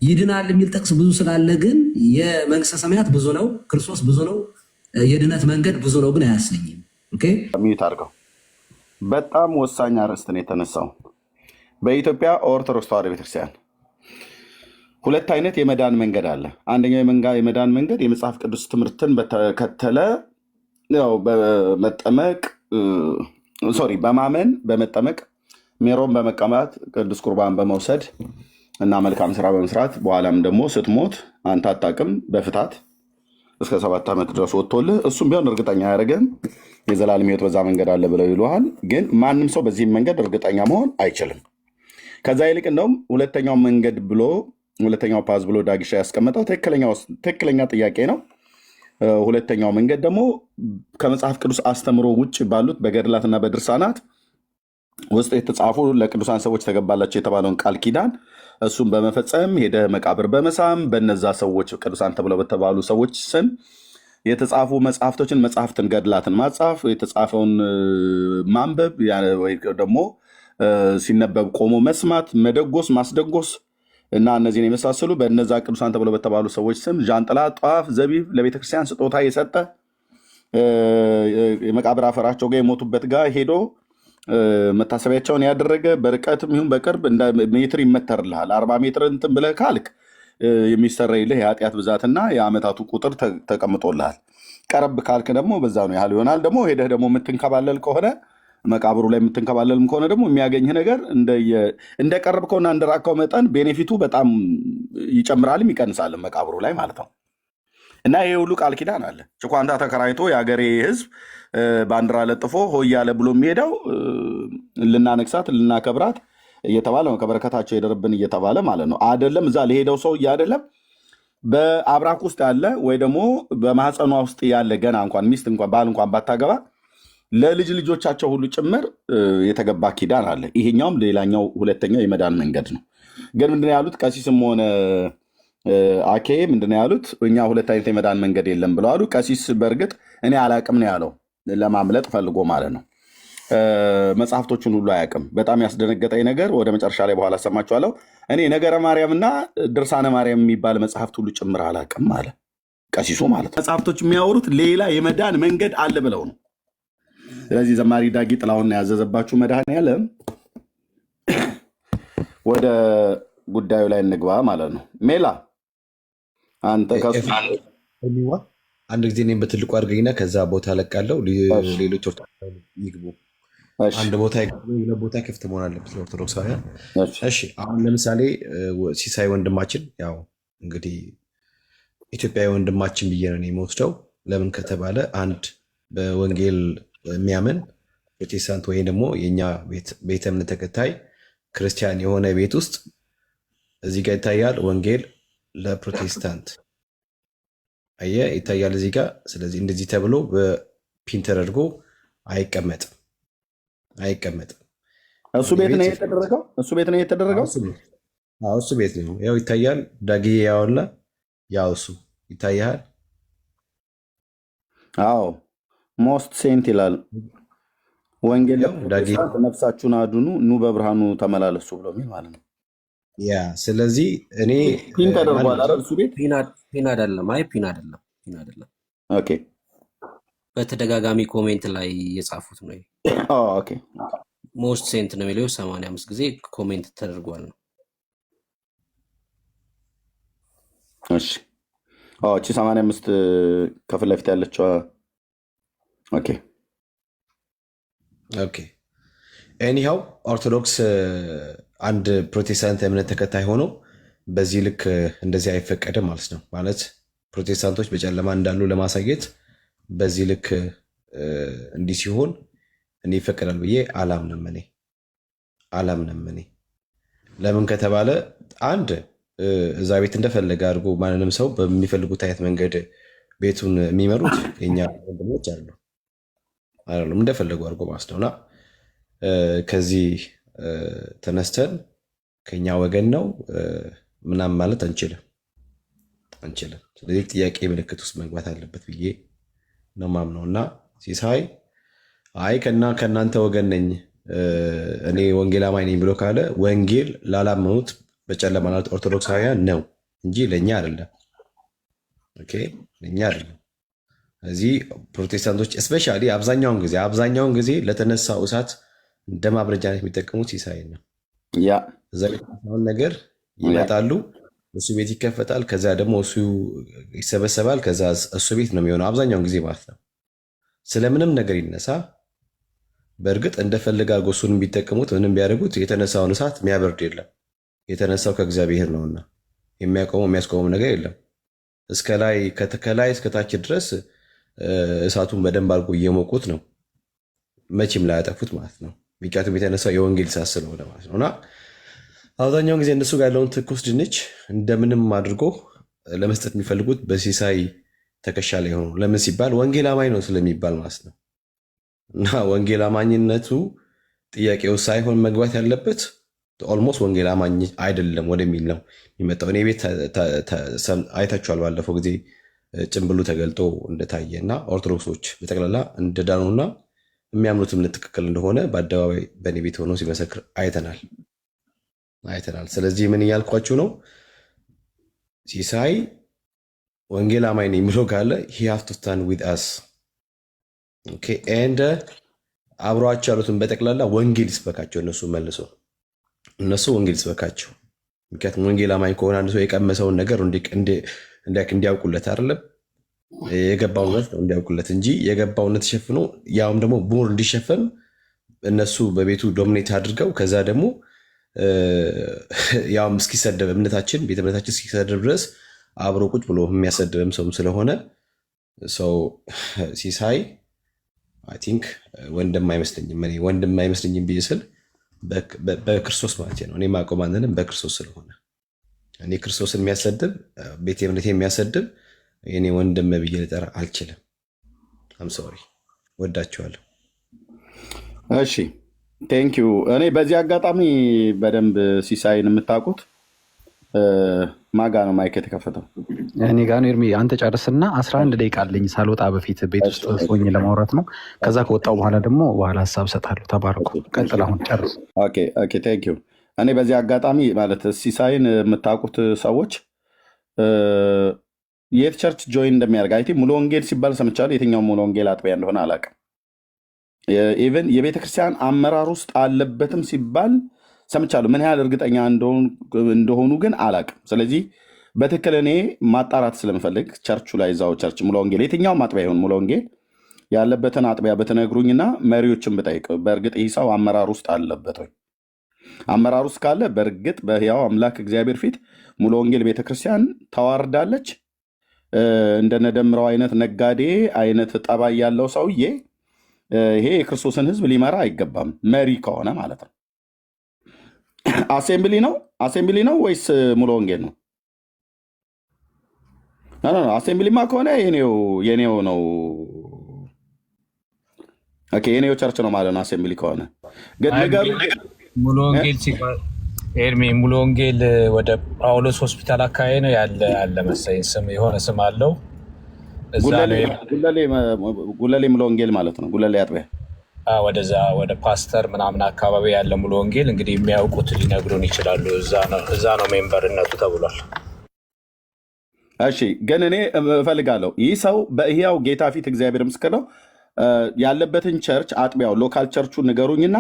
ይድናል የሚል ጥቅስ ብዙ ስላለ ግን የመንግስተ ሰማያት ብዙ ነው፣ ክርስቶስ ብዙ ነው፣ የድነት መንገድ ብዙ ነው ግን አያሰኝም። ኦኬ ሚዩት አድርገው። በጣም ወሳኝ አርዕስት ነው የተነሳው። በኢትዮጵያ ኦርቶዶክስ ተዋሕዶ ቤተክርስቲያን ሁለት አይነት የመዳን መንገድ አለ። አንደኛው የመዳን መንገድ የመጽሐፍ ቅዱስ ትምህርትን በተከተለ ያው በመጠመቅ በማመን በመጠመቅ ሜሮን በመቀማት ቅዱስ ቁርባን በመውሰድ እና መልካም ስራ በመስራት በኋላም ደግሞ ስትሞት አንተ አታውቅም በፍታት እስከ 7 ዓመት ድረስ ወጥቶልህ እሱም ቢሆን እርግጠኛ አያደርግህም የዘላለም ሕይወት በዛ መንገድ አለ ብለው ይሉሃል። ግን ማንም ሰው በዚህ መንገድ እርግጠኛ መሆን አይችልም። ከዛ ይልቅ እንደውም ሁለተኛው ፓዝ ብሎ ዳግሻ ያስቀመጠው ትክክለኛ ጥያቄ ነው። ሁለተኛው መንገድ ደግሞ ከመጽሐፍ ቅዱስ አስተምሮ ውጭ ባሉት በገድላትና በድርሳናት ውስጥ የተጻፉ ለቅዱሳን ሰዎች ተገባላቸው የተባለውን ቃል ኪዳን እሱም በመፈጸም ሄደ መቃብር በመሳም በነዛ ሰዎች ቅዱሳን ተብለው በተባሉ ሰዎች ስም የተጻፉ መጽሐፍትን ገድላትን ማጻፍ የተጻፈውን ማንበብ ወይ ደግሞ ሲነበብ ቆሞ መስማት መደጎስ ማስደጎስ እና እነዚህን የመሳሰሉ በነዛ ቅዱሳን ተብለው በተባሉ ሰዎች ስም ዣንጥላ ጧፍ ዘቢብ ለቤተክርስቲያን ስጦታ የሰጠ የመቃብር አፈራቸው ጋር የሞቱበት ጋር ሄዶ መታሰቢያቸውን ያደረገ በርቀትም ይሁን በቅርብ እንደ ሜትር ይመተርልሃል። 40 ሜትር እንትን ብለህ ካልክ የሚሰረይልህ የኃጢአት ብዛትና የዓመታቱ ቁጥር ተቀምጦልሃል። ቀረብ ካልክ ደግሞ በዛ ነው ያህል ይሆናል። ደግሞ ሄደህ ደግሞ የምትንከባለል ከሆነ መቃብሩ ላይ የምትንከባለልም ከሆነ ደግሞ የሚያገኝህ ነገር እንደ ቀረብከውና እንደራቅከው መጠን ቤኔፊቱ በጣም ይጨምራልም ይቀንሳልም መቃብሩ ላይ ማለት ነው። እና ይሄ ሁሉ ቃል ኪዳን አለ። ጭቋንታ ተከራይቶ የሀገሬ ህዝብ ባንዲራ ለጥፎ ሆያለ ብሎ የሚሄደው ልናነግሳት ልናከብራት እየተባለ ነው። ከበረከታቸው የደረብን እየተባለ ማለት ነው። አይደለም እዛ ለሄደው ሰው አይደለም በአብራክ ውስጥ ያለ ወይ ደግሞ በማህፀኗ ውስጥ ያለ ገና እንኳን ሚስት እንኳን ባል እንኳን ባታገባ ለልጅ ልጆቻቸው ሁሉ ጭምር የተገባ ኪዳን አለ። ይሄኛውም ሌላኛው ሁለተኛው የመዳን መንገድ ነው። ግን ምንድነው ያሉት ቀሲስም ሆነ አኬ ምንድነው ያሉት? እኛ ሁለት አይነት የመዳን መንገድ የለም ብለዋሉ። ቀሲስ በእርግጥ እኔ አላቅም ነው ያለው፣ ለማምለጥ ፈልጎ ማለት ነው። መጽሐፍቶቹን ሁሉ አያውቅም። በጣም ያስደነገጠኝ ነገር ወደ መጨረሻ ላይ በኋላ ሰማችኋለሁ። እኔ ነገረ ማርያምና ድርሳነ ማርያም የሚባል መጽሐፍት ሁሉ ጭምር አላቅም አለ ቀሲሱ ማለት ነው። መጽሐፍቶች የሚያወሩት ሌላ የመዳን መንገድ አለ ብለው ነው። ስለዚህ ዘማሪ ዳጊ ጥላሁን ያዘዘባችሁ መድኃኔዓለም ወደ ጉዳዩ ላይ እንግባ ማለት ነው። ሜላ አንተ አንድ ጊዜ እኔም በትልቁ አድርገኝና ከዛ ቦታ ለቃለው ሌሎች ይግቡ። አንድ ቦታ ክፍት መሆን አለበት ለኦርቶዶክሳውያን። እሺ አሁን ለምሳሌ ሲሳይ ወንድማችን ያው እንግዲህ ኢትዮጵያዊ ወንድማችን ብዬ ነው የምወስደው። ለምን ከተባለ አንድ በወንጌል የሚያምን ፕሮቴስታንት ወይም ደግሞ የኛ ቤተ እምነት ተከታይ ክርስቲያን የሆነ ቤት ውስጥ እዚህ ጋር ይታያል ወንጌል ለፕሮቴስታንት አየህ ይታያል እዚህ ጋር። ስለዚህ እንደዚህ ተብሎ በፒን ተደርጎ አይቀመጥም። እሱ ቤት ነው የተደረገው። እሱ ቤት ነው ያው ይታያል። ዳግዬ ያውላ ያው እሱ ይታያል። አዎ ሞስት ሴንት ይላል ወንጌል ነፍሳችሁን አድኑ ኑ በብርሃኑ ተመላለሱ ብሎ የሚል ማለት ነው። ያ ስለዚህ እኔ ፒን ተደርጓል አይደል? እሱ ቤት ፒን አይደለም። አይ ፒን አይደለም። ኦኬ በተደጋጋሚ ኮሜንት ላይ የጻፉት ነው። ኦኬ ሞስት ሴንት ነው የሚለው 85 ጊዜ ኮሜንት ተደርጓል ነው። እሺ እቺ 85 ከፊት ለፊት ያለችው ኦኬ ኤኒሃው ኦርቶዶክስ አንድ ፕሮቴስታንት እምነት ተከታይ ሆኖ በዚህ ልክ እንደዚህ አይፈቀድም ማለት ነው። ማለት ፕሮቴስታንቶች በጨለማ እንዳሉ ለማሳየት በዚህ ልክ እንዲህ ሲሆን እኔ ይፈቀዳል ብዬ አላምንም። እኔ ለምን ከተባለ አንድ እዛ ቤት እንደፈለገ አድርጎ ማንንም ሰው በሚፈልጉት አይነት መንገድ ቤቱን የሚመሩት የኛ ወንድሞች አይደሉም፣ እንደፈለጉ አድርጎ ማለት ነውና ከዚህ ተነስተን ከኛ ወገን ነው ምናምን ማለት አንችልም። ስለዚህ ጥያቄ ምልክት ውስጥ መግባት አለበት ብዬ ነው ማምነው። እና ሲሳይ አይ ከእናንተ ወገን ነኝ እኔ ወንጌል አማኝ ነኝ ብሎ ካለ ወንጌል ላላመኑት በጨለማ ላሉት ኦርቶዶክሳውያን ነው እንጂ ለእኛ አይደለም። ኦኬ ለእኛ አይደለም። እዚህ ፕሮቴስታንቶች እስፔሻሊ አብዛኛውን ጊዜ ለተነሳው እሳት እንደ ማብረጃነት የሚጠቀሙት ሲሳይን ነው። ያ እዛ የተነሳውን ነገር ይመጣሉ፣ እሱ ቤት ይከፈታል፣ ከዛ ደግሞ እሱ ይሰበሰባል፣ ከዛ እሱ ቤት ነው የሚሆነው አብዛኛውን ጊዜ ማለት ነው። ስለምንም ነገር ይነሳ በእርግጥ እንደፈለገ አድርጎ እሱን ቢጠቀሙት ምንም ቢያደርጉት የተነሳውን እሳት የሚያበርድ የለም። የተነሳው ከእግዚአብሔር ነውና የሚያስቆመው ነገር የለም። ከላይ እስከታች ድረስ እሳቱን በደንብ አድርጎ እየሞቁት ነው፣ መቼም ላይ ያጠፉት ማለት ነው። ምክንያቱም የተነሳው የወንጌል እሳት ስለሆነ ማለት ነው። እና አብዛኛውን ጊዜ እነሱ ጋር ያለውን ትኩስ ድንች እንደምንም አድርጎ ለመስጠት የሚፈልጉት በሲሳይ ትከሻ ላይ ሆኖ ለምን ሲባል ወንጌል አማኝ ነው ስለሚባል ማለት ነው። እና ወንጌል አማኝነቱ ጥያቄው ሳይሆን መግባት ያለበት ኦልሞስት ወንጌል አማኝ አይደለም ወደሚል ነው የሚመጣው። እኔ ቤት አይታችኋል ባለፈው ጊዜ ጭንብሉ ተገልጦ እንደታየ እና ኦርቶዶክሶች በጠቅላላ እንደዳኑና የሚያምኑት እምነት ትክክል እንደሆነ በአደባባይ በእኔ ቤት ሆኖ ሲመሰክር አይተናል። ስለዚህ ምን እያልኳችሁ ነው? ሲሳይ ወንጌል አማኝ ነው የሚለው ካለ he have to stand with us okay and አብሯቸው ያሉትን በጠቅላላ ወንጌል ይስበካቸው። እነሱ ወንጌል ይስበካቸው። ምክንያቱም ወንጌል አማኝ ከሆነ አንድ ሰው የቀመሰውን ነገር እንዲያውቁለት አይደለም የገባውነት ነው እንዲያውቁለት እንጂ የገባውነት ተሸፍኖ ያውም ደግሞ ቡር እንዲሸፈን እነሱ በቤቱ ዶሚኔት አድርገው ከዛ ደግሞ ያውም እስኪሰደብ ቤተ እምነታችን እስኪሰደብ ድረስ አብሮ ቁጭ ብሎ የሚያሰድብም ሰውም ስለሆነ ሰው ሲሳይ አይ ቲንክ ወንድም አይመስለኝም ብዬ ስል በክርስቶስ ማለት ነው። እኔ የማውቀው ማንንም በክርስቶስ ስለሆነ እኔ ክርስቶስን የሚያሰድብ ቤተ እምነቴ የሚያሰድብ የኔ ወንድም ብዬ ልጠራ አልችልም። አም ሶሪ። ወዳችኋለሁ። እሺ ቴንኪዩ። እኔ በዚህ አጋጣሚ በደንብ ሲሳይን የምታውቁት ማጋ ነው ማይክ የተከፈተው? እኔ ጋር ነው። ኤርሚ አንተ ጨርስና 11 ደቂቃ አለኝ ሳልወጣ በፊት ቤት ውስጥ ሆኜ ለማውራት ነው። ከዛ ከወጣው በኋላ ደግሞ በኋላ ሀሳብ ሰጣለሁ። ተባረኩ። ቀጥል። አሁን ጨርስ። ኦኬ ቴንኪዩ። እኔ በዚህ አጋጣሚ ማለት ሲሳይን የምታውቁት ሰዎች የት ቸርች ጆይን እንደሚያደርግ አይ ቲንክ ሙሉ ወንጌል ሲባል ሰምቻለሁ። የትኛው ሙሉ ወንጌል አጥቢያ እንደሆነ አላውቅም። ኢቨን የቤተክርስቲያን አመራር ውስጥ አለበትም ሲባል ሰምቻለሁ። ምን ያህል እርግጠኛ እንደሆኑ ግን አላውቅም። ስለዚህ በትክክል እኔ ማጣራት ስለምፈልግ ቸርቹ ላይ እዛው ቸርች ሙሉ ወንጌል የትኛውም አጥቢያ ይሁን ሙሉ ወንጌል ያለበትን አጥቢያ በተነግሩኝና መሪዎችን ብጠይቅ በእርግጥ ይህ ሰው አመራር ውስጥ አለበት ወይ? አመራር ውስጥ ካለ በእርግጥ በሕያው አምላክ እግዚአብሔር ፊት ሙሉ ወንጌል ቤተክርስቲያን ተዋርዳለች። እንደነደምረው አይነት ነጋዴ አይነት ጠባይ ያለው ሰውዬ ይሄ የክርስቶስን ሕዝብ ሊመራ አይገባም፣ መሪ ከሆነ ማለት ነው። አሴምብሊ ነው ወይስ ሙሉ ወንጌል ነው? አሴምብሊማ ከሆነ የኔው ነው። ኦኬ የኔው ቸርች ነው ማለት ነው። አሴምብሊ ከሆነ ግን ነገሩ ሙሉ ወንጌል ሲባል ኤርሚ ሙሉ ወንጌል ወደ ጳውሎስ ሆስፒታል አካባቢ ነው ያለ መሰለኝ። የሆነ ስም አለው። ጉለሌ ሙሉ ወንጌል ማለት ነው። ጉለሌ አጥቢያ ወደዛ ወደ ፓስተር ምናምን አካባቢ ያለ ሙሉ ወንጌል እንግዲህ የሚያውቁት ሊነግሩን ይችላሉ። እዛ ነው ሜምበርነቱ ተብሏል። እሺ ግን እኔ እፈልጋለሁ ይህ ሰው በሕያው ጌታ ፊት እግዚአብሔር ምስክር ነው ያለበትን ቸርች አጥቢያው ሎካል ቸርቹ ንገሩኝና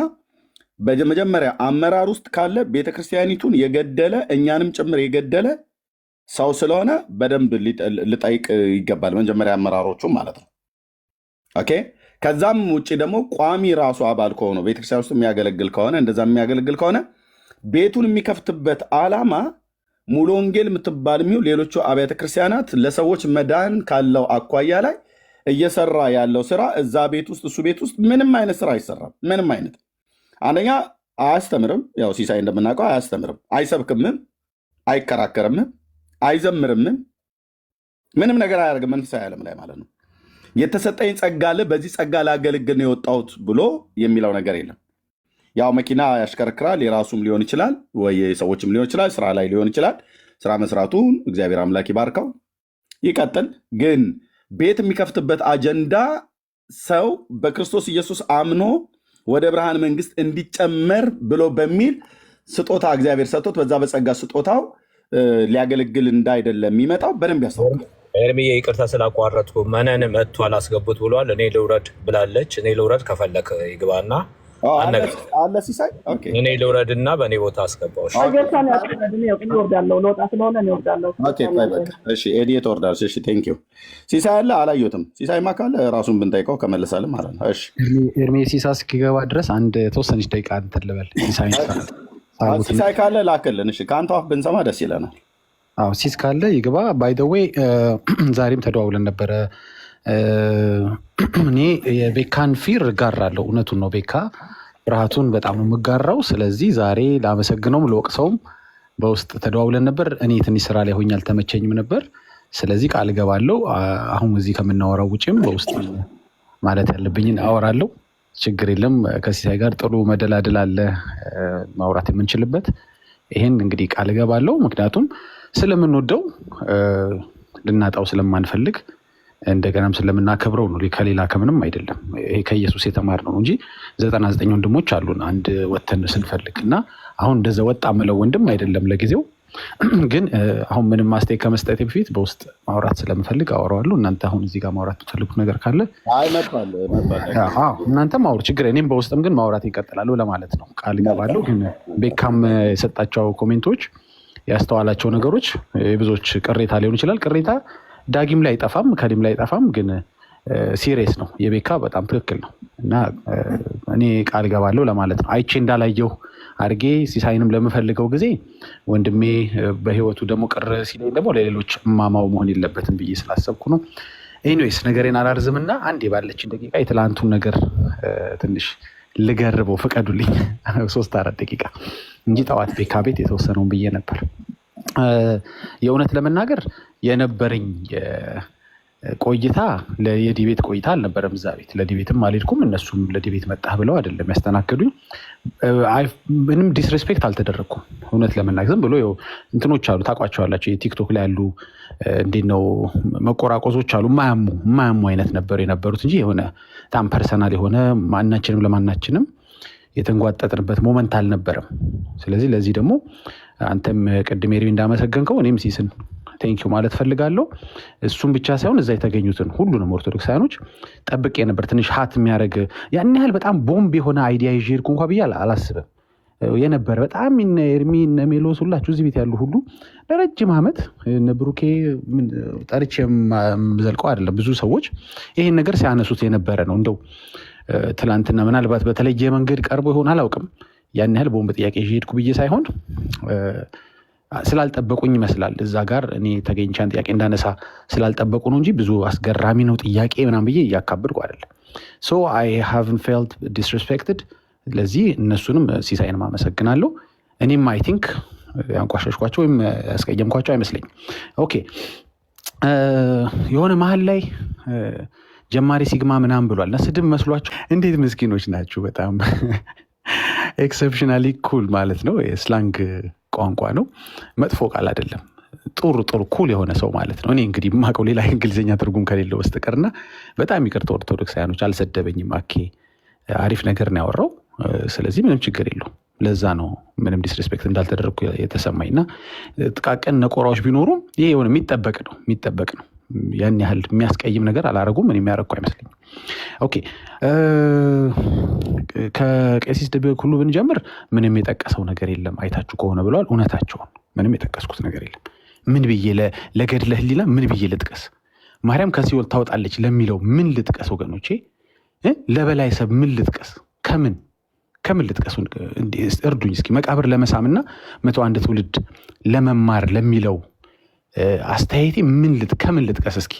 በመጀመሪያ አመራር ውስጥ ካለ ቤተክርስቲያኒቱን የገደለ እኛንም ጭምር የገደለ ሰው ስለሆነ በደንብ ልጠይቅ ይገባል። መጀመሪያ አመራሮቹ ማለት ነው። ኦኬ ከዛም ውጭ ደግሞ ቋሚ ራሱ አባል ከሆነ ቤተክርስቲያን ውስጥ የሚያገለግል ከሆነ እንደዛ የሚያገለግል ከሆነ ቤቱን የሚከፍትበት ዓላማ ሙሉ ወንጌል የምትባል የሚሆን ሌሎቹ አብያተ ክርስቲያናት ለሰዎች መዳን ካለው አኳያ ላይ እየሰራ ያለው ስራ እዛ ቤት ውስጥ እሱ ቤት ውስጥ ምንም አይነት ስራ አይሰራም። ምንም አይነት አንደኛ አያስተምርም። ያው ሲሳይ እንደምናውቀው አያስተምርም፣ አይሰብክምም፣ አይከራከርምም፣ አይዘምርምም፣ ምንም ነገር አያደርግም መንፈሳዊ ዓለም ላይ ማለት ነው። የተሰጠኝ ጸጋ አለ በዚህ ጸጋ ላገለግል ነው የወጣሁት ብሎ የሚለው ነገር የለም። ያው መኪና ያሽከረክራል፣ የራሱም ሊሆን ይችላል ወይ ሰዎችም ሊሆን ይችላል፣ ስራ ላይ ሊሆን ይችላል። ስራ መስራቱን እግዚአብሔር አምላክ ይባርከው ይቀጥል። ግን ቤት የሚከፍትበት አጀንዳ ሰው በክርስቶስ ኢየሱስ አምኖ ወደ ብርሃን መንግስት እንዲጨመር ብሎ በሚል ስጦታ እግዚአብሔር ሰጥቶት በዛ በጸጋ ስጦታው ሊያገለግል እንዳይደለ የሚመጣው በደንብ ያስታውቃል። ኤርሚዬ ይቅርታ ስላቋረጥኩ መነን መጥቶ አላስገቡት ብሏል። እኔ ልውረድ ብላለች። እኔ ልውረድ ከፈለክ ይግባና አለ ሲሳይ እኔ ልውረድና በእኔ ቦታ አስገባው። ኤዲ ትወርዳለች። እሺ ቴንክ ዩ። ሲሳይ አለ አላየሁትም። ሲሳይማ ካለ ራሱን ብንጠይቀው ከመለሳል ማለት ነው። እሺ ኤርሜ ሲሳ እስኪገባ ድረስ አንድ ተወሰነች ደቂቃ እንትን ልበል። ሲሳይ ካለ ላክልን። እሺ ከአንተ አፍ ብንሰማ ደስ ይለናል። አዎ ሲስ ካለ ይግባ። ባይ ዘ ዌይ ዛሬም ተደዋውለን ነበረ። እኔ የቤካን ፊር እጋራለሁ። እውነቱን ነው። ቤካ ብርሃቱን በጣም ነው የምጋራው። ስለዚህ ዛሬ ላመሰግነውም ለወቅሰውም በውስጥ ተደዋውለን ነበር። እኔ ትንሽ ስራ ላይ ሆኜ አልተመቸኝም ነበር። ስለዚህ ቃል እገባለሁ አሁን እዚህ ከምናወራው ውጭም በውስጥ ማለት ያለብኝን አወራለሁ። ችግር የለም። ከሲሳይ ጋር ጥሩ መደላድል አለ ማውራት የምንችልበት። ይሄን እንግዲህ ቃል እገባለሁ። ምክንያቱም ስለምንወደው ልናጣው ስለማንፈልግ እንደገናም ስለምናከብረው ነው። ከሌላ ከምንም አይደለም። ይሄ ከኢየሱስ የተማርነው እንጂ 99 ወንድሞች አሉን አንድ ወተን ስንፈልግ እና አሁን እንደዛ ወጣ ምለው ወንድም አይደለም ለጊዜው። ግን አሁን ምንም ማስተያየት ከመስጠቴ በፊት በውስጥ ማውራት ስለምፈልግ አወራዋለሁ። እናንተ አሁን እዚህ ጋር ማውራት የምትፈልጉት ነገር ካለ እናንተም አውሩ፣ ችግር እኔም በውስጥም ግን ማውራት ይቀጥላሉ ለማለት ነው። ቃል እገባለሁ። ግን ቤካም የሰጣቸው ኮሜንቶች ያስተዋላቸው ነገሮች የብዙዎች ቅሬታ ሊሆን ይችላል። ቅሬታ ዳጊም ላይ አይጠፋም፣ ከዲም ላይ አይጠፋም። ግን ሲሪየስ ነው። የቤካ በጣም ትክክል ነው እና እኔ ቃል እገባለሁ ለማለት ነው። አይቼ እንዳላየው አድርጌ ሲሳይንም ለምፈልገው ጊዜ ወንድሜ በህይወቱ ደግሞ ቅር ሲለኝ ደግሞ ለሌሎች እማማው መሆን የለበትም ብዬ ስላሰብኩ ነው። ኤኒዌይስ ነገሬን አላርዝምና አንዴ ባለችን ደቂቃ የትላንቱን ነገር ትንሽ ልገርበው ፍቀዱልኝ። 3-4 ደቂቃ እንጂ ጠዋት ቤካ ቤት የተወሰነውን ብዬ ነበር። የእውነት ለመናገር የነበረኝ ቆይታ የዲቤት ቆይታ አልነበረም። እዛ ቤት ለዲቤትም አልሄድኩም። እነሱም ለዲቤት መጣህ ብለው አይደለም ያስተናገዱኝ። ምንም ዲስሬስፔክት አልተደረግኩም። እውነት ለመናገር ዝም ብሎ እንትኖች አሉ ታውቋቸዋላቸው፣ የቲክቶክ ላይ ያሉ እንዴት ነው መቆራቆዞች አሉ። የማያሙ አይነት ነበሩ የነበሩት እንጂ የሆነ በጣም ፐርሰናል የሆነ ማናችንም ለማናችንም የተንጓጠጥንበት ሞመንት አልነበረም። ስለዚህ ለዚህ ደግሞ አንተም ቅድም ኤርሚ እንዳመሰገንከው እኔም ሲስን ቴንኪው ማለት ፈልጋለሁ። እሱም ብቻ ሳይሆን እዛ የተገኙትን ሁሉንም ኦርቶዶክሳውያኖች ጠብቄ ነበር። ትንሽ ሀት የሚያደርግ ያን ያህል በጣም ቦምብ የሆነ አይዲያ ይዤ ሄድኩ እንኳ ብዬ አላስብም የነበረ በጣም ኤርሚ ሜሎስ ሁላችሁ እዚህ ቤት ያሉ ሁሉ ለረጅም ዓመት ብሩኬ ጠርቼ የምዘልቀው አይደለም። ብዙ ሰዎች ይሄን ነገር ሲያነሱት የነበረ ነው። እንደው ትላንትና ምናልባት በተለየ መንገድ ቀርቦ ይሆን አላውቅም። ያን ያህል ቦምብ ጥያቄ ይዤ ሄድኩ ብዬ ሳይሆን ስላልጠበቁኝ ይመስላል። እዛ ጋር እኔ ተገኝቻን ጥያቄ እንዳነሳ ስላልጠበቁ ነው እንጂ ብዙ አስገራሚ ነው ጥያቄ ምናምን ብዬ እያካብድኩ አይደለም። ሶ አይ ሃቭንት ፌልት ዲስሬስፔክትድ። ለዚህ እነሱንም ሲሳይንም አመሰግናለሁ። እኔም አይ ቲንክ ያንቋሸሽኳቸው ወይም ያስቀየምኳቸው አይመስለኝም። ኦኬ የሆነ መሀል ላይ ጀማሪ ሲግማ ምናምን ብሏል እና ስድብ መስሏቸው እንዴት ምስኪኖች ናችሁ። በጣም ኤክሰፕሽናሊ ኩል ማለት ነው። የስላንግ ቋንቋ ነው፣ መጥፎ ቃል አይደለም። ጥሩ ኩል የሆነ ሰው ማለት ነው። እኔ እንግዲህ የማውቀው ሌላ እንግሊዝኛ ትርጉም ከሌለው በስተቀርና በጣም ይቅርታ ኦርቶዶክሳውያኖች፣ አልሰደበኝም። አኬ አሪፍ ነገር ነው ያወራው። ስለዚህ ምንም ችግር የለውም። ለዛ ነው ምንም ዲስሬስፔክት እንዳልተደረግኩ የተሰማኝ እና ጥቃቅን ነቆራዎች ቢኖሩም ይሄ የሆነ የሚጠበቅ ነው። ያን ያህል የሚያስቀይም ነገር አላረጉም። ምን የሚያረግኩ አይመስለኝም። ኦኬ ከቄሲስ ደበበ ሁሉ ብንጀምር ምንም የጠቀሰው ነገር የለም አይታችሁ ከሆነ ብለዋል። እውነታቸውን ምንም የጠቀስኩት ነገር የለም። ምን ብዬ ለገድለ ህሊና ምን ብዬ ልጥቀስ? ማርያም ከሲኦል ታወጣለች ለሚለው ምን ልጥቀስ? ወገኖቼ ለበላይ ሰብ ምን ልጥቀስ? ከምን ልጥቀስ? እርዱኝ እስኪ። መቃብር ለመሳምና 101 ትውልድ ለመማር ለሚለው አስተያየቴ ከምን ልጥቀስ እስኪ?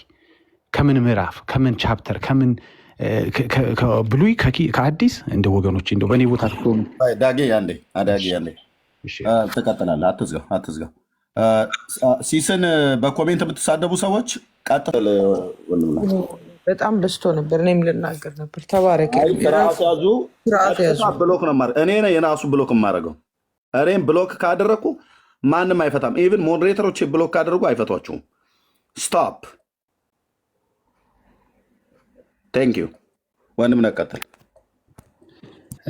ከምን ምዕራፍ፣ ከምን ቻፕተር፣ ከምን ብሉይ ከአዲስ? እንደ ወገኖች እንደ በእኔ ቦታ ዳጌ ያንዴ ትቀጥላለህ። አትዝጋ። ሲስን በኮሜንት የምትሳደቡ ሰዎች ቀጥል። በጣም በዝቶ ነበር። እኔም ልናገር ነበር። ተባረክ። ብሎክ ነው እኔ የራሱ ብሎክ የማደርገው። እኔም ብሎክ ካደረግኩ ማንም አይፈታም። ኢቭን ሞዴሬተሮች ብሎክ ካደረጉ አይፈቷችሁም። ስቶፕ። ቴንክ ዩ ወንድም ነቀጥል።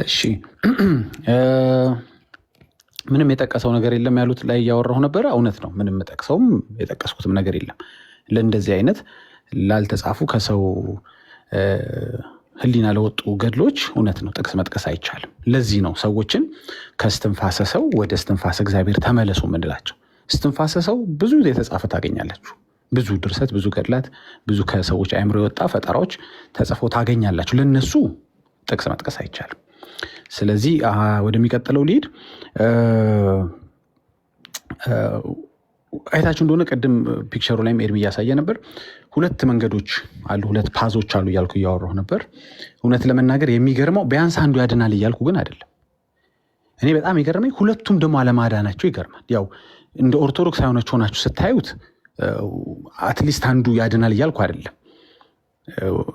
እሺ ምንም የጠቀሰው ነገር የለም ያሉት ላይ ያወራሁ ነበር። እውነት ነው። ምንም የጠቀስኩትም ነገር የለም። ለእንደዚህ አይነት ላልተጻፉ ከሰው ህሊና ለወጡ ገድሎች እውነት ነው ጥቅስ መጥቀስ አይቻልም። ለዚህ ነው ሰዎችን ከስትንፋሰ ሰው ወደ ስትንፋሰ እግዚአብሔር ተመለሱ ምንላቸው። ስትንፋሰ ሰው ብዙ የተጻፈ ታገኛላችሁ። ብዙ ድርሰት፣ ብዙ ገድላት፣ ብዙ ከሰዎች አእምሮ የወጣ ፈጠራዎች ተጽፎ ታገኛላችሁ። ለነሱ ጥቅስ መጥቀስ አይቻልም። ስለዚህ ወደሚቀጥለው ሊድ አይታችሁ እንደሆነ ቅድም ፒክቸሩ ላይም ኤርሚ እያሳየ ነበር። ሁለት መንገዶች አሉ፣ ሁለት ፓዞች አሉ እያልኩ እያወራሁ ነበር። እውነት ለመናገር የሚገርመው ቢያንስ አንዱ ያድናል እያልኩ ግን አይደለም። እኔ በጣም የገረመኝ ሁለቱም ደግሞ አለማዳናቸው ይገርማል። ያው እንደ ኦርቶዶክስ ሆናችሁ ስታዩት አትሊስት አንዱ ያድናል እያልኩ አይደለም።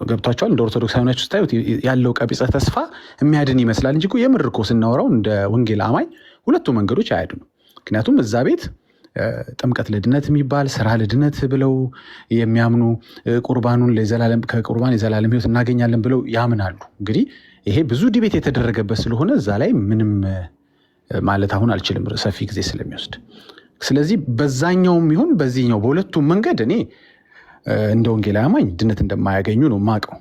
ገብቷቸዋል። እንደ ኦርቶዶክስ ሆናችሁ ስታዩት ያለው ቀቢጸ ተስፋ የሚያድን ይመስላል እንጂ የምር እኮ ስናወራው እንደ ወንጌል አማኝ ሁለቱ መንገዶች አያድኑ። ምክንያቱም እዛ ቤት ጥምቀት ለድነት የሚባል ስራ ለድነት ብለው የሚያምኑ ቁርባኑን ከቁርባን የዘላለም ሕይወት እናገኛለን ብለው ያምናሉ። እንግዲህ ይሄ ብዙ ዲቤት የተደረገበት ስለሆነ እዛ ላይ ምንም ማለት አሁን አልችልም፣ ሰፊ ጊዜ ስለሚወስድ። ስለዚህ በዛኛውም ይሁን በዚህኛው በሁለቱም መንገድ እኔ እንደ ወንጌል አማኝ ድነት እንደማያገኙ ነው ማቀው።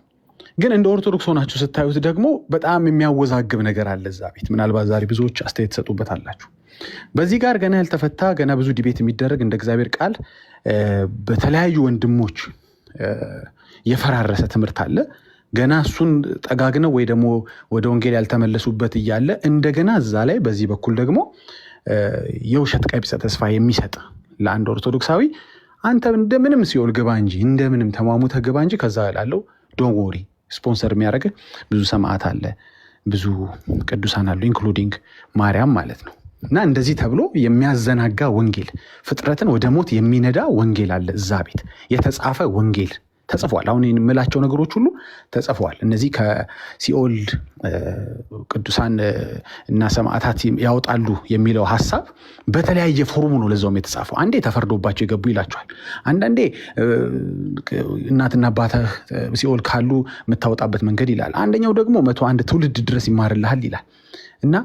ግን እንደ ኦርቶዶክስ ሆናችሁ ስታዩት ደግሞ በጣም የሚያወዛግብ ነገር አለ እዛ ቤት። ምናልባት ዛሬ ብዙዎች አስተያየት ተሰጡበት አላችሁ። በዚህ ጋር ገና ያልተፈታ ገና ብዙ ዲቤት የሚደረግ እንደ እግዚአብሔር ቃል በተለያዩ ወንድሞች የፈራረሰ ትምህርት አለ። ገና እሱን ጠጋግነው ወይ ደግሞ ወደ ወንጌል ያልተመለሱበት እያለ እንደገና እዛ ላይ በዚህ በኩል ደግሞ የውሸት ቀቢጸ ተስፋ የሚሰጥ ለአንድ ኦርቶዶክሳዊ አንተ እንደምንም ሲኦል ግባ እንጂ እንደምንም ተሟሙተ ግባ እንጂ ከዛ ላለው ዶንት ወሪ ስፖንሰር የሚያደርግ ብዙ ሰማዕት አለ፣ ብዙ ቅዱሳን አሉ፣ ኢንክሉዲንግ ማርያም ማለት ነው። እና እንደዚህ ተብሎ የሚያዘናጋ ወንጌል፣ ፍጥረትን ወደ ሞት የሚነዳ ወንጌል አለ እዛ ቤት። የተጻፈ ወንጌል ተጽፏል። አሁን የምላቸው ነገሮች ሁሉ ተጽፈዋል። እነዚህ ከሲኦል ቅዱሳን እና ሰማዕታት ያወጣሉ የሚለው ሀሳብ በተለያየ ፎርሙ ነው ለዛውም የተጻፈው። አንዴ ተፈርዶባቸው የገቡ ይላቸዋል። አንዳንዴ እናትና አባትህ ሲኦል ካሉ የምታወጣበት መንገድ ይላል። አንደኛው ደግሞ 101 ትውልድ ድረስ ይማርልሃል ይላል። እና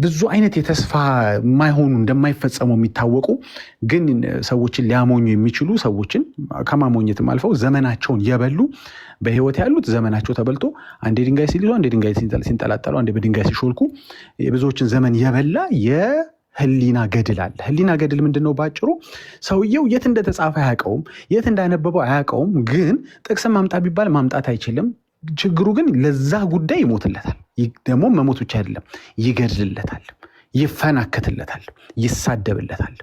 ብዙ አይነት የተስፋ የማይሆኑ እንደማይፈጸሙ የሚታወቁ ግን ሰዎችን ሊያሞኙ የሚችሉ ሰዎችን ከማሞኘትም አልፈው ዘመናቸውን የበሉ በህይወት ያሉት ዘመናቸው ተበልቶ አንዴ ድንጋይ ሲይዙ፣ አንዴ ድንጋይ ሲንጠላጠሉ፣ አንዴ በድንጋይ ሲሾልኩ የብዙዎችን ዘመን የበላ የህሊና ገድል አለ። ህሊና ገድል ምንድነው? ባጭሩ ሰውየው የት እንደተጻፈ አያውቀውም፣ የት እንዳነበበው አያውቀውም። ግን ጥቅስም ማምጣት ቢባል ማምጣት አይችልም። ችግሩ ግን ለዛ ጉዳይ ይሞትለታል። ደግሞ መሞት ብቻ አይደለም፣ ይገድልለታል፣ ይፈናከትለታል፣ ይሳደብለታል።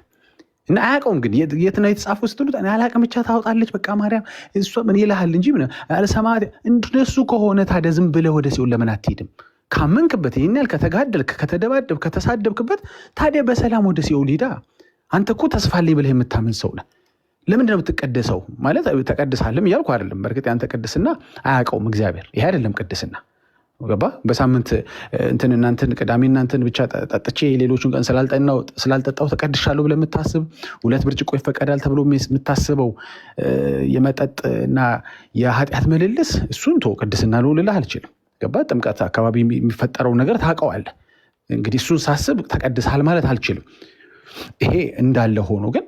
እና አያውቀውም። ግን የት ነው የተጻፈው ስትሉት አላውቅም ብቻ ታወጣለች በቃ ማርያም እሷ ምን ይልሃል እንጂ ምን አልሰማት። እንደሱ ከሆነ ታዲያ ዝም ብለህ ወደ ሲኦል ለምን አትሄድም? ካመንክበት፣ ይህን ያህል ከተጋደልክ፣ ከተደባደብ፣ ከተሳደብክበት ታዲያ በሰላም ወደ ሲኦል ሂዳ። አንተ እኮ ተስፋ አለኝ ብለህ የምታምን ሰው ነህ። ለምንድን ነው የምትቀደሰው? ማለት ተቀድሳለም እያልኩ አይደለም። በእርግጥ ያንተ ቅድስና አያውቀውም እግዚአብሔር። ይሄ አይደለም ቅድስና። ገባ? በሳምንት እናንተን ቅዳሜ እናንተን ብቻ ጠጥቼ ሌሎቹን ቀን ስላልጠጣው ተቀድሻለሁ ብለህ የምታስብ 2 ብርጭቆ ይፈቀዳል ተብሎ የምታስበው የመጠጥና የኃጢአት ምልልስ እሱን ተው፣ ቅድስና ነው ልልህ አልችልም። ገባ? ጥምቀት አካባቢ የሚፈጠረው ነገር ታውቀዋለህ። እንግዲህ እሱን ሳስብ ተቀድሳል ማለት አልችልም። ይሄ እንዳለ ሆኖ ግን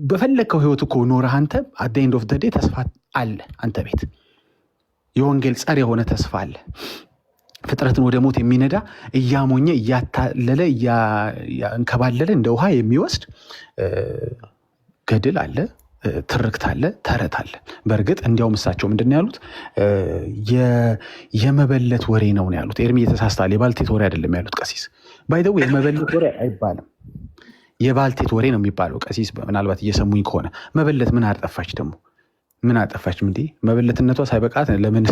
በፈለከው ህይወት እኮ ኖረህ አንተ at the end of the day ተስፋ አለ አንተ ቤት። የወንጌል ጸር የሆነ ተስፋ አለ። ፍጥረትን ወደ ሞት የሚነዳ እያሞኘ እያታለለ እያንከባለለ እንደ ውሃ የሚወስድ ገድል አለ፣ ትርክት አለ፣ ተረት አለ። በእርግጥ እንዲያውም እሳቸው ምንድን ነው ያሉት? የመበለት ወሬ ነው ያሉት። ኤርሚ የተሳስታል። የባልቴት ወሬ አይደለም ያሉት ቀሲስ። ባይ ዘ ዌይ የመበለት ወሬ አይባልም፣ የባልቴት ወሬ ነው የሚባለው። ቀሲስ ምናልባት እየሰሙኝ ከሆነ መበለት ምን አጠፋች ደግሞ? ምን አጠፋች? እንዴ መበለትነቷ ሳይበቃት ለምን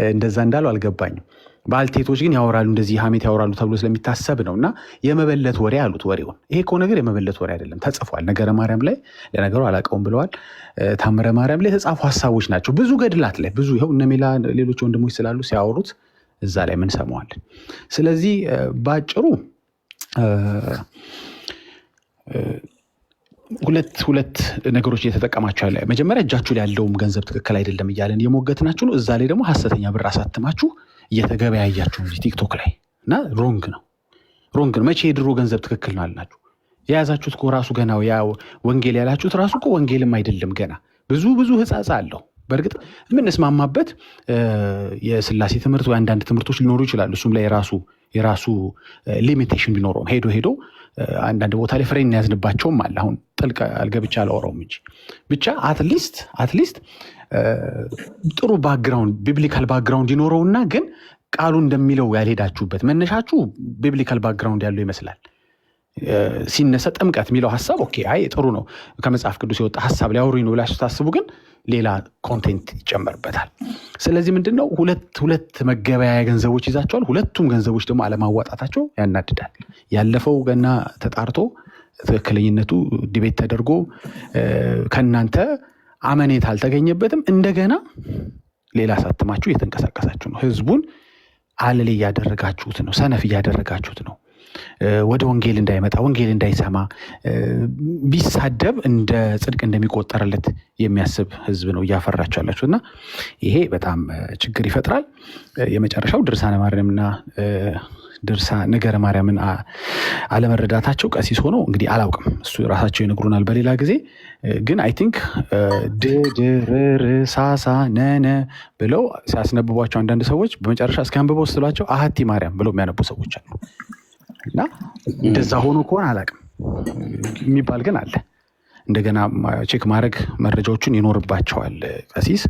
እንደዛ እንዳለው አልገባኝም። ባልቴቶች ግን ያወራሉ፣ እንደዚህ ሀሜት ያወራሉ ተብሎ ስለሚታሰብ ነው። እና የመበለት ወሬ አሉት ወሬውን። ይሄ እኮ ነገር የመበለት ወሬ አይደለም፣ ተጽፏል። ነገረ ማርያም ላይ ለነገሩ አላውቀውም ብለዋል። ታምረ ማርያም ላይ የተጻፉ ሀሳቦች ናቸው። ብዙ ገድላት ላይ ብዙ ይኸው እነ ሜላ ሌሎች ወንድሞች ስላሉ ሲያወሩት እዛ ላይ ምን ሰማዋል። ስለዚህ ባጭሩ ሁለት ነገሮች እየተጠቀማችሁ ያለ፣ መጀመሪያ እጃችሁ ላይ ያለውም ገንዘብ ትክክል አይደለም እያለን የሞገትናችሁ ነው። እዛ ላይ ደግሞ ሀሰተኛ ብር አሳትማችሁ እየተገበያያችሁ እንጂ ቲክቶክ ላይ እና ሮንግ ነው። ሮንግ ነው። መቼ የድሮ ገንዘብ ትክክል ነው አልናችሁ? የያዛችሁት እኮ ራሱ ገና ያ ወንጌል ያላችሁት ራሱ እኮ ወንጌልም አይደለም። ገና ብዙ ህጻጻ አለው። በእርግጥ የምንስማማበት የስላሴ ትምህርት ወይ አንዳንድ ትምህርቶች ሊኖሩ ይችላሉ። እሱም ላይ የራሱ ሊሚቴሽን ቢኖረውም ሄዶ አንዳንድ ቦታ ላይ ፍሬን ያዝንባቸውም አለ። አሁን ጥልቅ አልገብቻ አላወራውም እንጂ ብቻ አትሊስት ጥሩ ባክግራውንድ ቢብሊካል ባክግራውንድ ይኖረውና ግን ቃሉ እንደሚለው ያልሄዳችሁበት መነሻችሁ ቢብሊካል ባክግራውንድ ያለው ይመስላል። ሲነሳ ጥምቀት የሚለው ሐሳብ ኦኬ አይ ጥሩ ነው ከመጽሐፍ ቅዱስ የወጣ ሐሳብ ላይ አውሩኝ ነው ብላችሁ ታስቡ፣ ግን ሌላ ኮንቴንት ይጨመርበታል። ስለዚህ ምንድነው ሁለት መገበያያ ገንዘቦች ይዛቸዋል። ሁለቱም ገንዘቦች ደግሞ አለማዋጣታቸው ያናድዳል። ያለፈው ገና ተጣርቶ ትክክለኝነቱ ዲቤት ተደርጎ ከናንተ አመኔታ አልተገኘበትም። እንደገና ሌላ ሳትማችሁ እየተንቀሳቀሳችሁ ነው። ህዝቡን አለል እያደረጋችሁት ነው። ሰነፍ እያደረጋችሁት ነው። ወደ ወንጌል እንዳይመጣ ወንጌል እንዳይሰማ ቢሳደብ እንደ ጽድቅ እንደሚቆጠርለት የሚያስብ ህዝብ ነው እያፈራችሁ ያላችሁ እና ይሄ በጣም ችግር ይፈጥራል። የመጨረሻው ድርሳነ ማርያምና ነገረ ማርያምን አለመረዳታቸው ቀሲስ ሆነው እንግዲህ አላውቅም፣ እሱ ራሳቸው ይነግሩናል በሌላ ጊዜ። ግን አይ ቲንክ ድድርርሳሳ ነነ ብለው ሲያስነብቧቸው አንዳንድ ሰዎች በመጨረሻ እስከ አንብበው ስሏቸው አሐቲ ማርያም ብለው የሚያነቡ ሰዎች አሉ። እና እንደዛ ሆኖ ከሆነ አላውቅም የሚባል ግን አለ። እንደገና ቼክ ማድረግ መረጃዎቹን ይኖርባቸዋል ቀሲስ።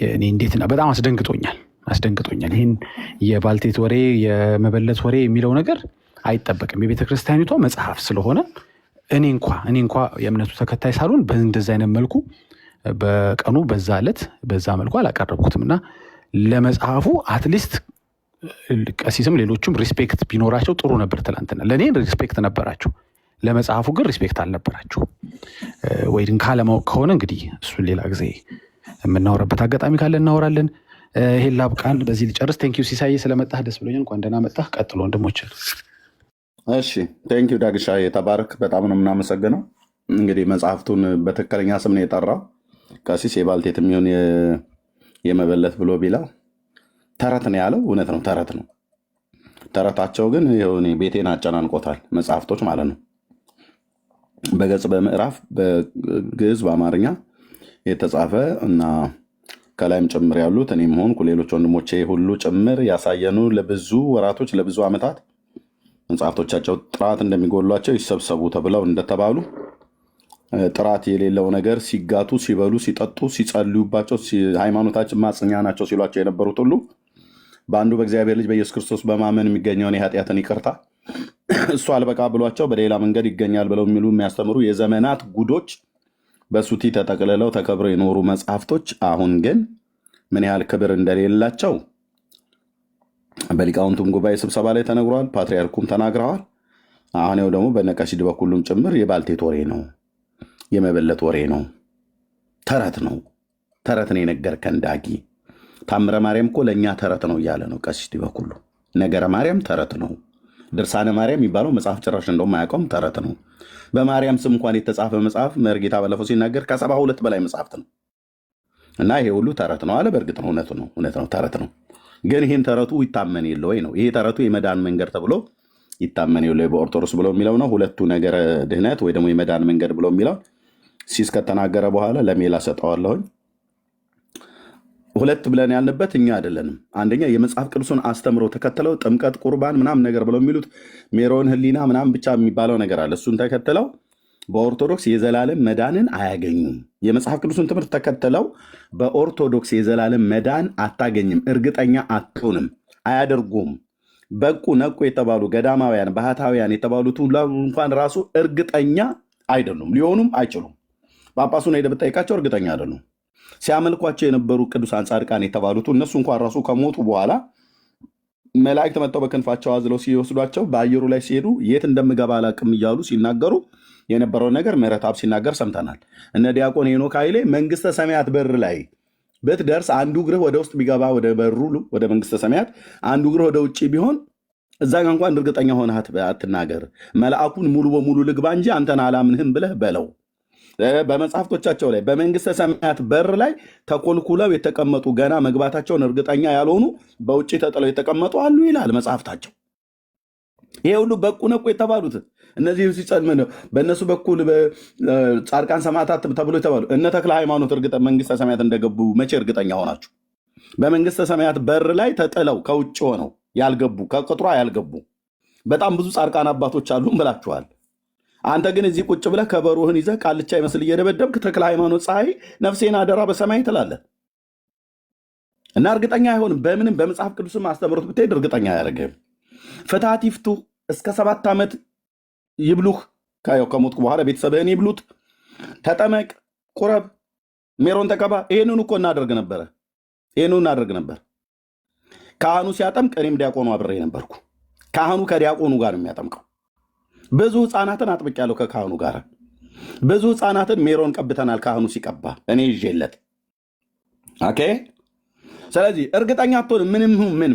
እኔ እንዴት በጣም አስደንግጦኛል። ይህን የባልቴት ወሬ የመበለት ወሬ የሚለው ነገር አይጠበቅም። የቤተ ክርስቲያኒቷ መጽሐፍ ስለሆነ እኔ እንኳ የእምነቱ ተከታይ ሳልሆን በእንደዚ አይነት መልኩ በቀኑ በዛ ዕለት በዛ መልኩ አላቀረብኩትም እና ለመጽሐፉ አትሊስት ቀሲስም ሌሎችም ሪስፔክት ቢኖራቸው ጥሩ ነበር። ትላንትና ለእኔ ሪስፔክት ነበራቸው፣ ለመጽሐፉ ግን ሪስፔክት አልነበራቸው። ወይ ግን ካለማወቅ ከሆነ እንግዲህ እሱን ሌላ ጊዜ የምናወራበት አጋጣሚ ካለ እናወራለን። ይሄን ላብቃን፣ በዚህ ልጨርስ። ቴንኪዩ ሲሳይ ስለመጣህ ደስ ብሎኛል። እንኳን ደህና መጣህ። ቀጥሎ ወንድሞች። እሺ ቴንኪዩ ዳግሻ፣ የተባረክ በጣም ነው የምናመሰግነው። እንግዲህ መጽሐፍቱን በትክክለኛ ስም ነው የጠራው ቀሲስ። የባልቴት የሚሆን የመበለት ብሎ ቢለው ተረት ነው ያለው። እውነት ነው፣ ተረት ነው። ተረታቸው ግን ቤቴን አጨናንቆታል። መጽሐፍቶች ማለት ነው በገጽ በምዕራፍ በግዕዝ በአማርኛ የተጻፈ እና ከላይም ጭምር ያሉት እኔም ሆንኩ ሌሎች ወንድሞቼ ሁሉ ጭምር ያሳየኑ ለብዙ ወራቶች ለብዙ ዓመታት መጽሐፍቶቻቸው ጥራት እንደሚጎሏቸው ይሰብሰቡ ተብለው እንደተባሉ ጥራት የሌለው ነገር ሲጋቱ፣ ሲበሉ፣ ሲጠጡ፣ ሲጸልዩባቸው ሃይማኖታችን ማጽኛ ናቸው ሲሏቸው የነበሩት ሁሉ በአንዱ በእግዚአብሔር ልጅ በኢየሱስ ክርስቶስ በማመን የሚገኘውን የኃጢአትን ይቅርታ እሱ አልበቃ ብሏቸው በሌላ መንገድ ይገኛል ብለው የሚያስተምሩ የዘመናት ጉዶች በሱቲ ተጠቅልለው ተከብረው የኖሩ መጽሐፍቶች አሁን ግን ምን ያህል ክብር እንደሌላቸው በሊቃውንቱም ጉባኤ ስብሰባ ላይ ተነግሯል። ፓትርያርኩም ተናግረዋል። አሁን ያው ደግሞ በነቀሲድ በኩሉም ጭምር የባልቴት ወሬ ነው፣ የመበለት ወሬ ነው፣ ተረት ነው። ተረትን የነገርከን ዳጊ ታምረ ማርያም እኮ ለእኛ ተረት ነው እያለ ነው ቀሲስ በኩሉ። ነገረ ማርያም ተረት ነው። ድርሳነ ማርያም የሚባለው መጽሐፍ ጭራሽ እንደውም አያውቀውም፣ ተረት ነው። በማርያም ስም እንኳን የተጻፈ መጽሐፍ መርጌታ ባለፈው ሲናገር ከ72 በላይ መጽሐፍት ነው እና ይሄ ሁሉ ተረት ነው አለ። በእርግጥ ነው፣ እውነት ነው፣ ተረት ነው። ግን ይህን ተረቱ ይታመን የለ ወይ ነው? ይሄ ተረቱ የመዳን መንገድ ተብሎ ይታመን የለ በኦርቶዶክስ ብለው የሚለው ነው። ሁለቱ ነገረ ድህነት ወይ ደግሞ የመዳን መንገድ ብለው የሚለው ሲስ ከተናገረ በኋላ ለሜላ ሰጠዋለሁኝ። ሁለት ብለን ያልንበት እኛ አይደለንም። አንደኛ የመጽሐፍ ቅዱስን አስተምሮ ተከትለው ጥምቀት፣ ቁርባን ምናምን ነገር ብለው የሚሉት ሜሮን፣ ህሊና ምናምን ብቻ የሚባለው ነገር አለ። እሱን ተከትለው በኦርቶዶክስ የዘላለም መዳንን አያገኙም። የመጽሐፍ ቅዱስን ትምህርት ተከትለው በኦርቶዶክስ የዘላለም መዳን አታገኝም፣ እርግጠኛ አትሆንም፣ አያደርጉም። በቁ ነቁ የተባሉ ገዳማውያን ባህታውያን የተባሉት እንኳን ራሱ እርግጠኛ አይደሉም፣ ሊሆኑም አይችሉም። ጳጳሱን ሄደህ ብትጠይቃቸው እርግጠኛ አይደሉም። ሲያመልኳቸው የነበሩ ቅዱሳን ጻድቃን የተባሉት እነሱ እንኳን ራሱ ከሞቱ በኋላ መላእክት መጥተው በክንፋቸው አዝለው ሲወስዷቸው በአየሩ ላይ ሲሄዱ የት እንደምገባ አላቅም እያሉ ሲናገሩ የነበረውን ነገር ምሕረት አብ ሲናገር ሰምተናል። እነ ዲያቆን ሄኖክ ኃይሌ መንግስተ ሰማያት በር ላይ ብትደርስ አንዱ እግርህ ወደ ውስጥ ቢገባ ወደ በሩ ወደ መንግስተ ሰማያት አንዱ እግርህ ወደ ውጭ ቢሆን እዛ ጋ እንኳን እርግጠኛ ሆነህ አትናገር፣ መልአኩን ሙሉ በሙሉ ልግባ እንጂ አንተን አላምንህም ብለህ በለው። በመጽሐፍቶቻቸው ላይ በመንግስተ ሰማያት በር ላይ ተኮልኩለው የተቀመጡ ገና መግባታቸውን እርግጠኛ ያልሆኑ በውጭ ተጥለው የተቀመጡ አሉ ይላል መጽሐፍታቸው። ይሄ ሁሉ በቁ ነቁ የተባሉት እነዚህ ሲጸድም ነው። በእነሱ በኩል ጻድቃን ሰማዕታት ተብሎ የተባሉ እነ ተክለ ሃይማኖት መንግስተ ሰማያት እንደገቡ መቼ እርግጠኛ ሆናችሁ? በመንግስተ ሰማያት በር ላይ ተጥለው ከውጭ ሆነው ያልገቡ ከቅጥሯ ያልገቡ በጣም ብዙ ጻድቃን አባቶች አሉ ብላችኋል። አንተ ግን እዚህ ቁጭ ብለህ ከበሮህን ይዘህ ቃልቻ ይመስል እየደበደብክ ተክለ ሃይማኖት ፀሐይ ነፍሴን አደራ በሰማይ ትላለህ እና እርግጠኛ አይሆንም። በምንም በመጽሐፍ ቅዱስም አስተምሮት ብትሄድ እርግጠኛ አያደርግህም። ፍትሐት ይፍቱ እስከ 7 ዓመት ይብሉህ፣ ከሞትኩ በኋላ ቤተሰብህን ይብሉት፣ ተጠመቅ፣ ቁረብ፣ ሜሮን ተቀባ። ይህንን እኮ እናደርግ ነበር። ካህኑ ሲያጠምቅ እኔም ዲያቆኑ አብሬ ነበርኩ። ካህኑ ከዲያቆኑ ጋር የሚያጠምቀው ብዙ ህፃናትን አጥምቄያለሁ ከካህኑ ጋር። ብዙ ህፃናትን ሜሮን ቀብተናል ካህኑ ሲቀባ እኔ ይዤለት። ኦኬ። ስለዚህ እርግጠኛ አትሆንም። ምንም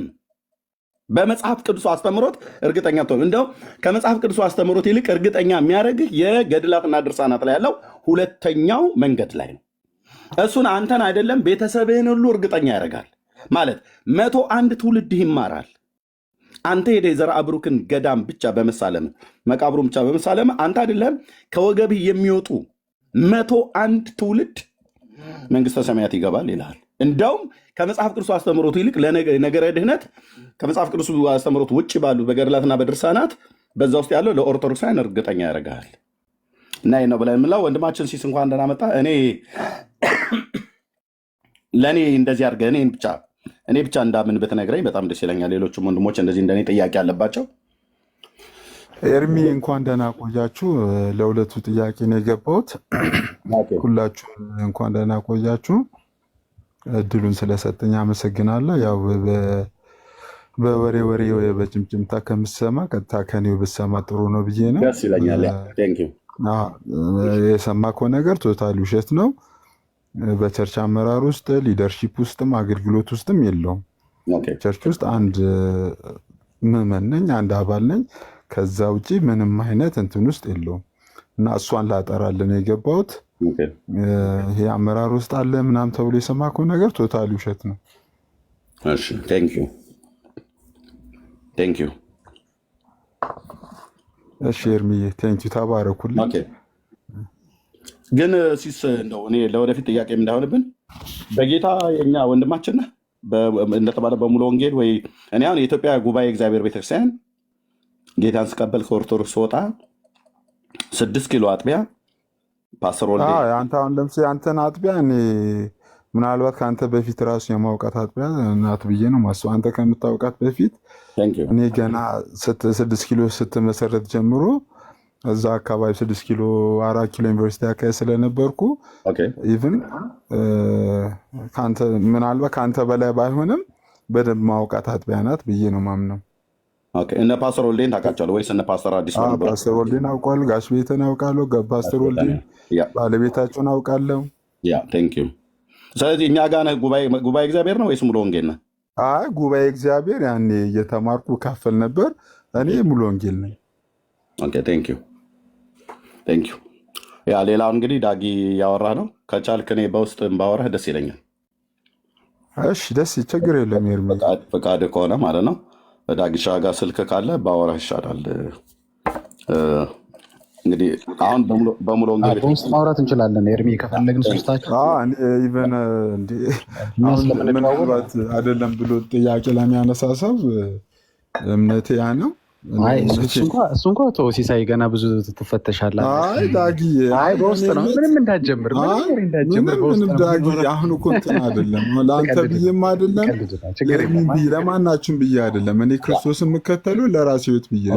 በመጽሐፍ ቅዱስ አስተምሮት እርግጠኛ አትሆንም። እንደው ከመጽሐፍ ቅዱስ አስተምሮት ይልቅ እርግጠኛ የሚያደርግህ የገድላትና ድርሳናት ላይ ያለው ሁለተኛው መንገድ ላይ ነው። እሱን አንተን አይደለም ቤተሰብህን ሁሉ እርግጠኛ ያደርጋል። ማለት 101 ትውልድ ይማራል። አንተ ሄደህ የዘርአ ብሩክን ገዳም ብቻ በመሳለም መቃብሩን ብቻ በመሳለም አንተ አይደለም ከወገብህ የሚወጡ 101 ትውልድ መንግስተ ሰማያት ይገባል ይልሃል። እንደውም ከመጽሐፍ ቅዱስ አስተምሮቱ ይልቅ ለነገረ ድህነት ከመጽሐፍ ቅዱስ አስተምሮት ውጭ ባሉ በገድላትና በድርሳናት በዛ ውስጥ ያለው ለኦርቶዶክሳውያን እርግጠኛ ያደርጋል። እና ይህ ነው ብለን የምንለው። ወንድማችን ሲስ እንኳን ደህና መጣ። ለእኔ እንደዚህ አድርገህ እኔ ብቻ እንዳምን ብትነግረኝ በጣም ደስ ይለኛል። ሌሎችም ወንድሞች እንደዚህ እንደኔ ጥያቄ አለባቸው። ኤርሚ እንኳን ደህና ቆያችሁ። ለሁለቱ ጥያቄ ነው የገባሁት። ሁላችሁም እንኳን ደህና ቆያችሁ። እድሉን ስለሰጠኝ አመሰግናለሁ። ያው በወሬ በጭምጭምታ ከምሰማ ቀጥታ ከኔው ብሰማ ጥሩ ነው ብዬ ነው። ደስ ይለኛል። የሰማከው ነገር ቶታል ውሸት ነው። በቸርች አመራር ውስጥ ሊደርሺፕ ውስጥም አገልግሎት ውስጥም የለውም። ቸርች ውስጥ አንድ ምዕመን ነኝ፣ አንድ አባል ነኝ። ከዛ ውጭ ምንም አይነት እንትን ውስጥ የለውም እና እሷን ላጠራልን የገባሁት ይሄ አመራር ውስጥ አለ ምናምን ተብሎ የሰማከው ነገር ቶታል ውሸት ነው። እሺ ኤርሚዬ ቴንኪው፣ ተባረኩልኝ። ግን ሲስ እንደው እኔ ለወደፊት ጥያቄ እንዳይሆንብን በጌታ የኛ ወንድማችን ነህ እንደተባለ በሙሉ ወንጌል ወይ እኔ አሁን የኢትዮጵያ ጉባኤ እግዚአብሔር ቤተክርስቲያን ጌታን ስቀበል ከኦርቶዶክስ ወጣ 6 ኪሎ አጥቢያ ፓስተር ወልዴ አንተ አሁን ለምሳሌ አንተን አጥቢያ እኔ ምናልባት ከአንተ በፊት ራሱ የማውቃት አጥቢያ ናት ብዬ ነው ማስበው። አንተ ከምታውቃት በፊት እኔ ገና 6 ኪሎ ስትመሰረት ጀምሮ እዛ አካባቢ 6 ኪሎ 4 ኪሎ ዩኒቨርሲቲ አካባቢ ስለነበርኩ ኢቭን ምናልባት ከአንተ በላይ ባይሆንም በደንብ ማውቃት አጥቢያ ናት ብዬ ነው ማምነው። እነ ፓስተር ወልዴን ታውቃቸዋለህ ወይስ እነ ፓስተር አዲስ? ፓስተር ወልዴን አውቃለሁ፣ ጋሽ ቤትን አውቃለሁ፣ ፓስተር ወልዴን ባለቤታቸውን አውቃለሁ። ስለዚህ እኛ ጋር ነህ ጉባኤ እግዚአብሔር ነው ወይስ ሙሉ ወንጌል ነህ? አይ ጉባኤ እግዚአብሔር ያኔ እየተማርኩ ካፈል ነበር። እኔ ሙሉ ወንጌል ነኝ። ቴንክ ዩ። ያ ሌላው እንግዲህ ዳጊ ያወራ ነው። ከቻልክ እኔ በውስጥ ባወራህ ደስ ይለኛል። እሺ ደስ ችግር የለም ኤርሚ፣ ፈቃድ ከሆነ ማለት ነው። ዳጊሻ ጋር ስልክ ካለ ባወራህ ይሻላል። እንግዲህ አሁን በሙሉ ወንጌል በውስጥ ማውራት እንችላለን። ኤርሚ ከፈለግን ሶስታችን ምናልባት አይደለም ብሎ ጥያቄ ለሚያነሳ ሰው እምነቴ ያ ነው። እሱ እንኳ ሲሳይ ገና ብዙ ትፈተሻለህ። በውስጥ ነው ምንም እንዳትጀምር ዳጊ አሁን እኮ እንትን አይደለም ለአንተ ብዬም አይደለም ለማናችሁም ብዬ አይደለም። እኔ ክርስቶስ የምከተለው ለራሴ ሕይወት ብዬ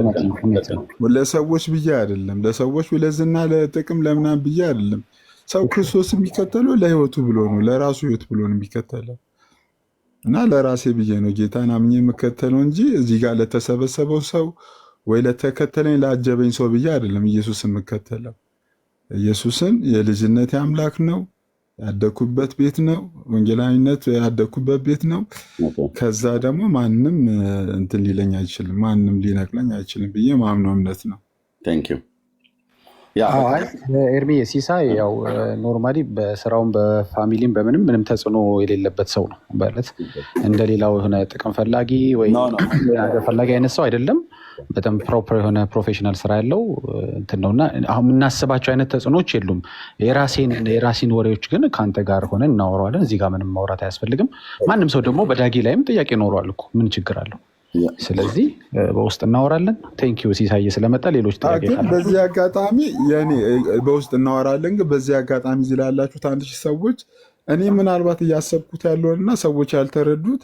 ለሰዎች ብዬ አይደለም። ለሰዎች ለዝና ለጥቅም ለምናምን ብዬ አይደለም። ሰው ክርስቶስ የሚከተለው ለሕይወቱ ብሎ ነው፣ ለራሱ ሕይወት ብሎ ነው የሚከተለው እና ለራሴ ብዬ ነው ጌታን አምኜ የምከተለው እንጂ እዚህ ጋር ለተሰበሰበው ሰው ወይ ለተከተለኝ ላጀበኝ ሰው ብዬ አይደለም ኢየሱስ የምከተለው። ኢየሱስን የልጅነት አምላክ ነው፣ ያደኩበት ቤት ነው፣ ወንጌላዊነት ያደኩበት ቤት ነው። ከዛ ደግሞ ማንም እንትን ሊለኝ አይችልም፣ ማንም ሊነቅለኝ አይችልም ብዬ ማምነው እምነት ነው። ኤርሚ ሲሳይ ያው ኖርማሊ በስራውም በፋሚሊም በምንም ምንም ተጽዕኖ የሌለበት ሰው ነው ማለት እንደሌላው የሆነ ጥቅም ፈላጊ ወይ ፈላጊ አይነት ሰው አይደለም። በጣም ፕሮፐር የሆነ ፕሮፌሽናል ስራ ያለው እንትን ነውና አሁን የምናስባቸው አይነት ተጽዕኖች የሉም። የራሴን ወሬዎች ግን ከአንተ ጋር ሆነን እናወራዋለን። እዚህ ጋር ምንም ማውራት አያስፈልግም። ማንም ሰው ደግሞ በዳጊ ላይም ጥያቄ ኖሯል እኮ ምን ችግር አለው? ስለዚህ በውስጥ እናወራለን። ቴንኪዩ ሲሳይ ስለመጣ። ሌሎች ጥያቄ ግን በዚህ አጋጣሚ በውስጥ እናወራለን። ግን በዚህ አጋጣሚ እዚህ ላላችሁት 1000 ሰዎች እኔ ምናልባት እያሰብኩት ያለውንና ሰዎች ያልተረዱት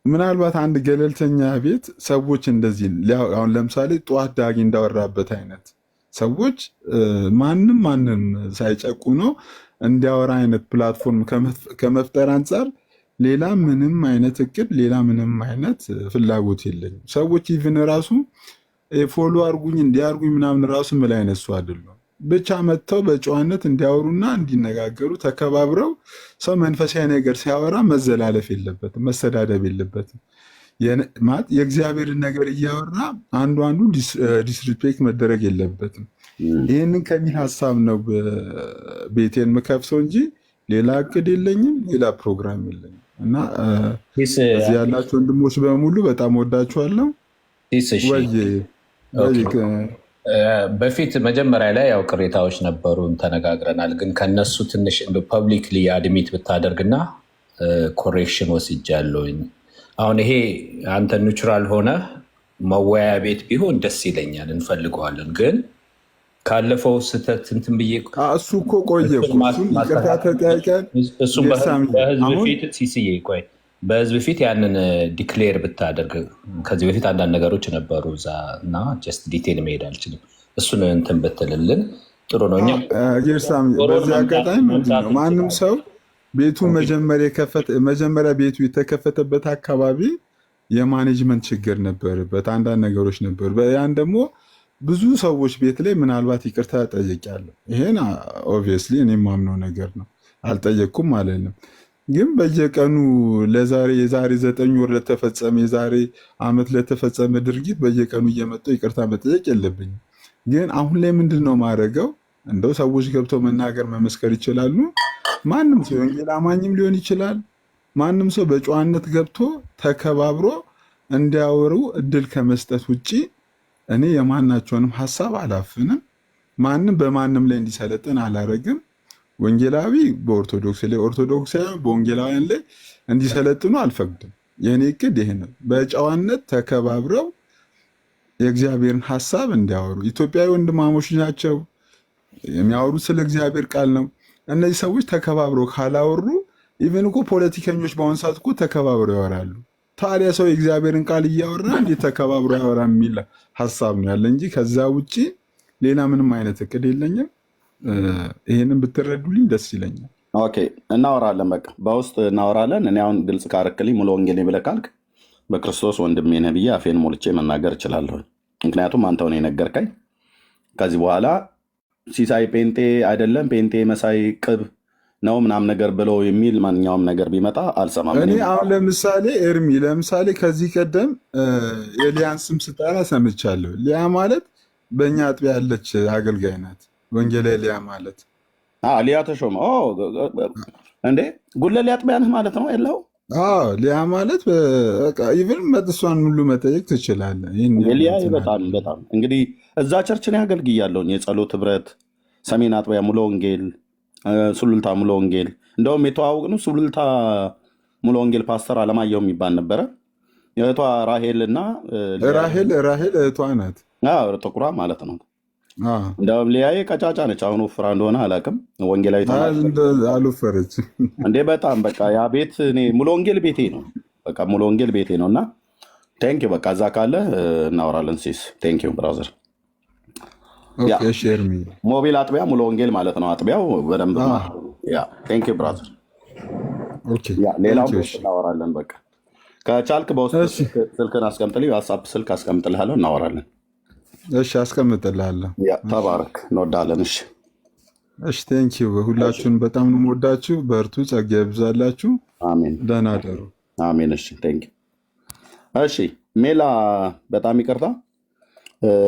ምናልባት አንድ ገለልተኛ ቤት ሰዎች እንደዚህ አሁን ለምሳሌ ጠዋት ዳጊ እንዳወራበት አይነት ሰዎች ማንም ሳይጨቁ ነው እንዲያወራ አይነት ፕላትፎርም ከመፍጠር አንጻር ሌላ ምንም አይነት እቅድ፣ ሌላ ምንም አይነት ፍላጎት የለኝም። ሰዎች ኢቭን ራሱ ፎሎ አርጉኝ እንዲያርጉኝ ምናምን ራሱ ምን አይነት ሰው አይደለም። ብቻ መጥተው በጨዋነት እንዲያወሩና እንዲነጋገሩ ተከባብረው ሰው መንፈሳዊ ነገር ሲያወራ መዘላለፍ የለበትም፣ መሰዳደብ የለበትም። የእግዚአብሔርን ነገር እያወራ አንዱ ዲስሪስፔክት መደረግ የለበትም። ይህንን ከሚል ሀሳብ ነው ቤቴን የምከፍተው እንጂ ሌላ እቅድ የለኝም፣ ሌላ ፕሮግራም የለኝም። እና እዚህ ያላችሁ ወንድሞች በሙሉ በጣም ወዳችኋለሁ። በፊት መጀመሪያ ላይ ያው ቅሬታዎች ነበሩን ተነጋግረናል። ግን ከነሱ ትንሽ ፐብሊክሊ አድሚት ብታደርግና ኮሬክሽን ወስጃለሁኝ። አሁን ይሄ አንተ ኒውትራል ሆነ መወያያ ቤት ቢሆን ደስ ይለኛል፣ እንፈልገዋለን። ግን ካለፈው ስህተት እንትን ብዬ እሱ እኮ ቆየ ይቅርታ ተጠያይቀን እሱም በህዝብ ፊት ሲስዬ ቆይ በህዝብ ፊት ያንን ዲክሌር ብታደርግ። ከዚህ በፊት አንዳንድ ነገሮች ነበሩ እዛ እና ጀስት ዲቴል መሄድ አልችልም። እሱን እንትን ብትልልን ጥሩ ነው። በዚህ አጋጣሚ ማንም ሰው ቤቱ መጀመሪያ ቤቱ የተከፈተበት አካባቢ የማኔጅመንት ችግር ነበርበት፣ አንዳንድ ነገሮች ነበሩ። ያን ደግሞ ብዙ ሰዎች ቤት ላይ ምናልባት ይቅርታ ጠይቄያለሁ። ይሄን ኦብቪየስሊ እኔ የማምነው ነገር ነው፣ አልጠየቅኩም አለንም። ግን በየቀኑ የዛሬ 9 ወር ለተፈጸመ የዛሬ ዓመት ለተፈጸመ ድርጊት በየቀኑ እየመጣሁ ይቅርታ መጠየቅ የለብኝም። ግን አሁን ላይ ምንድን ነው ማድረገው? እንደው ሰዎች ገብተው መናገር መመስከር ይችላሉ። ማንም ሰው ወንጌል አማኝም ሊሆን ይችላል። ማንም ሰው በጨዋነት ገብቶ ተከባብሮ እንዲያወሩ እድል ከመስጠት ውጭ እኔ የማናቸውንም ሀሳብ አላፍንም። ማንም በማንም ላይ እንዲሰለጥን አላረግም። ወንጌላዊ በኦርቶዶክስ ላይ፣ ኦርቶዶክሳውያን በወንጌላውያን ላይ እንዲሰለጥኑ አልፈቅድም። የእኔ እቅድ ይህ ነው። በጨዋነት ተከባብረው የእግዚአብሔርን ሀሳብ እንዲያወሩ። ኢትዮጵያዊ ወንድማሞች ናቸው፣ የሚያወሩት ስለ እግዚአብሔር ቃል ነው። እነዚህ ሰዎች ተከባብረው ካላወሩ ኢቨን እኮ ፖለቲከኞች በአሁኑ ሰዓት እኮ ተከባብረው ያወራሉ። ታዲያ ሰው የእግዚአብሔርን ቃል እያወራ እንዴት ተከባብሮ ያወራ የሚል ሀሳብ ነው ያለ እንጂ ከዛ ውጭ ሌላ ምንም አይነት እቅድ የለኝም። ይሄንን ብትረዱልኝ ደስ ይለኛል። ኦኬ፣ እናወራለን። በቃ በውስጥ እናወራለን። እኔ አሁን ግልጽ ካረክልኝ ሙሉ ወንጌል ብለህ ካልክ በክርስቶስ ወንድሜ ነህ ብዬ አፌን ሞልቼ መናገር እችላለሁ። ምክንያቱም አንተው ነው የነገርከኝ። ከዚህ በኋላ ሲሳይ ጴንጤ አይደለም ጴንጤ መሳይ ቅብ ነው ምናምን ነገር ብሎ የሚል ማንኛውም ነገር ቢመጣ አልሰማም። እኔ አሁን ለምሳሌ ከዚህ ቀደም የሊያን ስም ስጠራ ሰምቻለሁ። ሊያ ማለት በእኛ አጥቢያ ያለች አገልጋይ ናት። ወንጌላዊ ሊያ ማለት ሊያ ተሾመ እንዴ ጉለሌ አጥቢያ ነህ ማለት ነው የለው? ሊያ ማለት ኢቨን መጥሷን ሁሉ መጠየቅ ትችላለህ። ሊያ በጣም እንግዲህ እዛ ቸርችን ያገልግያለሁኝ። የጸሎት ህብረት ሰሜን አጥቢያ ሙሉ ወንጌል ሱሉልታ ሙሉ ወንጌል። እንደውም የተዋወቅነው ሱሉልታ ሙሉ ወንጌል ፓስተር አለማየሁ የሚባል ነበረ። የእህቷ ራሄል እና ራሄል እህቷ ናት። ጥቁሯ ማለት ነው። እንደውም ሊያዬ ቀጫጫ ነች። አሁን ወፍራ እንደሆነ አላውቅም። ወንጌላዊ አልወፈረች እንዴ? በጣም በቃ ያ ቤት እኔ ሙሉ ወንጌል ቤቴ ነው። በቃ ሙሉ ወንጌል ቤቴ ነው። እና ቴንኪው በቃ እዛ ካለ እናወራለን። ሲስ ቴንኪው ብራዘር። ሞቢል አጥቢያ ሙሉ ወንጌል ማለት ነው። አጥቢያው በደንብ ቴንኪው ብራዘር። ሌላው እናወራለን። በቃ ከቻልክ በውስጥ ስልክን አስቀምጥልኝ፣ ዋትሳፕ ስልክ አስቀምጥልሃለሁ፣ እናወራለን። እሺ አስቀምጥልሃለሁ። ተባረክ፣ እንወዳለን። እሺ ቴንኪው። ሁላችሁን በጣም ነው የምወዳችሁ። በርቱ፣ ጸጋ ይብዛላችሁ። አሜን። ደህና አደሩ። አሜን። እሺ ቴንኪው። እሺ ሜላ፣ በጣም ይቅርታ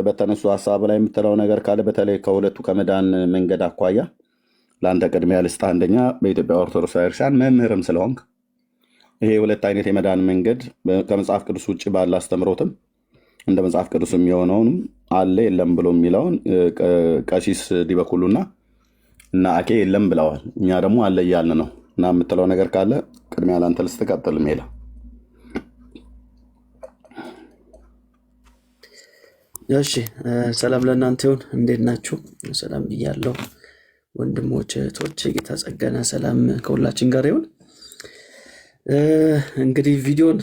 በተነሱ ሀሳብ ላይ የምትለው ነገር ካለ በተለይ ከሁለቱ ከመዳን መንገድ አኳያ ለአንተ ቅድሚያ ልስጥህ። አንደኛ በኢትዮጵያ ኦርቶዶክስ ቤተክርስቲያን መምህርም ስለሆንክ ይሄ ሁለት አይነት የመዳን መንገድ ከመጽሐፍ ቅዱስ ውጭ ባለ አስተምሮትም እንደ መጽሐፍ ቅዱስ የሚሆነውንም አለ የለም ብሎ የሚለውን ቀሲስ ዲበኩሉና እና አኬ የለም ብለዋል። እኛ ደግሞ አለ እያልን ነው። እና የምትለው ነገር ካለ ቅድሚያ ለአንተ ልስትቀጥል ሜላ። እሺ ሰላም ለእናንተ ይሁን። እንዴት ናችሁ? ሰላም ብያለሁ ወንድሞች እህቶች፣ ጌታ ጸጋና ሰላም ከሁላችን ጋር ይሁን። እንግዲህ ቪዲዮን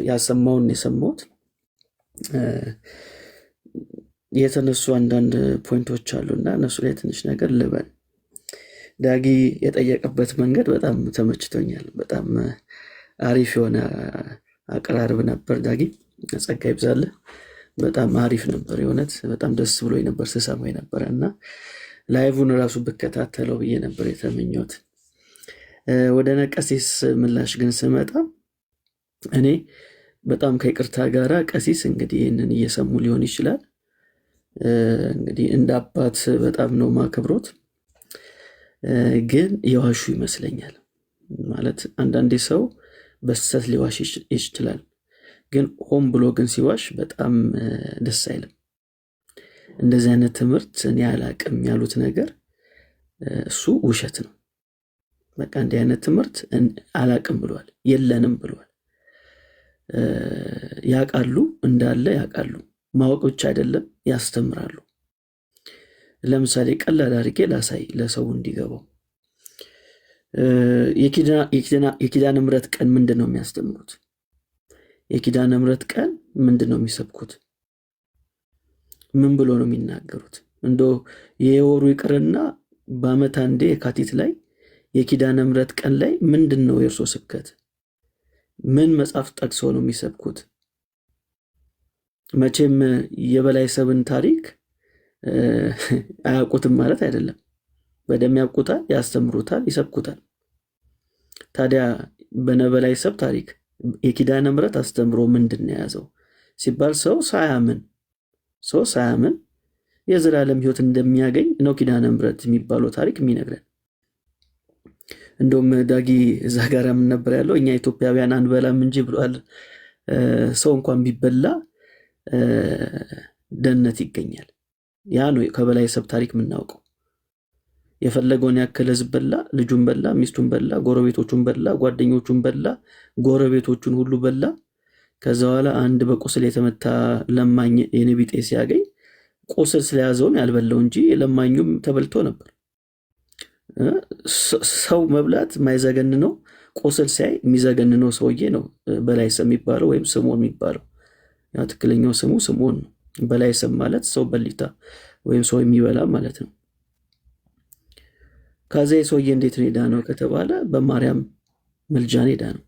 ያሰማውን የሰማሁት የተነሱ አንዳንድ ፖይንቶች አሉና እነሱ ላይ ትንሽ ነገር ልበል። ዳጊ የጠየቀበት መንገድ በጣም ተመችቶኛል። በጣም አሪፍ የሆነ አቀራረብ ነበር። ዳጊ ጸጋ ይብዛልህ። በጣም አሪፍ ነበር። የእውነት በጣም ደስ ብሎኝ ነበር ስሰማው የነበረ እና ላይቭን ራሱ ብከታተለው ብዬ ነበር የተመኘሁት። ወደ ነቀሲስ ምላሽ ግን ስመጣ እኔ በጣም ከይቅርታ ጋራ ቀሲስ እንግዲህ ይህንን እየሰሙ ሊሆን ይችላል። እንግዲህ እንደ አባት በጣም ነው ማከብሮት፣ ግን የዋሹ ይመስለኛል። ማለት አንዳንዴ ሰው በስህተት ሊዋሽ ይችላል፣ ግን ሆን ብሎ ግን ሲዋሽ በጣም ደስ አይልም። እንደዚህ አይነት ትምህርት እኔ አላቅም ያሉት ነገር እሱ ውሸት ነው። በቃ እንዲህ አይነት ትምህርት አላቅም ብሏል፣ የለንም ብሏል። ያውቃሉ፣ እንዳለ ያውቃሉ። ማወቅ ብቻ አይደለም ያስተምራሉ። ለምሳሌ ቀላል አድርጌ ላሳይ ለሰው እንዲገባው። የኪዳነ ምሕረት ቀን ምንድን ነው የሚያስተምሩት? የኪዳነ ምሕረት ቀን ምንድን ነው የሚሰብኩት? ምን ብሎ ነው የሚናገሩት? እንዶ የወሩ ይቅርና በዓመት አንዴ የካቲት ላይ የኪዳነ ምሕረት ቀን ላይ ምንድን ነው የእርሶ ስብከት? ምን መጽሐፍ ጠቅሰው ነው የሚሰብኩት? መቼም የበላይ ሰብን ታሪክ አያውቁትም ማለት አይደለም። በደም ያውቁታል፣ ያስተምሩታል፣ ይሰብኩታል። ታዲያ በነበላይ ሰብ ታሪክ የኪዳነ ምሕረት አስተምሮ ምንድን ነው የያዘው ሲባል ሰው ሳያምን የዘላለም ሕይወት እንደሚያገኝ ነው ኪዳነ ምሕረት የሚባለው ታሪክ የሚነግረን። እንደውም ዳጊ እዛ ጋር ምን ነበር ያለው? እኛ ኢትዮጵያውያን አንበላም እንጂ ብሏል። ሰው እንኳን ቢበላ ደህንነት ይገኛል። ያ ነው ከበላይ ሰብ ታሪክ የምናውቀው። የፈለገውን ያክል ህዝብ በላ፣ ልጁን በላ፣ ሚስቱን በላ፣ ጎረቤቶቹን በላ፣ ጓደኞቹን በላ፣ ጎረቤቶቹን ሁሉ በላ። ከዛ በኋላ አንድ በቁስል የተመታ ለማኝ የነቢጤ ሲያገኝ ቁስል ስለያዘውን ያልበላው እንጂ ለማኙም ተበልቶ ነበር። ሰው መብላት የማይዘገን ነው። ቁስል ሲያይ የሚዘገን ነው ሰውዬ ነው በላይ ሰብ የሚባለው ወይም ስምዖን የሚባለው። ያ ትክክለኛው ስሙ ስምዖን ነው። በላይ ሰብ ማለት ሰው በሊታ ወይም ሰው የሚበላ ማለት ነው። ከዚያ ሰውዬ እንዴት ነው የዳነው ከተባለ በማርያም ምልጃን የዳነው።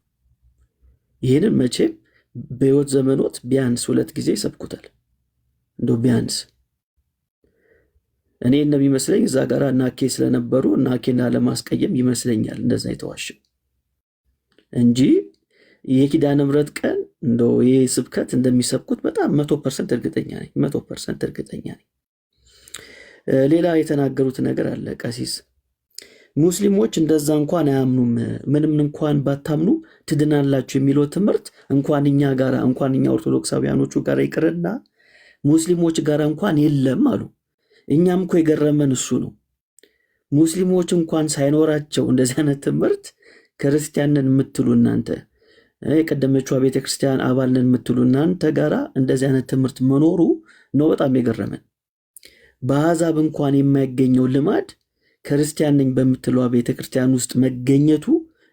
ይህንን መቼም በህይወት ዘመኖት ቢያንስ 2 ጊዜ ይሰብኩታል። እንደው ቢያንስ እኔ እንደሚመስለኝ እዛ ጋር ናኬ ስለነበሩ ናኬና ለማስቀየም ይመስለኛል እንደዛ የተዋሸው እንጂ የኪዳነ ምሕረት ቀን እንደው ይህ ስብከት እንደሚሰብኩት በጣም 100% እርግጠኛ ነኝ። 100% እርግጠኛ ነኝ። ሌላ የተናገሩት ነገር አለ ቀሲስ። ሙስሊሞች እንደዛ እንኳን አያምኑም። ምንም እንኳን ባታምኑ ትድናላችሁ የሚለው ትምህርት እንኳን እኛ ኦርቶዶክሳውያኖቹ ጋር ይቅርና ሙስሊሞች ጋር እንኳን የለም አሉ። እኛም እኮ የገረመን እሱ ነው። ሙስሊሞች እንኳን ሳይኖራቸው እንደዚህ አይነት ትምህርት ክርስቲያንን የምትሉ እናንተ፣ የቀደመችዋ ቤተክርስቲያን አባልን የምትሉ እናንተ ጋራ እንደዚህ አይነት ትምህርት መኖሩ ነው በጣም የገረመን። በአሕዛብ እንኳን የማይገኘው ልማድ ክርስቲያን ነኝ በምትለዋ ቤተክርስቲያን ውስጥ መገኘቱ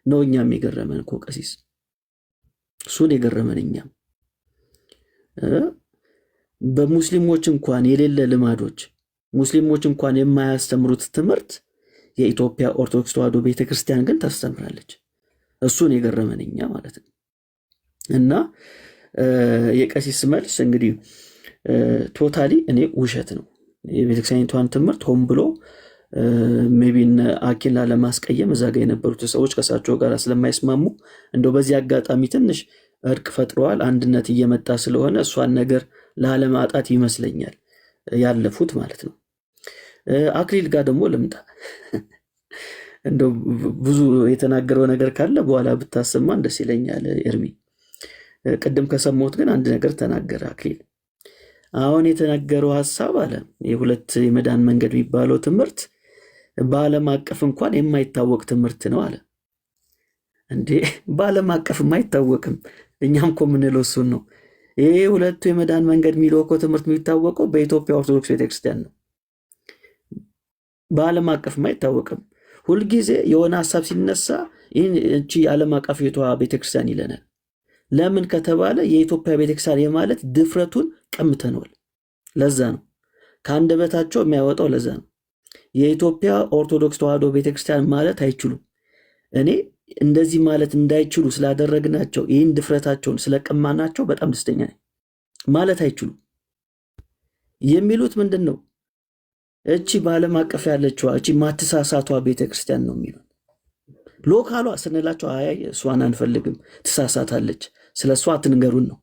ነው እኛም የገረመን እኮ ቀሲስ። እሱን የገረመን እኛም በሙስሊሞች እንኳን የሌለ ልማዶች፣ ሙስሊሞች እንኳን የማያስተምሩት ትምህርት የኢትዮጵያ ኦርቶዶክስ ተዋሕዶ ቤተክርስቲያን ግን ታስተምራለች። እሱን የገረመን እኛ ማለት ነው። እና የቀሲስ መልስ እንግዲህ ቶታሊ እኔ ውሸት ነው። የቤተክርስቲያኒቷን ትምህርት ሆን ብሎ ሜቢ አኬላ ለማስቀየም እዛ ጋ የነበሩት ሰዎች ከሳቸው ጋር ስለማይስማሙ እንደው በዚህ አጋጣሚ ትንሽ እርቅ ፈጥረዋል። አንድነት እየመጣ ስለሆነ እሷን ነገር ላለማጣት ይመስለኛል ያለፉት ማለት ነው። አክሊል ጋር ደግሞ ልምጣ። እንደው ብዙ የተናገረው ነገር ካለ በኋላ ብታሰማን ደስ ይለኛል ኤርሚ። ቅድም ከሰማሁት ግን አንድ ነገር ተናገረ አክሊል። አሁን የተነገረው ሀሳብ አለ የሁለት የመዳን መንገድ የሚባለው ትምህርት በዓለም አቀፍ እንኳን የማይታወቅ ትምህርት ነው አለ። እንዴ በዓለም አቀፍም አይታወቅም። እኛም እኮ የምንለው እሱን ነው። ይሄ ሁለቱ የመዳን መንገድ የሚለው እኮ ትምህርት የሚታወቀው በኢትዮጵያ ኦርቶዶክስ ቤተክርስቲያን ነው። በዓለም አቀፍም አይታወቅም። ሁልጊዜ የሆነ ሀሳብ ሲነሳ ይህን እቺ የዓለም አቀፊቷ ቤተክርስቲያን ይለናል። ለምን ከተባለ የኢትዮጵያ ቤተክርስቲያን የማለት ድፍረቱን ቀምተነዋል። ለዛ ነው ከአንደበታቸው የሚያወጣው። ለዛ ነው የኢትዮጵያ ኦርቶዶክስ ተዋሕዶ ቤተክርስቲያን ማለት አይችሉም። እኔ እንደዚህ ማለት እንዳይችሉ ስላደረግናቸው ይህን ድፍረታቸውን ስለቀማናቸው በጣም ደስተኛ ነኝ። ማለት አይችሉም የሚሉት ምንድን ነው? እቺ በዓለም አቀፍ ያለችዋ እቺ ማትሳሳቷ ቤተክርስቲያን ነው የሚሉት። ሎካሏ ስንላቸው አይ እሷን አንፈልግም ትሳሳታለች፣ ስለ እሷ አትንገሩን ነው።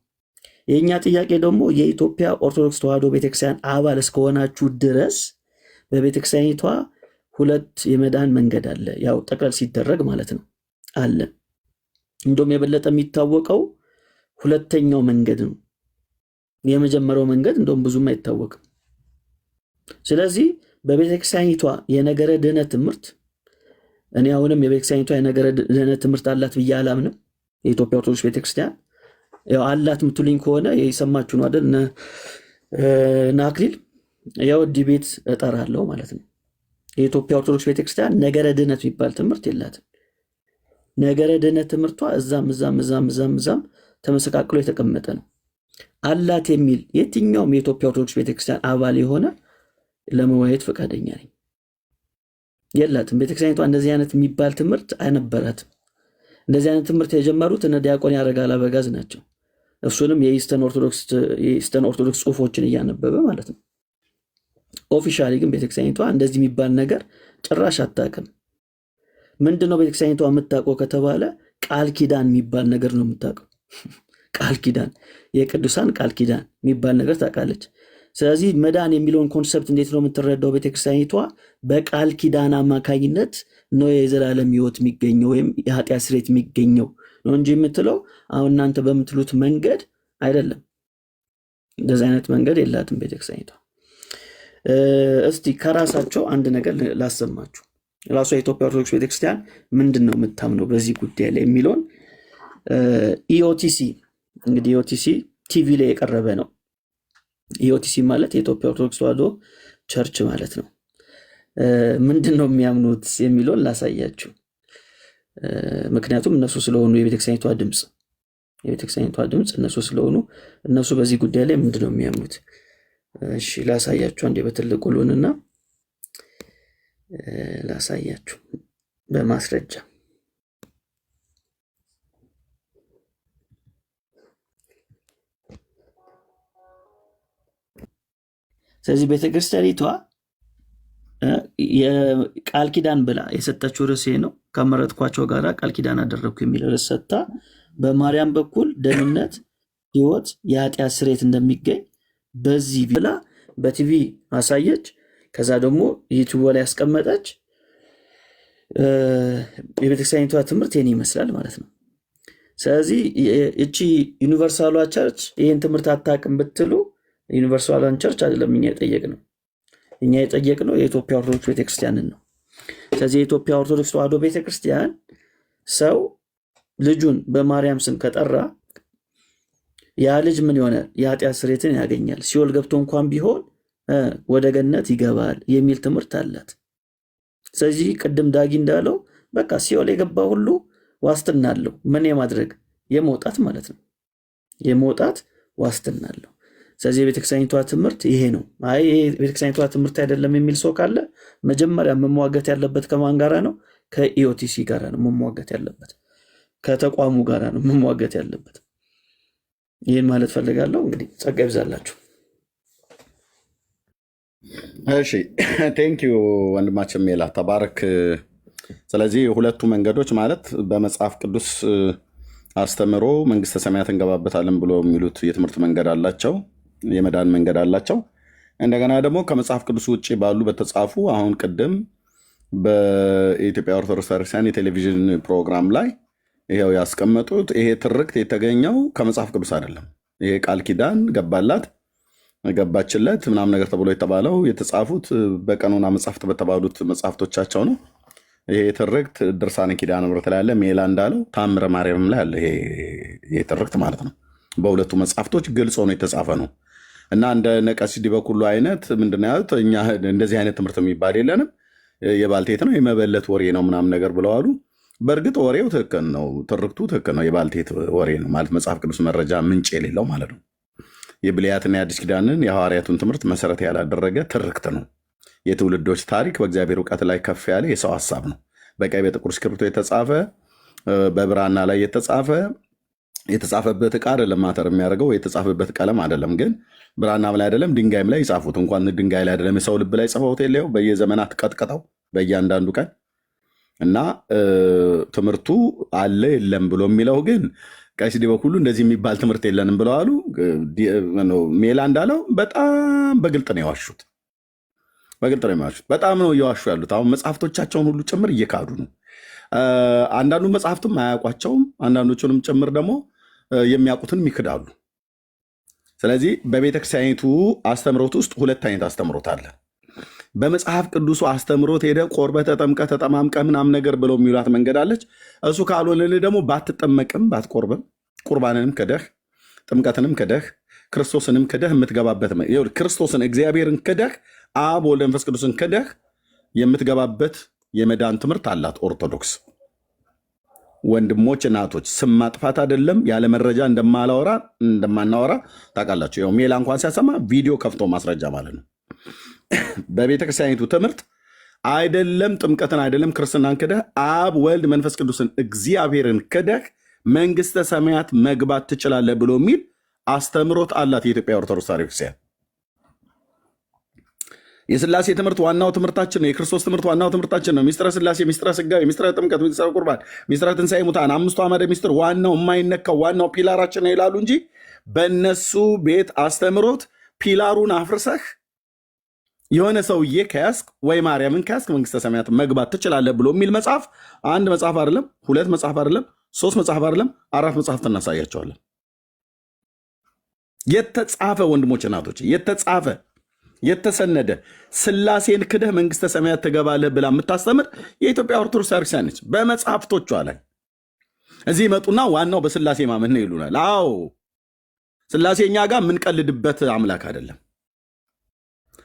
የእኛ ጥያቄ ደግሞ የኢትዮጵያ ኦርቶዶክስ ተዋሕዶ ቤተክርስቲያን አባል እስከሆናችሁ ድረስ በቤተክርስቲያኒቷ ሁለት የመዳን መንገድ አለ። ያው ጠቅለል ሲደረግ ማለት ነው አለ። እንደውም የበለጠ የሚታወቀው ሁለተኛው መንገድ ነው። የመጀመሪያው መንገድ እንደውም ብዙም አይታወቅም። ስለዚህ በቤተክርስቲያኒቷ የነገረ ድህነት ትምህርት እኔ አሁንም የቤተክርስቲያኒቷ የነገረ ድህነት ትምህርት አላት ብዬ አላምንም። የኢትዮጵያ ኦርቶዶክስ ቤተክርስቲያን ያው አላት የምትሉኝ ከሆነ የሰማችሁ ነው አይደል? አክሊል ያው ዲቤት እጠራለሁ ማለት ነው። የኢትዮጵያ ኦርቶዶክስ ቤተክርስቲያን ነገረ ድህነት የሚባል ትምህርት የላትም። ነገረ ድህነት ትምህርቷ እዛም ተመሰቃቅሎ የተቀመጠ ነው። አላት የሚል የትኛውም የኢትዮጵያ ኦርቶዶክስ ቤተክርስቲያን አባል የሆነ ለመወያየት ፈቃደኛ ነኝ። የላትም። ቤተክርስቲያኒቷ እንደዚህ አይነት የሚባል ትምህርት አይነበራትም። እንደዚህ አይነት ትምህርት የጀመሩት እነ ዲያቆን ያረጋል አበጋዝ ናቸው። እሱንም የኢስተርን ኦርቶዶክስ ጽሁፎችን እያነበበ ማለት ነው። ኦፊሻሊ ግን ቤተክርስቲያኒቷ እንደዚህ የሚባል ነገር ጭራሽ አታውቅም። ምንድነው ቤተክርስቲያኒቷ የምታውቀው ከተባለ ቃል ኪዳን የሚባል ነገር ነው የምታውቀው። ቃል ኪዳን፣ የቅዱሳን ቃል ኪዳን የሚባል ነገር ታውቃለች። ስለዚህ መዳን የሚለውን ኮንሰፕት እንዴት ነው የምትረዳው ቤተክርስቲያኒቷ? በቃል ኪዳን አማካኝነት ነው የዘላለም ሕይወት የሚገኘው ወይም የኃጢአት ስርየት የሚገኘው ነው እንጂ የምትለው አሁን እናንተ በምትሉት መንገድ አይደለም። እንደዚህ አይነት መንገድ የላትም ቤተክርስቲያኒቷ። እስቲ ከራሳቸው አንድ ነገር ላሰማችሁ። ራሷ የኢትዮጵያ ኦርቶዶክስ ቤተክርስቲያን ምንድን ነው የምታምነው በዚህ ጉዳይ ላይ የሚለውን ኢኦቲሲ እንግዲህ ኢኦቲሲ ቲቪ ላይ የቀረበ ነው። ኢኦቲሲ ማለት የኢትዮጵያ ኦርቶዶክስ ተዋሕዶ ቸርች ማለት ነው። ምንድን ነው የሚያምኑት የሚለውን ላሳያችሁ። ምክንያቱም እነሱ ስለሆኑ የቤተክርስቲያኒቷ ድምፅ እነሱ ስለሆኑ እነሱ በዚህ ጉዳይ ላይ ምንድን ነው የሚያምኑት? እሺ ላሳያችሁ። አንዴ በትልቁ ሉንና ላሳያችሁ በማስረጃ። ስለዚህ ቤተክርስቲያኒቷ የቃል ኪዳን ብላ የሰጠችው ርዕስ ነው። ከመረጥኳቸው ጋር ቃል ኪዳን አደረግኩ የሚል ርዕስ ሰጥታ በማርያም በኩል ደህንነት፣ ሕይወት፣ የኃጢአት ስርየት እንደሚገኝ በዚህ ብላ በቲቪ አሳየች። ከዛ ደግሞ ዩቲዩብ ላይ ያስቀመጠች። የቤተክርስቲያኒቷ ትምህርት ይህን ይመስላል ማለት ነው። ስለዚህ እቺ ዩኒቨርሳሏ ቸርች ይህን ትምህርት አታውቅም ብትሉ ዩኒቨርሳሏን ቸርች አይደለም እኛ የጠየቅነው። እኛ የጠየቅነው የኢትዮጵያ ኦርቶዶክስ ቤተክርስቲያንን ነው። ስለዚህ የኢትዮጵያ ኦርቶዶክስ ተዋሕዶ ቤተክርስቲያን ሰው ልጁን በማርያም ስም ከጠራ ያ ልጅ ምን ይሆናል? የኃጢአት ስርየትን ያገኛል። ሲኦል ገብቶ እንኳን ቢሆን ወደ ገነት ይገባል የሚል ትምህርት አላት። ስለዚህ ቅድም ዳጊ እንዳለው በቃ ሲኦል የገባ ሁሉ ዋስትና አለው። ምን የማድረግ የመውጣት ማለት ነው። የመውጣት ዋስትና አለው። ስለዚህ የቤተክርስቲያኒቷ ትምህርት ይሄ ነው። አይ የቤተክርስቲያኒቷ ትምህርት አይደለም የሚል ሰው ካለ መጀመሪያ መሟገት ያለበት ከማን ጋራ ነው? ከኢኦቲሲ ጋራ ነው መሟገት ያለበት። ከተቋሙ ጋራ ነው መሟገት ያለበት። ይህን ማለት ፈልጋለሁ። እንግዲህ ጸጋ ይብዛላችሁ። እሺ ቴንኪዩ ወንድማችን ሜላ ተባረክ። ስለዚህ ሁለቱ መንገዶች ማለት በመጽሐፍ ቅዱስ አስተምሮ መንግስተ ሰማያት እንገባበታለን ብሎ የሚሉት የትምህርት መንገድ አላቸው፣ የመዳን መንገድ አላቸው። እንደገና ደግሞ ከመጽሐፍ ቅዱስ ውጭ ባሉ በተጻፉ አሁን ቅድም በኢትዮጵያ ኦርቶዶክስ ቤተክርስቲያን የቴሌቪዥን ፕሮግራም ላይ ይኸው ያስቀመጡት ይሄ ትርክት የተገኘው ከመጽሐፍ ቅዱስ አይደለም። ይሄ ቃል ኪዳን ገባላት ገባችለት ምናምን ነገር ተብሎ የተባለው የተጻፉት በቀኖና መጽሐፍት በተባሉት መጽሐፍቶቻቸው ነው። ይሄ ትርክት ድርሳነ ኪዳነ ምሕረት ላይ ያለ፣ ሜላ እንዳለው ታምረ ማርያምም ላይ ያለ ይሄ ትርክት ማለት ነው። በሁለቱ መጽሐፍቶች ግልጽ ሆኖ የተጻፈ ነው እና እንደ ነቀሲስ ዲበኩሉ አይነት ምንድን ነው ያሉት? እኛ እንደዚህ አይነት ትምህርት የሚባል የለንም፣ የባልቴት ነው የመበለት ወሬ ነው ምናምን ነገር ብለዋሉ። በእርግጥ ወሬው ትክክል ነው፣ ትርክቱ ትክክል ነው። የባልቴት ወሬ ነው ማለት መጽሐፍ ቅዱስ መረጃ ምንጭ የሌለው ማለት ነው። የብሉያትና የአዲስ ኪዳንን የሐዋርያቱን ትምህርት መሰረት ያላደረገ ትርክት ነው። የትውልዶች ታሪክ በእግዚአብሔር እውቀት ላይ ከፍ ያለ የሰው ሀሳብ ነው። በቀይ በጥቁር እስክሪብቶ የተጻፈ በብራና ላይ የተጻፈበት ዕቃ አይደለም ማተር የሚያደርገው፣ የተጻፈበት ቀለም አይደለም። ግን ብራናም ላይ አይደለም ድንጋይም ላይ ይጻፉት፣ እንኳን ድንጋይ ላይ አይደለም የሰው ልብ ላይ ጽፈውት የለው በየዘመናት ቀጥቀጠው በእያንዳንዱ ቀን እና ትምህርቱ አለ የለም ብሎ የሚለው ግን ቀሲስ ዲበኩሉ እንደዚህ የሚባል ትምህርት የለንም ብለዋሉ። ሜላ እንዳለው በጣም በግልጥ ነው የዋሹት። በጣም ነው እየዋሹ ያሉት። አሁን መጽሐፍቶቻቸውን ሁሉ ጭምር እየካዱ ነው። አንዳንዱ መጽሐፍትም አያውቋቸውም፣ አንዳንዶቹንም ጭምር ደግሞ የሚያውቁትንም ይክዳሉ። ስለዚህ በቤተክርስቲያኒቱ አስተምሮት ውስጥ ሁለት አይነት አስተምሮት አለ። በመጽሐፍ ቅዱሱ አስተምሮት ሄደ ቆርበ ተጠምቀ ተጠማምቀ ምናምን ነገር ብለው የሚሏት መንገድ አለች። እሱ ካልሆነልህ ደግሞ ባትጠመቅም ባትቆርብም ቁርባንንም ክደህ ጥምቀትንም ክደህ ክርስቶስንም ክደህ የምትገባበት ክርስቶስን እግዚአብሔርን ክደህ አብ ወልድ መንፈስ ቅዱስን ክደህ የምትገባበት የመዳን ትምህርት አላት ኦርቶዶክስ። ወንድሞች እናቶች፣ ስም ማጥፋት አይደለም ያለ መረጃ እንደማናወራ ታውቃላችሁ። ያው ሜላ እንኳን ሲያሰማ ቪዲዮ ከፍቶ ማስረጃ ማለት ነው። በቤተክርስቲያኒቱ ትምህርት አይደለም ጥምቀትን አይደለም ክርስትናን ክደህ አብ ወልድ መንፈስ ቅዱስን እግዚአብሔርን ክደህ መንግስተ ሰማያት መግባት ትችላለህ ብሎ የሚል አስተምሮት አላት የኢትዮጵያ ኦርቶዶክስ ተዋሕዶ ቤተክርስቲያን። የስላሴ ትምህርት ዋናው ትምህርታችን ነው። የክርስቶስ ትምህርት ዋናው ትምህርታችን ነው። ሚስጥረ ስላሴ፣ ሚስጥረ ስጋዌ፣ ሚስጥረ ጥምቀት፣ ሚስጥረ ቁርባን፣ ሚስጥረ ትንሣኤ ሙታን፣ አምስቱ አዕማደ ሚስጥር ዋናው የማይነካው ዋናው ፒላራችን ነው ይላሉ እንጂ በእነሱ ቤት አስተምሮት ፒላሩን አፍርሰህ የሆነ ሰውዬ ከያዝክ ወይ ማርያምን ከያዝክ መንግስተ ሰማያት መግባት ትችላለህ ብሎ የሚል መጽሐፍ አንድ መጽሐፍ አይደለም፣ ሁለት መጽሐፍ አይደለም፣ ሶስት መጽሐፍ አይደለም፣ አራት መጽሐፍት እናሳያቸዋለን። የተጻፈ ወንድሞች እናቶች፣ የተጻፈ የተሰነደ ስላሴን ክደህ መንግስተ ሰማያት ትገባለህ ብላ የምታስተምር የኢትዮጵያ ኦርቶዶክስ ቤተክርስቲያን ነች። በመጽሐፍቶቿ ላይ እዚህ ይመጡና ዋናው በስላሴ ማመን ነው ይሉናል። አዎ ስላሴ እኛ ጋር የምንቀልድበት አምላክ አይደለም።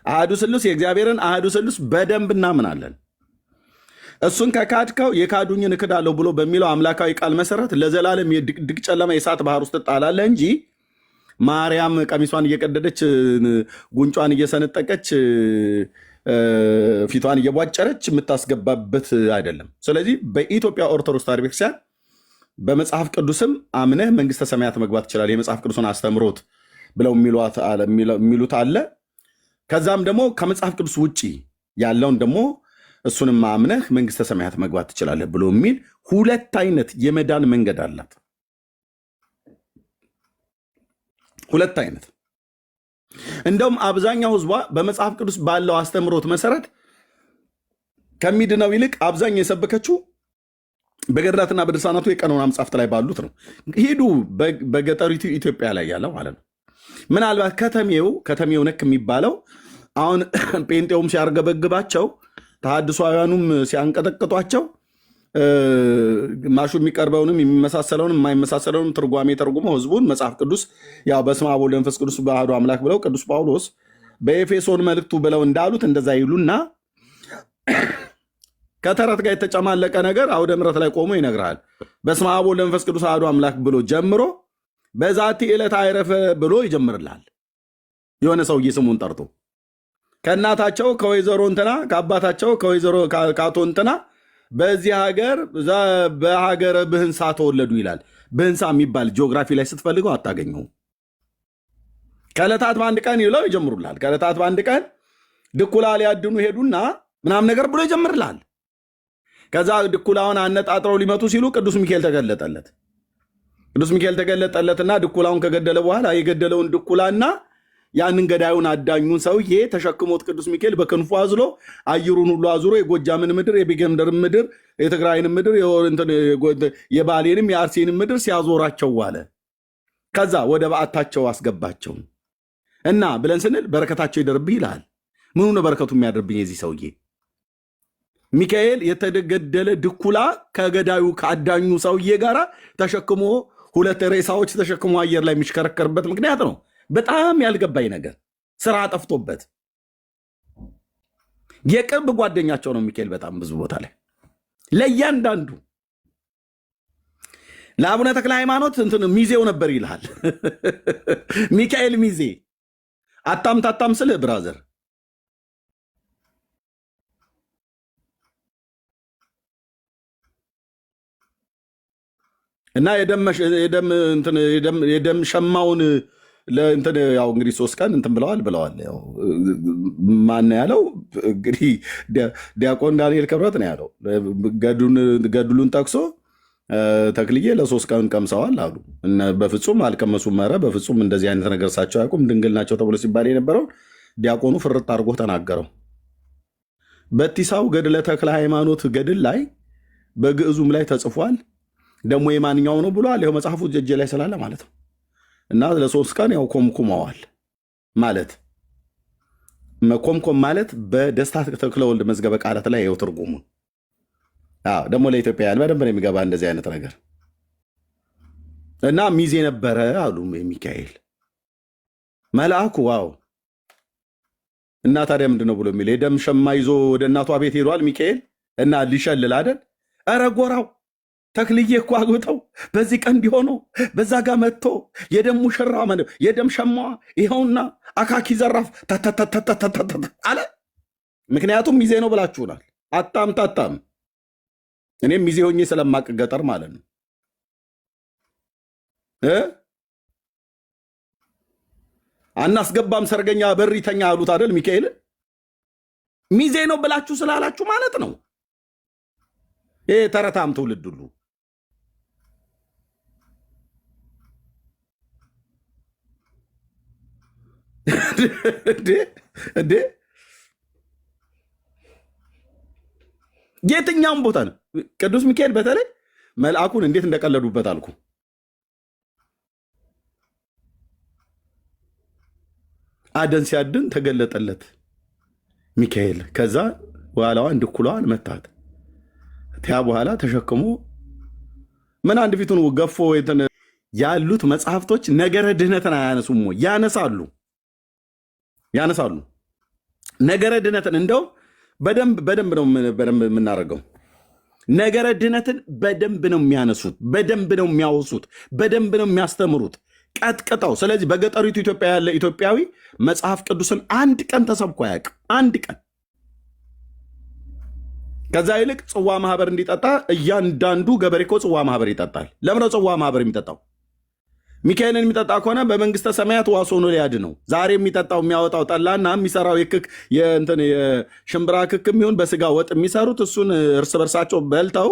አህዱ ስሉስ የእግዚአብሔርን አህዱ ስሉስ በደንብ እናምናለን። እሱን ከካድከው የካዱኝን እክዳለሁ ብሎ በሚለው አምላካዊ ቃል መሰረት ለዘላለም የድቅድቅ ጨለማ የእሳት ባህር ውስጥ ትጣላለህ እንጂ ማርያም ቀሚሷን እየቀደደች ጉንጯን እየሰነጠቀች ፊቷን እየቧጨረች የምታስገባበት አይደለም። ስለዚህ በኢትዮጵያ ኦርቶዶክስ ተዋሕዶ ቤተክርስቲያን በመጽሐፍ ቅዱስም አምነህ መንግስተ ሰማያት መግባት ይችላል የመጽሐፍ ቅዱስን አስተምሮት ብለው የሚሉት አለ። ከዛም ደግሞ ከመጽሐፍ ቅዱስ ውጭ ያለውን ደግሞ እሱንም አምነህ መንግስተ ሰማያት መግባት ትችላለህ ብሎ የሚል ሁለት አይነት የመዳን መንገድ አላት። ሁለት አይነት። እንደውም አብዛኛው ህዝቧ በመጽሐፍ ቅዱስ ባለው አስተምሮት መሰረት ከሚድነው ይልቅ አብዛኛው የሰበከችው በገድላትና በድርሳናቱ የቀኖና መጽሐፍት ላይ ባሉት ነው። ሂዱ በገጠሪቱ ኢትዮጵያ ላይ ያለው ማለት ነው። ምናልባት ከተሜው ነክ የሚባለው አሁን ጴንጤውም ሲያርገበግባቸው ተሐድሷውያኑም ሲያንቀጠቅጧቸው ግማሹ የሚቀርበውንም የሚመሳሰለውንም የማይመሳሰለውንም ትርጓሜ ተርጉመው ህዝቡን መጽሐፍ ቅዱስ ያው በስመ አብ ወወልድ ወመንፈስ ቅዱስ አሐዱ አምላክ ብለው ቅዱስ ጳውሎስ በኤፌሶን መልእክቱ ብለው እንዳሉት እንደዛ ይሉና ከተረት ጋር የተጨማለቀ ነገር አውደ ምሕረት ላይ ቆሞ ይነግራል። በስመ አብ ወወልድ ወመንፈስ ቅዱስ አሐዱ አምላክ ብሎ ጀምሮ በዛቲ ዕለት አይረፈ ብሎ ይጀምርላል። የሆነ ሰውዬ ስሙን ጠርቶ ከእናታቸው ከወይዘሮ እንትና ከአባታቸው ከወይዘሮ ከአቶ እንትና በዚህ ሀገር በሀገረ ብህንሳ ተወለዱ ይላል። ብህንሳ የሚባል ጂኦግራፊ ላይ ስትፈልገው አታገኘውም። ከዕለታት በአንድ ቀን ይለው ይጀምሩላል። ከዕለታት በአንድ ቀን ድኩላ ሊያድኑ ሄዱና ምናምን ነገር ብሎ ይጀምርላል። ከዛ ድኩላውን አነጣጥረው ሊመቱ ሲሉ ቅዱስ ሚካኤል ተገለጠለት። ቅዱስ ሚካኤል ተገለጠለትና ድኩላውን ከገደለ በኋላ የገደለውን ድኩላና ያንን ገዳዩን አዳኙን ሰውዬ ተሸክሞት ቅዱስ ሚካኤል በክንፉ አዝሎ አየሩን ሁሉ አዙሮ የጎጃምን ምድር፣ የቤጌምድርን ምድር፣ የትግራይን ምድር፣ የባሌንም የአርሴንም ምድር ሲያዞራቸው ዋለ። ከዛ ወደ በዓታቸው አስገባቸው። እና ብለን ስንል በረከታቸው ይደርብህ ይልሃል። ምኑ ነው በረከቱ የሚያደርብኝ? የዚህ ሰውዬ ሚካኤል የተገደለ ድኩላ ከገዳዩ ከአዳኙ ሰውዬ ጋር ተሸክሞ 2 ሬሳዎች ተሸክሞ አየር ላይ የሚሽከረከርበት ምክንያት ነው። በጣም ያልገባኝ ነገር ስራ ጠፍቶበት የቅርብ ጓደኛቸው ነው ሚካኤል። በጣም ብዙ ቦታ ላይ ለእያንዳንዱ ለአቡነ ተክለ ሃይማኖት እንትን ሚዜው ነበር ይልሃል። ሚካኤል ሚዜ አታምታታም ስልህ ብራዘር እና የደም ሸማውን ለእንትን ያው እንግዲህ 3 ቀን እንትን ብለዋል። ያው ማን ያለው እንግዲህ ዲያቆን ዳንኤል ክብረት ነው ያለው። ገድሉን ጠቅሶ ተክልዬ ለ3 ቀን ቀምሰዋል አሉ። በፍጹም አልቀመሱም። ኧረ በፍጹም እንደዚህ አይነት ነገር እሳቸው አያውቁም፣ ድንግል ናቸው ተብሎ ሲባል የነበረው ዲያቆኑ ፍርጥ አድርጎ ተናገረው። በቲሳው ገድለ ተክለ ሃይማኖት ገድል ላይ በግዕዙም ላይ ተጽፏል። ደግሞ የማንኛው ነው ብሏል። ይኸው መጽሐፉ እጄ ላይ ስላለ ማለት ነው። እና ለ3 ቀን ያው ኮምኩመዋል ማለት መኮምኮም ማለት በደስታ ተክለ ወልድ መዝገበ ቃላት ላይ ይኸው ትርጉሙን ደግሞ ለኢትዮጵያውያን በደንብ ነው የሚገባ እንደዚህ አይነት ነገር። እና ሚዜ ነበረ አሉ ሚካኤል መልአኩ። ዋው! እና ታዲያ ምንድን ነው ብሎ የሚል የደም ሸማ ይዞ ወደ እናቷ ቤት ሄዷል ሚካኤል እና ሊሸልል አይደል? ኧረ ጎራው ተክልዬ እኮ አግብተው በዚህ ቀን እንዲሆነው በዛ ጋር መጥቶ የደም ሙሽራ የደም ሸማ ይኸውና አካኪ ዘራፍ አለ። ምክንያቱም ሚዜ ነው ብላችሁናል። አታም እኔም ሚዜ ሆኜ ስለማቅ ገጠር ማለት ነው። አናስገባም ሰርገኛ በሪተኛ አሉት አይደል? ሚካኤል ሚዜ ነው ብላችሁ ስላላችሁ ማለት ነው። ይሄ ተረታም ትውልድ ሁሉ እንዴ የትኛውም ቦታ ነው። ቅዱስ ሚካኤል በተለይ መልአኩን እንዴት እንደቀለዱበት አልኩ። አደን ሲያድን ተገለጠለት ሚካኤል። ከዛ በኋላዋን ድኩላዋን መታት። ቲያ በኋላ ተሸክሞ ምን አንድ ፊቱን ገፎ ያሉት መጽሐፍቶች ነገረ ድህነትን አያነሱም ወይ? ያነሳሉ። ነገረ ድህነትን እንደው በደንብ ነው የምናደርገው። ነገረ ድህነትን በደንብ ነው የሚያነሱት፣ በደንብ ነው የሚያወሱት፣ በደንብ ነው የሚያስተምሩት ቀጥቅጠው። ስለዚህ በገጠሪቱ ኢትዮጵያ ያለ ኢትዮጵያዊ መጽሐፍ ቅዱስን አንድ ቀን ተሰብኮ አያውቅም። አንድ ቀን። ከዛ ይልቅ ጽዋ ማህበር እንዲጠጣ እያንዳንዱ ገበሬ እኮ ጽዋ ማህበር ይጠጣል። ለምነው ጽዋ ማህበር የሚጠጣው? ሚካኤልን የሚጠጣ ከሆነ በመንግስተ ሰማያት ዋስ ሆኖ ሊያድ ነው። ዛሬ የሚጠጣው የሚያወጣው ጠላና የሚሰራው የሽምብራ ክክ የሚሆን በስጋ ወጥ የሚሰሩት እሱን እርስ በርሳቸው በልተው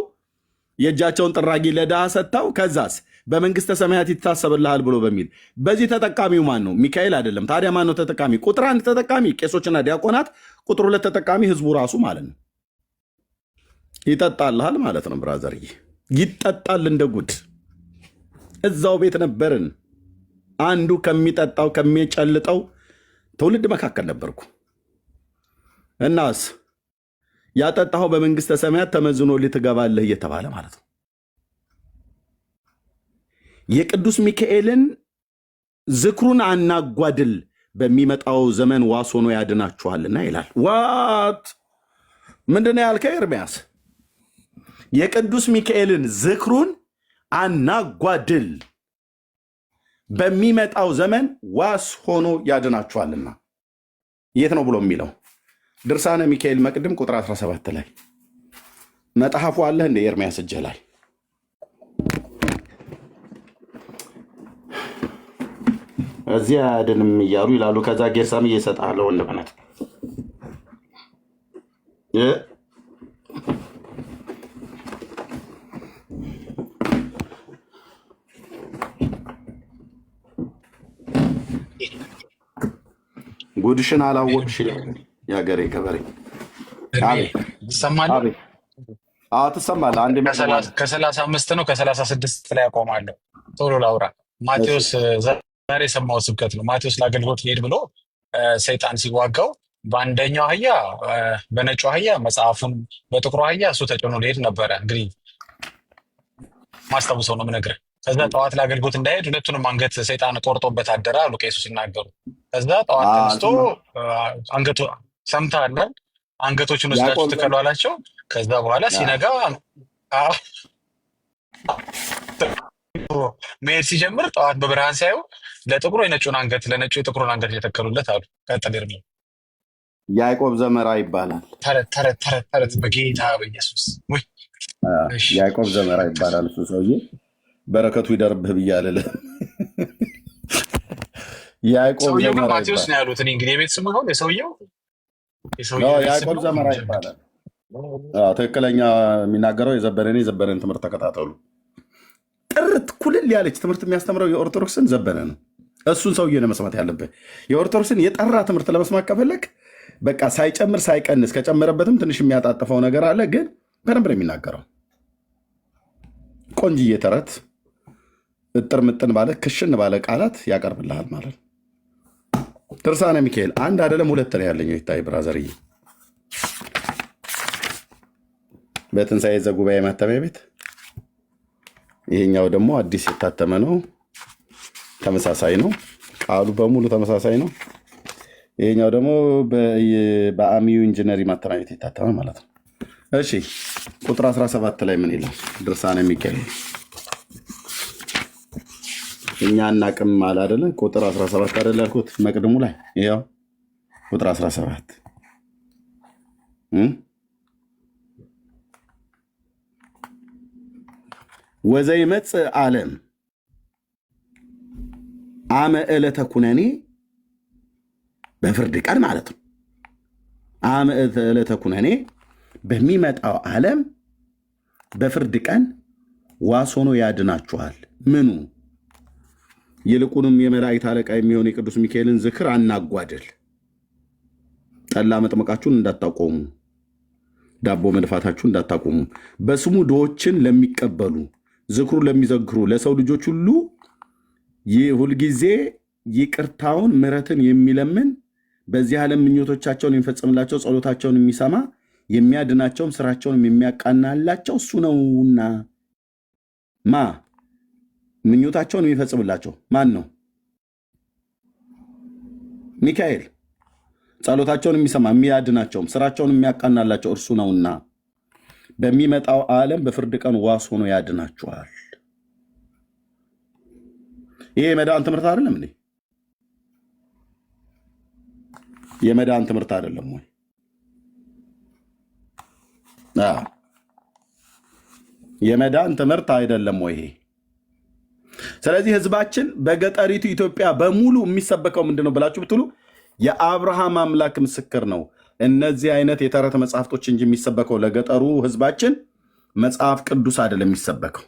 የእጃቸውን ጥራጊ ለድሃ ሰጥተው ከዛስ በመንግስተ ሰማያት ይታሰብልሃል ብሎ በሚል በዚህ ተጠቃሚው ማን ነው? ሚካኤል አይደለም። ታዲያ ማን ነው ተጠቃሚ? ቁጥር 1 ተጠቃሚ ቄሶችና ዲያቆናት፣ ቁጥር 2 ተጠቃሚ ህዝቡ ራሱ ማለት ነው። ይጠጣልሃል ማለት ነው ብራዘርዬ፣ ይጠጣል እንደ ጉድ። እዛው ቤት ነበርን። አንዱ ከሚጠጣው ከሚጨልጠው ትውልድ መካከል ነበርኩ። እናስ ያጠጣኸው በመንግስተ ሰማያት ተመዝኖ ልትገባለህ እየተባለ ማለት ነው። የቅዱስ ሚካኤልን ዝክሩን አናጓድል በሚመጣው ዘመን ዋስ ሆኖ ያድናችኋልና ይላል። ዋት ምንድን ነው ያልከኝ ኤርምያስ? የቅዱስ ሚካኤልን ዝክሩን አናጓድል በሚመጣው ዘመን ዋስ ሆኖ ያድናችኋልና የት ነው ብሎ የሚለው? ድርሳነ ሚካኤል መቅድም ቁጥር 17 ላይ መጽሐፉ አለ እንደ ኤርምያስ እጅህ ላይ እዚያ አያድንም እያሉ ይላሉ። ከዛ ጌርሳም እየሰጣለ ወንድምነት ጉድሽን አላወቅሽ የሀገሬ ገበሬ ትሰማለህ? ትሰማለህ? አንድ ከ35 ነው ከ36 ላይ አቆማለሁ። ቶሎ ላውራ። ማቴዎስ ዛሬ የሰማው ስብከት ነው። ማቴዎስ ለአገልግሎት ሊሄድ ብሎ ሰይጣን ሲዋጋው በአንደኛው አህያ በነጩ አህያ መጽሐፉን፣ በጥቁሩ አህያ እሱ ተጭኖ ሊሄድ ነበረ። እንግዲህ ማስታውሰው ነው የምነግርህ። ከዛ ጠዋት ለአገልግሎት እንዳይሄድ ሁለቱንም አንገት ሰይጣን ቆርጦበት አደረ አሉ ቄሱ ሲናገሩ። ከዛ ጠዋት ተነስቶ አንገቱ ሰምተሃል፣ አንገቶቹን ወስዳችሁ ትከሉ አላቸው። ከዛ በኋላ ሲነጋ መሄድ ሲጀምር ጠዋት በብርሃን ሲያዩ ለጥቁሩ የነጩን አንገት ለነጩ የጥቁሩን አንገት የተከሉለት አሉ። ቀጥል እርሚ። ያዕቆብ ዘመራ ይባላል። ተረት ተረት ተረት ተረት በጌታ በኢየሱስ ያዕቆብ ዘመራ ይባላል። እሱ ሰውዬ በረከቱ ይደርብህ ብያለለ። ሰውየው ግን ማቴዎስ ነው ያሉት። እኔ እንግዲህ የቤት ስሙ ነው የሰውየው ያዕቆብ ዘመራ ይባላል። ትክክለኛ የሚናገረው የዘበነን ትምህርት ተከታተሉ። ጥርት ኩልል ያለች ትምህርት የሚያስተምረው የኦርቶዶክስን ዘበነ ነው። እሱን ሰውዬ ነው መስማት ያለብህ። የኦርቶዶክስን የጠራ ትምህርት ለመስማት ከፈለግ በቃ ሳይጨምር ሳይቀንስ፣ ከጨመረበትም ትንሽ የሚያጣጥፈው ነገር አለ፣ ግን በደንብ ነው የሚናገረው። ቆንጅዬ ተረት እጥር ምጥን ባለ ክሽን ባለ ቃላት ያቀርብልሃል ማለት ነው። ድርሳነ ሚካኤል አንድ አይደለም ሁለት ነው ያለኝ። ይታይ ብራዘርዬ በትንሣኤ ዘጉባኤ ማተሚያ ቤት። ይሄኛው ደግሞ አዲስ የታተመ ነው። ተመሳሳይ ነው፣ ቃሉ በሙሉ ተመሳሳይ ነው። ይሄኛው ደግሞ በአሚዩ ኢንጂነሪ ማተሚያ ቤት የታተመ ማለት ነው። እሺ ቁጥር 17 ላይ ምን ይላል? ድርሳነ ሚካኤል እኛ እናቅም አለ አይደለ? ቁጥር 17 አይደለ ያልኩት መቅድሙ ላይ ይኸው ቁጥር 17 ወዘይመጽእ ዓለም አመ ዕለተ ኩነኔ በፍርድ ቀን ማለት ነው። አመ ዕለተ ኩነኔ በሚመጣው ዓለም በፍርድ ቀን ዋስ ሆኖ ያድናችኋል። ምኑ? ይልቁንም የመላእክት አለቃ የሚሆን የቅዱስ ሚካኤልን ዝክር አናጓድል። ጠላ መጥመቃችሁን እንዳታቆሙ፣ ዳቦ መድፋታችሁን እንዳታቆሙ፣ በስሙ ድሆችን ለሚቀበሉ ዝክሩን ለሚዘክሩ ለሰው ልጆች ሁሉ ሁልጊዜ ይቅርታውን ምሕረትን የሚለምን በዚህ ዓለም ምኞቶቻቸውን የሚፈጽምላቸው ጸሎታቸውን የሚሰማ የሚያድናቸውም ስራቸውን የሚያቃናላቸው እሱ ነውና። ማ ምኞታቸውን የሚፈጽምላቸው ማን ነው? ሚካኤል። ጸሎታቸውን የሚሰማ የሚያድናቸውም ስራቸውን የሚያቃናላቸው እርሱ ነውና በሚመጣው ዓለም በፍርድ ቀን ዋስ ሆኖ ያድናችኋል። ይሄ የመዳን ትምህርት አይደለም እንዴ? የመዳን ትምህርት አይደለም ወይ? የመዳን ትምህርት አይደለም ወይ? ስለዚህ ህዝባችን በገጠሪቱ ኢትዮጵያ በሙሉ የሚሰበከው ምንድን ነው ብላችሁ ብትሉ የአብርሃም አምላክ ምስክር ነው። እነዚህ አይነት የተረት መጽሐፍቶች እንጂ የሚሰበከው ለገጠሩ ህዝባችን መጽሐፍ ቅዱስ አይደለም የሚሰበከው።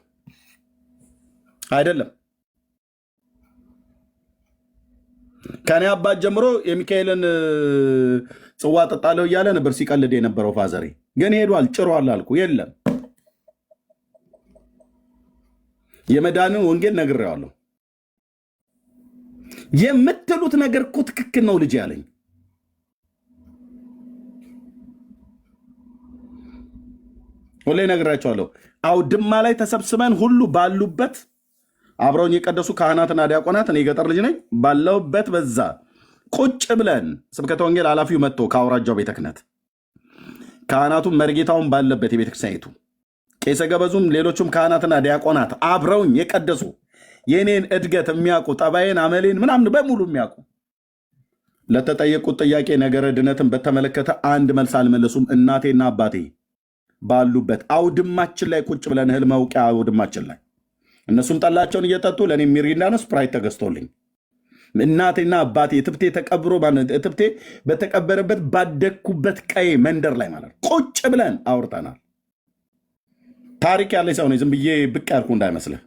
አይደለም። ከኔ አባት ጀምሮ የሚካኤልን ጽዋ ጠጣለሁ እያለ ነበር ሲቀልድ የነበረው ፋዘሬ። ግን ሄዷል፣ ጭሯል አልኩ። የለም የመዳንን ወንጌል ነግሬዋለሁ። የምትሉት ነገር እኮ ትክክል ነው ልጅ ያለኝ። ሁሌ ነግራቸዋለሁ። አውድማ ላይ ተሰብስበን ሁሉ ባሉበት አብረውኝ የቀደሱ ካህናትና ዲያቆናት፣ እኔ የገጠር ልጅ ነኝ፣ ባለውበት በዛ ቁጭ ብለን ስብከተ ወንጌል ኃላፊው መጥቶ ከአውራጃው ቤተ ክህነት ካህናቱም መርጌታውን ባለበት የቤተ ክርስቲያኒቱ ቄሰ ገበዙም ሌሎቹም ካህናትና ዲያቆናት አብረውኝ የቀደሱ የኔን እድገት የሚያውቁ ጠባዬን፣ አመሌን ምናምን በሙሉ የሚያውቁ ለተጠየቁት ጥያቄ ነገረ ድነትን በተመለከተ አንድ መልስ አልመለሱም። እናቴና አባቴ ባሉበት አውድማችን ላይ ቁጭ ብለን እህል መውቂያ አውድማችን ላይ እነሱም ጠላቸውን እየጠጡ ለእኔ ሚሪንዳ ነው ስፕራይት ተገዝቶልኝ እናቴና አባቴ እትብቴ ተቀብሮ እትብቴ በተቀበረበት ባደግኩበት ቀይ መንደር ላይ ማለት ነው ቁጭ ብለን አውርተናል። ታሪክ ያለኝ ሰው ነኝ። ዝም ብዬ ብቅ ያልኩ እንዳይመስልህ።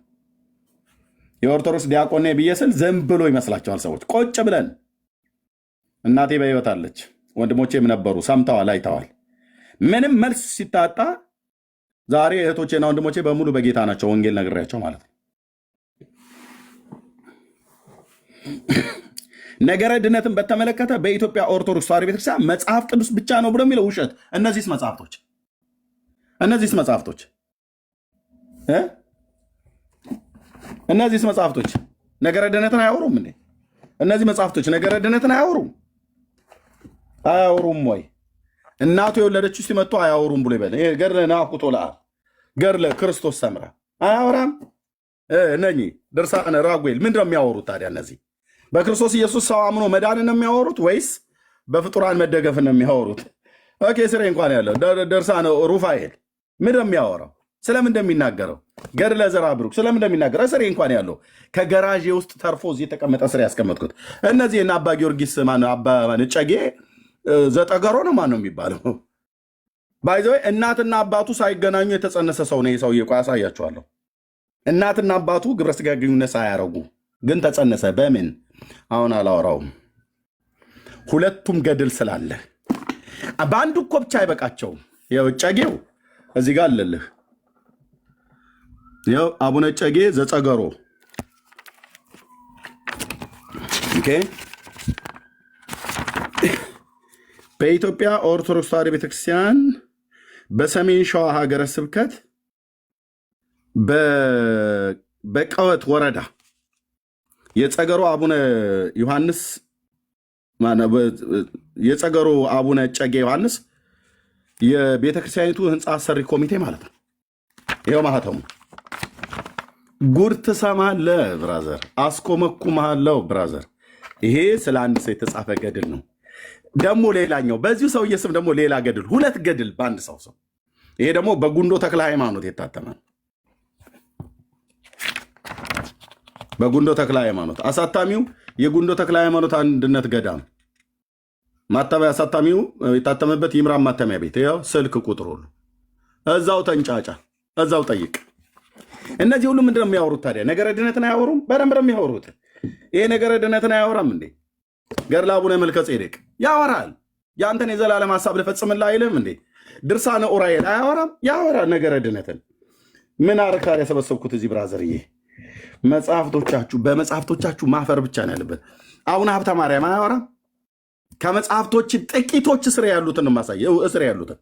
የኦርቶዶክስ ዲያቆን ነኝ ብዬ ስል ዝም ብሎ ይመስላቸዋል ሰዎች። ቁጭ ብለን እናቴ በሕይወት አለች፣ ወንድሞቼም ነበሩ፣ ሰምተዋል፣ አይተዋል። ምንም መልስ ሲታጣ ዛሬ እህቶቼና ወንድሞቼ በሙሉ በጌታ ናቸው። ወንጌል ነግሬያቸው ማለት ነው። ነገረ ድነትን በተመለከተ በኢትዮጵያ ኦርቶዶክስ ተዋሕዶ ቤተክርስቲያን መጽሐፍ ቅዱስ ብቻ ነው ብሎ የሚለው ውሸት። እነዚህስ መጽሐፍቶች ነገረ ድነትን አያወሩም እንዴ? እነዚህ መጽሐፍቶች ነገረ ድነትን አያወሩም ወይ? እናቱ የወለደችው ሲመጡ አያወሩም ብሎ ይበል። ገድለ ናኩቶ ለአብ ገድለ ክርስቶስ ሰምራ አያወራም። እነኚህ ድርሳነ ራጉኤል ምንድነው የሚያወሩት ታዲያ? እነዚህ በክርስቶስ ኢየሱስ ሰው አምኖ መዳንን ነው የሚያወሩት ወይስ በፍጡራን መደገፍን ነው የሚያወሩት? ኦኬ ስሬ እንኳን ያለው ድርሳነ ሩፋኤል ምንድነው የሚያወራው? ስለምን እንደሚናገረው ገድለ ዘራ ብሩክ ስለምን እንደሚናገረው ስሬ እንኳን ያለው ከገራዤ ውስጥ ተርፎ እዚህ የተቀመጠ ስሬ ያስቀመጥኩት። እነዚህ እና አባ ጊዮርጊስ አባ እጨጌ ዘጠገሮ ነው ማን ነው የሚባለው? ባይዘው እናትና አባቱ ሳይገናኙ የተጸነሰ ሰው ነው የሰውዬ። ቆይ አሳያችኋለሁ። እናትና አባቱ ግብረ ስጋ ግንኙነት ሳያረጉ ግን ተጸነሰ። በምን አሁን አላወራውም። ሁለቱም ገድል ስላለ በአንዱ እኮ ብቻ አይበቃቸውም። ይኸው እጨጌው እዚህ ጋር አለልህ። ይኸው አቡነ እጨጌ ዘጸገሮ ኦኬ። በኢትዮጵያ ኦርቶዶክስ ተዋሕዶ ቤተክርስቲያን በሰሜን ሸዋ ሀገረ ስብከት በቀወት ወረዳ የጸገሮ አቡነ ዮሐንስ የጸገሮ አቡነ እጨጌ ዮሐንስ የቤተክርስቲያኒቱ ህንፃ አሰሪ ኮሚቴ ማለት ነው። ይኸው ማህተሙ። ጉድ ትሰማለህ ብራዘር፣ አስኮመኩምሃለሁ ብራዘር። ይሄ ስለ አንድ ሰው የተጻፈ ገድል ነው። ደግሞ ሌላኛው በዚሁ ሰውዬ ስም ደግሞ ሌላ ገድል፣ ሁለት ገድል በአንድ ሰው ሰው። ይሄ ደግሞ በጉንዶ ተክለ ሃይማኖት የታተመ ነው። በጉንዶ ተክለ ሃይማኖት አሳታሚው የጉንዶ ተክለ ሃይማኖት አንድነት ገዳም ማተሚያ አሳታሚው የታተመበት ይምራን ማተሚያ ቤት። ያው ስልክ ቁጥሩ ሁሉ እዛው ተንጫጫ፣ እዛው ጠይቅ። እነዚህ ሁሉ ምንድነው የሚያወሩት ታዲያ? ነገረ ድነትን አያወሩም? በደንብ ነው የሚያወሩት። ይሄ ነገረ ድነትን አያወራም እንዴ? ገድለ አቡነ መልከ ጼዴቅ ያወራል። የአንተን የዘላለም ሀሳብ ልፈጽምልህ አይልም እንዴ? ድርሳነ ኡራኤል አያወራም? ያወራል ነገረ ድነትን። ምን አርካር ያሰበሰብኩት እዚህ ብራዘርዬ፣ መጽሐፍቶቻችሁ በመጽሐፍቶቻችሁ ማፈር ብቻ ነው ያለበት። አቡነ ሀብተ ማርያም አያወራም? ከመጽሐፍቶች ጥቂቶች እስር ያሉትን ማሳየው እስር ያሉትን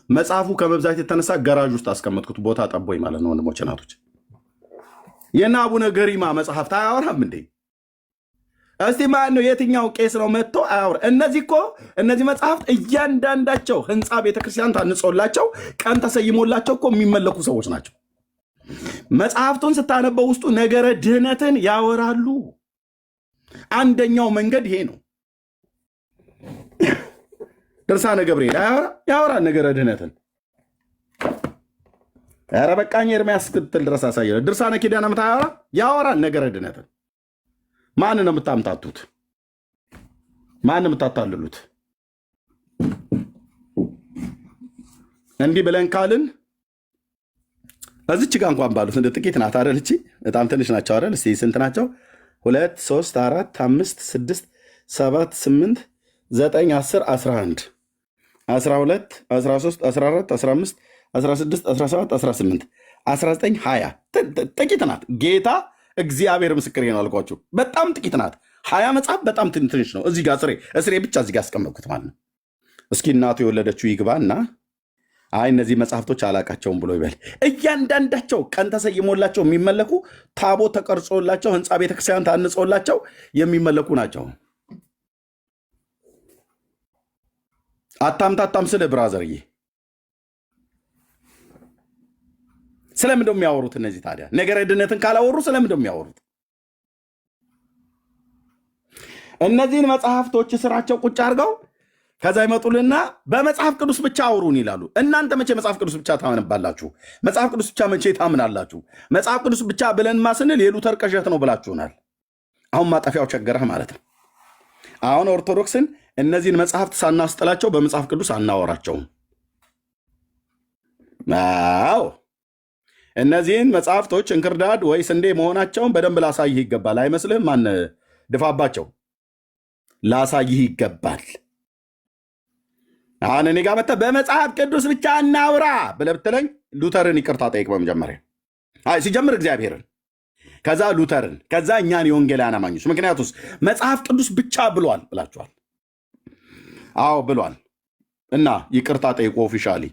መጽሐፉ ከመብዛት የተነሳ ገራዥ ውስጥ አስቀመጥኩት። ቦታ ጠቦኝ ማለት ነው። ወንድሞች እናቶች፣ የእነ አቡነ ገሪማ መጽሐፍት አያወራም እንዴ? እስቲ ማን ነው የትኛው ቄስ ነው መጥቶ አያወራ? እነዚህ መጽሐፍት እያንዳንዳቸው ህንፃ ቤተክርስቲያን ታንጾላቸው ቀን ተሰይሞላቸው እኮ የሚመለኩ ሰዎች ናቸው። መጽሐፍቱን ስታነበው ውስጡ ነገረ ድህነትን ያወራሉ። አንደኛው መንገድ ይሄ ነው። ድርሳነ ገብርኤል ያወራ ነገረ ድህነትን። ኧረ በቃኝ። ኤርምያስ ስትል ድረስ አሳየ። ድርሳነ ኪዳነ ምሕረት ያወራ ነገረ ድህነትን። ማን ነው የምታምታቱት? ማን የምታታልሉት? እንዲህ ብለን ካልን እዚች ጋ እንኳን ባሉት እንደ ጥቂት ናት አይደል? እቺ በጣም ትንሽ ናቸው አይደል? እስቲ ስንት ናቸው? 2 3 4 5 6 7 8 9 10 11 12 13 14 15 16 17 18 19 20 ጥቂት ናት። ጌታ እግዚአብሔር ምስክሬ ነው አልኳችሁ። በጣም ጥቂት ናት። 20 መጽሐፍ በጣም ትንሽ ነው። እዚህ ጋር እስሬ ብቻ እዚህ ጋር አስቀመጥኩት ማለት ነው። እስኪ እናቱ የወለደችው ይግባና አይ እነዚህ መጽሐፍቶች አላቃቸውም ብሎ ይበል። እያንዳንዳቸው ቀን ተሰይሞላቸው የሚመለኩ ታቦት ተቀርጾላቸው ህንፃ ቤተክርስቲያን ታንጾላቸው የሚመለኩ ናቸው። አታምታታም ስለ ብራዘርዬ ስለምን ነው የሚያወሩት እነዚህ ታዲያ? ነገረ ድነትን ካላወሩ ስለምን ነው የሚያወሩት? እነዚህን መጽሐፍቶች ስራቸው ቁጭ አድርገው ከዛ ይመጡልና በመጽሐፍ ቅዱስ ብቻ አውሩን ይላሉ። እናንተ መቼ መጽሐፍ ቅዱስ ብቻ ታምናባላችሁ? መጽሐፍ ቅዱስ ብቻ መቼ ታምናላችሁ? መጽሐፍ ቅዱስ ብቻ ብለን ማስንል የሉተር ቅዠት ነው ብላችሁናል። አሁን ማጠፊያው ቸገረህ ማለት ነው። አሁን ኦርቶዶክስን እነዚህን መጽሐፍት ሳናስጥላቸው በመጽሐፍ ቅዱስ አናወራቸውም። አዎ እነዚህን መጽሐፍቶች እንክርዳድ ወይ ስንዴ መሆናቸውን በደንብ ላሳይህ ይገባል። አይመስልህም? ማን ድፋባቸው ላሳይህ ይገባል። አሁን እኔ ጋር መጥተህ በመጽሐፍ ቅዱስ ብቻ እናውራ ብለህ ብትለኝ ሉተርን ይቅርታ ጠይቅ በመጀመሪያ። አይ ሲጀምር እግዚአብሔርን ከዛ ሉተርን፣ ከዛ እኛን የወንጌላውያን አማኞች። ምክንያቱስ መጽሐፍ ቅዱስ ብቻ ብሏል ብላችኋል። አዎ ብሏል። እና ይቅርታ ጠይቆ ኦፊሻሊ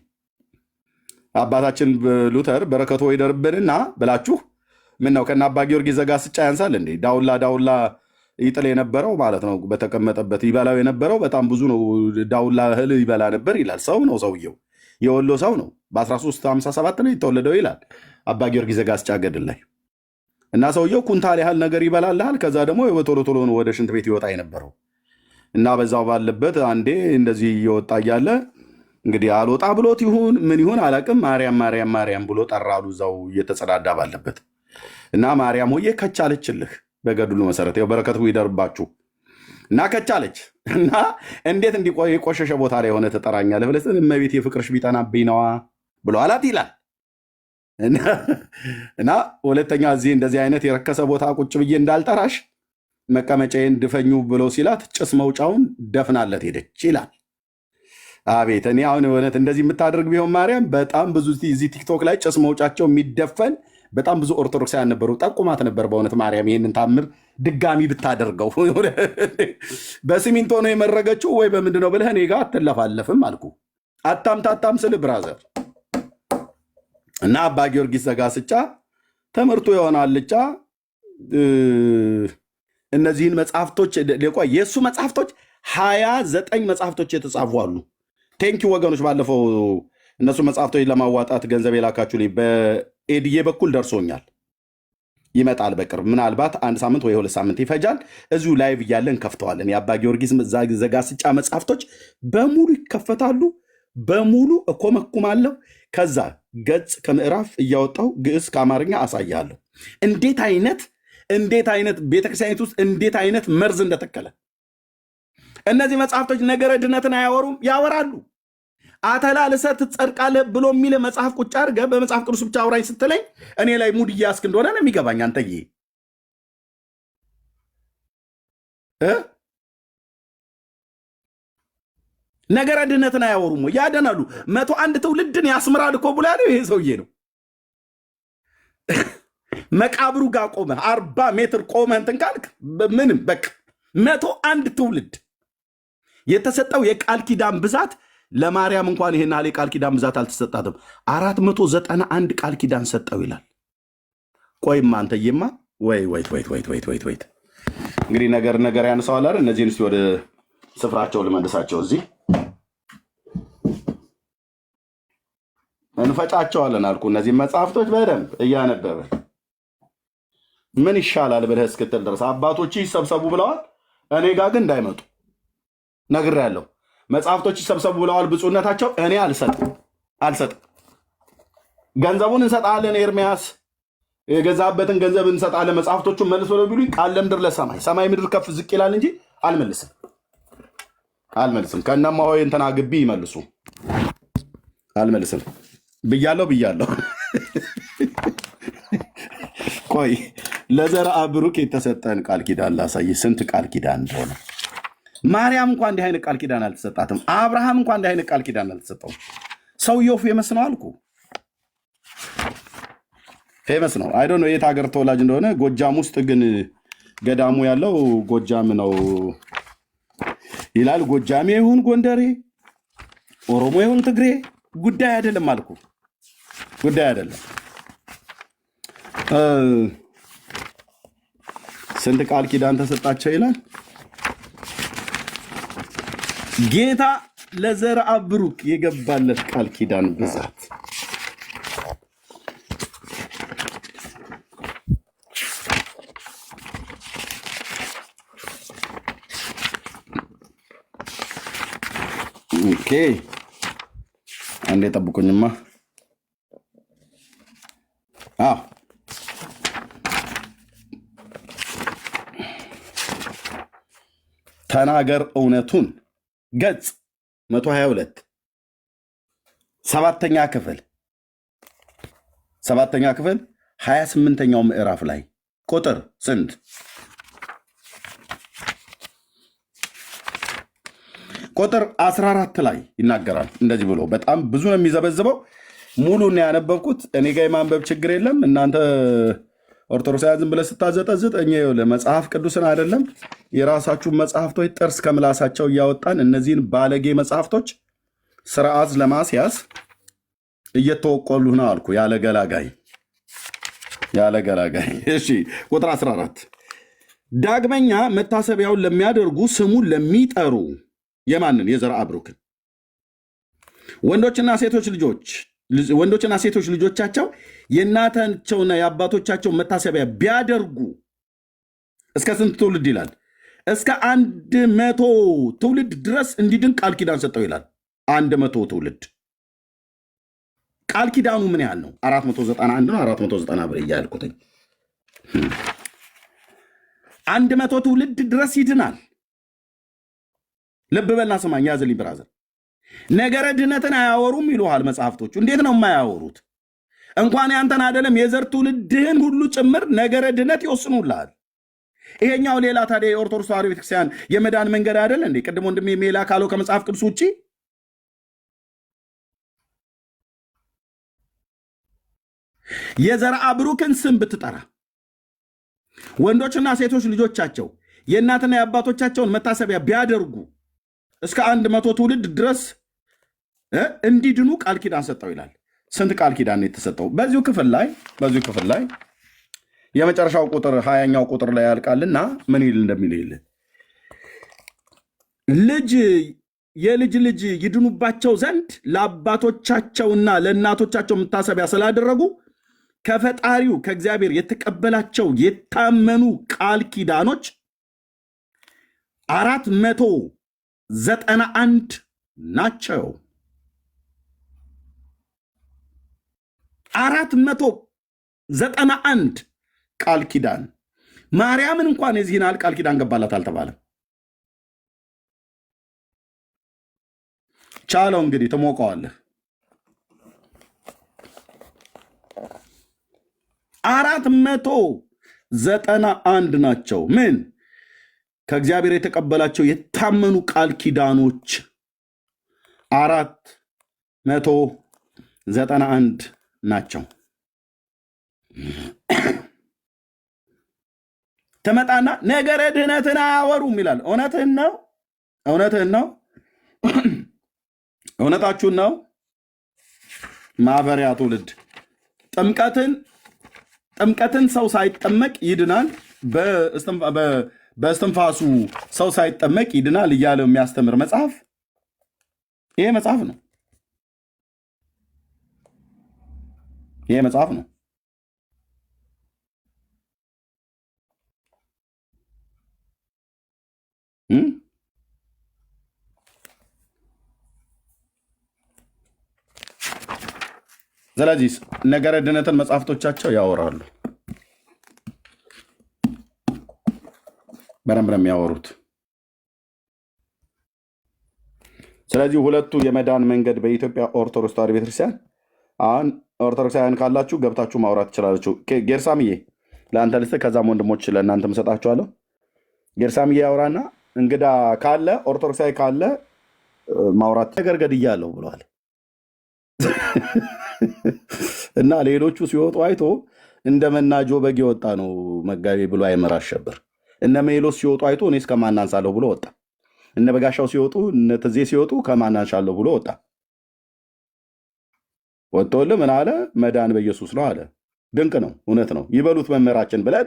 አባታችን ሉተር በረከቶ ይደርብንና ብላችሁ ምን ነው ከና አባ ጊዮርጊስ ዘጋስጫ ያንሳል እንዴ? ዳውላ ይጥል የነበረው ማለት ነው። በተቀመጠበት ይበላው የነበረው በጣም ብዙ ነው። ዳውላ እህል ይበላ ነበር ይላል። ሰው ነው ሰውየው፣ የወሎ ሰው ነው። በ1357 ነው የተወለደው ይላል አባ ጊዮርጊስ ዘጋስጫ ገድል ላይ። እና ሰውየው ኩንታል ያህል ነገር ይበላልሃል። ከዛ ደግሞ ቶሎ ቶሎ ነው ወደ ሽንት ቤት ይወጣ የነበረው። እና በዛው ባለበት አንዴ እንደዚህ እየወጣ እያለ እንግዲህ አልወጣ ብሎት ይሁን ምን ይሁን አላቅም፣ ማርያም ማርያም ማርያም ብሎ ጠራሉ እዛው እየተጸዳዳ ባለበት። እና ማርያም ሆዬ ከቻለችልህ በገድሉ መሰረት ያው በረከቱ ይደርባችሁ እና ከቻለች እና እንዴት የቆሸሸ ቦታ ላይ የሆነ ትጠራኛለህ ብለህ እመቤት የፍቅርሽ ቢጠናብኝ ነዋ ብሎ አላት ይላል። እና ሁለተኛ እዚህ እንደዚህ አይነት የረከሰ ቦታ ቁጭ ብዬ እንዳልጠራሽ መቀመጫዬን ድፈኙ ብሎ ሲላት ጭስ መውጫውን ደፍናለት ሄደች ይላል። አቤት እኔ አሁን እውነት እንደዚህ የምታደርግ ቢሆን ማርያም በጣም ብዙ እዚህ ቲክቶክ ላይ ጭስ መውጫቸው የሚደፈን በጣም ብዙ ኦርቶዶክሳውያን ነበሩ። ጠቁማት ነበር በእውነት ማርያም ይህንን ታምር ድጋሚ ብታደርገው በሲሚንቶ ነው የመረገችው ወይ በምንድን ነው ብለህ እኔ ጋር አትለፋለፍም አልኩ። አታምታታም ስል ብራዘር እና አባ ጊዮርጊስ ዘጋስጫ ትምህርቱ የሆናልጫ እነዚህን መጽሐፍቶች የእሱ መጽሐፍቶች 29 መጽሐፍቶች የተጻፉ አሉ። ቴንኪ ወገኖች፣ ባለፈው እነሱ መጽሐፍቶች ለማዋጣት ገንዘብ የላካችሁልኝ በኤድዬ በኩል ደርሶኛል። ይመጣል በቅርብ ምናልባት 1 ሳምንት ወይ 2 ሳምንት ይፈጃል። እዚሁ ላይቭ እያለን ከፍተዋለን። የአባ ጊዮርጊስ ዘጋስጫ መጽሐፍቶች በሙሉ ይከፈታሉ። በሙሉ እኮመኩማለሁ። ከዛ ገጽ ከምዕራፍ እያወጣው ግዕዝ ከአማርኛ አሳያለሁ። እንዴት አይነት ቤተክርስቲያኒት ውስጥ እንዴት አይነት መርዝ እንደተከለ እነዚህ መጽሐፍቶች ነገረ ድነትን አያወሩም? ያወራሉ። አተላልሰህ ትጸድቃለህ ብሎ የሚል መጽሐፍ ቁጭ አድርገህ በመጽሐፍ ቅዱስ ብቻ አውራኝ ስትለኝ እኔ ላይ ሙድ እያስክ እንደሆነ ነው የሚገባኝ። አንተዬ ነገረ ድነትን አያወሩም? ያደናሉ። 101 ትውልድን ያስምራል እኮ ብሎ ያለው ይሄ ሰውዬ ነው። መቃብሩ ጋር ቆመ 40 ሜትር ቆመ እንትን ካልክ ምንም በቃ 101 ትውልድ የተሰጠው የቃል ኪዳን ብዛት ለማርያም እንኳን ይሄን ያህል የቃል ኪዳን ብዛት አልተሰጣትም። 491 ቃል ኪዳን ሰጠው ይላል። ቆይማ አንተዬማ ወይ እንግዲህ ነገር ያነሳዋል አይደል? እነዚህን እስቲ ወደ ስፍራቸው ልመልሳቸው። እዚህ እንፈጫቸዋለን አልኩ። እነዚህ መጽሐፍቶች በደንብ እያነበበ ምን ይሻላል ብለህ እስክትል ድረስ አባቶች ይሰብሰቡ ብለዋል። እኔ ጋር ግን እንዳይመጡ ነግሬያለሁ። መጽሐፍቶች ይሰብሰቡ ብለዋል ብፁዕነታቸው። እኔ አልሰጥም። ገንዘቡን እንሰጣለን፣ ኤርሚያስ የገዛበትን ገንዘብ እንሰጣለን፣ መጽሐፍቶቹን መልስ ብለው ቢሉኝ ቃል ለምድር ለሰማይ ሰማይ ምድር ከፍ ዝቅ ይላል እንጂ አልመልስም። ከእነማ ሆይ እንትና ግቢ ይመልሱ። አልመልስም ብያለሁ። ቆይ ለዘርአ ብሩክ የተሰጠን ቃል ኪዳን ላሳይ፣ ስንት ቃል ኪዳን እንደሆነ። ማርያም እንኳ እንዲህ አይነት ቃል ኪዳን አልተሰጣትም። አብርሃም እንኳ እንዲህ አይነት ቃል ኪዳን አልተሰጠውም። ሰውየው ፌመስ ነው አልኩ። ፌመስ ነው። አይ ዶንት ኖ የት ሀገር ተወላጅ እንደሆነ። ጎጃም ውስጥ ግን ገዳሙ ያለው ጎጃም ነው ይላል። ጎጃሜ ይሁን ጎንደሬ፣ ኦሮሞ ይሁን ትግሬ ጉዳይ አይደለም አልኩ። ጉዳይ አይደለም። ስንት ቃል ኪዳን ተሰጣቸው ይላል ጌታ ለዘርአ ብሩክ የገባለት ቃል ኪዳን ብዛት ኦኬ። አንዴ ጠብቁኝማ። ተናገር እውነቱን ገጽ 122 7ኛ ክፍል 28ኛው ምዕራፍ ላይ ቁጥር ስንት? ቁጥር 14 ላይ ይናገራል። እንደዚህ ብሎ በጣም ብዙ ነው የሚዘበዝበው። ሙሉን ያነበብኩት እኔ ጋ የማንበብ ችግር የለም። እናንተ ኦርቶዶክሳውያን ዝም ብለህ ስታዘጠዝጥ እኛ መጽሐፍ ቅዱስን አይደለም የራሳችሁን መጽሐፍቶች ጥርስ ከምላሳቸው እያወጣን እነዚህን ባለጌ መጽሐፍቶች ስርዓት ለማስያዝ እየተወቆሉ ነው አልኩ። ያለ ገላጋይ። እሺ ቁጥር 14 ዳግመኛ መታሰቢያውን ለሚያደርጉ ስሙን ለሚጠሩ የማንን? የዘርአ ብሩክን ወንዶችና ሴቶች ልጆቻቸው የእናታቸውና የአባቶቻቸው መታሰቢያ ቢያደርጉ እስከ ስንት ትውልድ ይላል? እስከ 100 ትውልድ ድረስ እንዲድን ቃል ኪዳን ሰጠው ይላል። 100 ትውልድ ቃል ኪዳኑ ምን ያህል ነው? 491 ነው። 490 ብር እያልኩትኝ 100 ትውልድ ድረስ ይድናል። ልብ በልና ስማኝ፣ ያዝልኝ ብራዘር። ነገረ ድህነትን አያወሩም ይሉሃል መጽሐፍቶቹ። እንዴት ነው የማያወሩት? እንኳን ያንተን አይደለም የዘር ትውልድህን ሁሉ ጭምር ነገረ ድህነት ይወስኑልሃል። ይሄኛው ሌላ ታዲያ የኦርቶዶክስ ተዋሕዶ ቤተክርስቲያን የመዳን መንገድ አይደለ እንዴ? ቅድሞ ወንድሜ ሜላ ካለው ከመጽሐፍ ቅዱስ ውጭ የዘርአ ብሩክን ስም ብትጠራ ወንዶችና ሴቶች ልጆቻቸው የእናትና የአባቶቻቸውን መታሰቢያ ቢያደርጉ እስከ 100 ትውልድ ድረስ እንዲድኑ ቃል ኪዳን ሰጠው ይላል። ስንት ቃል ኪዳን የተሰጠው? በዚሁ ክፍል ላይ የመጨረሻው ቁጥር 20ኛው ቁጥር ላይ ያልቃልና ምን ይል እንደሚል ይል የልጅ ልጅ ይድኑባቸው ዘንድ ለአባቶቻቸውና ለእናቶቻቸው መታሰቢያ ስላደረጉ ከፈጣሪው ከእግዚአብሔር የተቀበላቸው የታመኑ ቃል ኪዳኖች 491 ናቸው። 491 ቃል ኪዳን። ማርያምን እንኳን የዚህን ያህል ቃል ኪዳን ገባላት አልተባለም። ቻለው እንግዲህ ትሞቀዋለህ። 491 ናቸው። ምን ከእግዚአብሔር የተቀበላቸው የታመኑ ቃል ኪዳኖች 491 ናቸው። ተመጣና ነገረ ድህነትን አያወሩም ይላል። እውነትህን ነው። እውነታችሁን ነው። ማፈሪያ ትውልድ። ጥምቀትን ሰው ሳይጠመቅ ይድናል፣ በእስትንፋሱ ሰው ሳይጠመቅ ይድናል እያለው የሚያስተምር መጽሐፍ ይሄ መጽሐፍ ነው። ስለዚህ ነገረ ድህነትን መጽሐፍቶቻቸው ያወራሉ። በደንብ ነው የሚያወሩት። ስለዚህ ሁለቱ የመዳን መንገድ በኢትዮጵያ ኦርቶዶክስ ተዋሕዶ ቤተክርስቲያን፣ አሁን ኦርቶዶክሳውያን ካላችሁ ገብታችሁ ማውራት ትችላላችሁ። ጌርሳምዬ ለአንተ ልስጥ፣ ከዛም ወንድሞች ለእናንተ እሰጣችኋለሁ። ጌርሳምዬ ያውራና እንግዳ ካለ ኦርቶዶክሳዊ ካለ ማውራት ነገር ገድያለሁ ብለዋል እና ሌሎቹ ሲወጡ አይቶ እንደ መናጆ በግ የወጣ ነው መጋቢ ብሎ አይመር አሸብር። እነ ሜሎስ ሲወጡ አይቶ እኔስ ከማን አንሳለሁ ብሎ ወጣ። እነ በጋሻው ሲወጡ እነ ትዜ ሲወጡ ከማን አንሻለሁ ብሎ ወጣ። ወጥቶልህ ምን አለ? መዳን በኢየሱስ ነው አለ። ድንቅ ነው፣ እውነት ነው፣ ይበሉት መምህራችን ብለን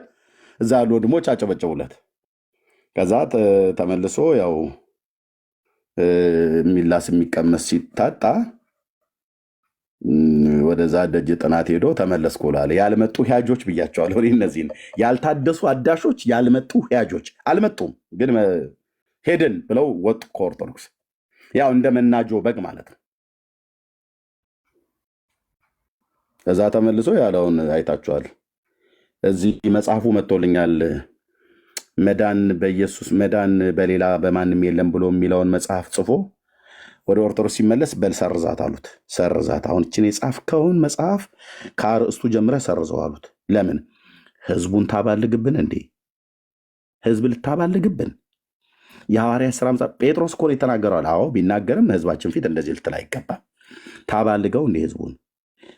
እዛ ያሉ ወንድሞች አጨበጨቡለት። ከዛ ተመልሶ ያው የሚላስ የሚቀመስ ሲታጣ ወደዛ ደጅ ጥናት ሄዶ ተመለስኩ ላለ ያልመጡ ሂያጆች ብያቸዋለሁ። እነዚህን ያልታደሱ አዳሾች ያልመጡ ሂያጆች አልመጡም፣ ግን ሄድን ብለው ወጡ ከኦርቶዶክስ። ያው እንደ መናጆ በግ ማለት ነው። ከዛ ተመልሶ ያለውን አይታችኋል። እዚህ መጽሐፉ መጥቶልኛል። መዳን በኢየሱስ መዳን በሌላ በማንም የለም ብሎ የሚለውን መጽሐፍ ጽፎ ወደ ኦርቶዶክስ ሲመለስ በል ሰርዛት አሉት። ሰርዛት፣ አሁን እችን የጻፍከውን መጽሐፍ ከአርእስቱ ጀምረ ሰርዘው አሉት። ለምን? ህዝቡን ታባልግብን እንዴ? ህዝብ ልታባልግብን? የሐዋርያት ሥራ ጴጥሮስ እኮ ነው የተናገረዋል። አዎ ቢናገርም ህዝባችን ፊት እንደዚህ ልትል አይገባም። ታባልገው እንዴ ህዝቡን?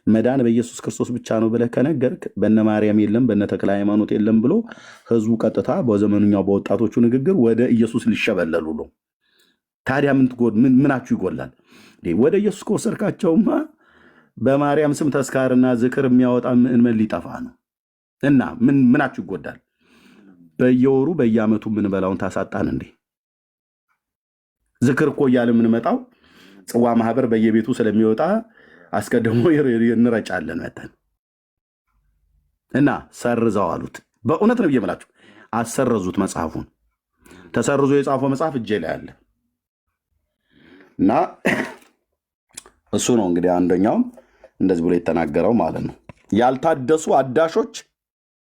መዳን በኢየሱስ ክርስቶስ ብቻ ነው ብለህ ከነገርክ በነ ማርያም የለም በነ ተክለ ሃይማኖት የለም ብሎ ህዝቡ ቀጥታ በዘመኑኛው በወጣቶቹ ንግግር ወደ ኢየሱስ ሊሸበለሉ ነው። ታዲያ ምናችሁ ይጎላል? ወደ ኢየሱስ ከወሰድካቸውማ በማርያም ስም ተስካርና ዝክር የሚያወጣ ምእመን ሊጠፋ ነው እና ምናችሁ ይጎዳል? በየወሩ በየዓመቱ የምንበላውን ታሳጣን እንዴ? ዝክር እኮ እያለ የምንመጣው ጽዋ ማህበር በየቤቱ ስለሚወጣ አስቀድሞ እንረጫለን መተን እና ሰርዘው አሉት። በእውነት ነው ብዬምላችሁ አሰረዙት። መጽሐፉን ተሰርዞ የጻፈው መጽሐፍ እጄ ላይ አለ እና እሱ ነው እንግዲህ አንደኛውም እንደዚህ ብሎ የተናገረው ማለት ነው። ያልታደሱ አዳሾች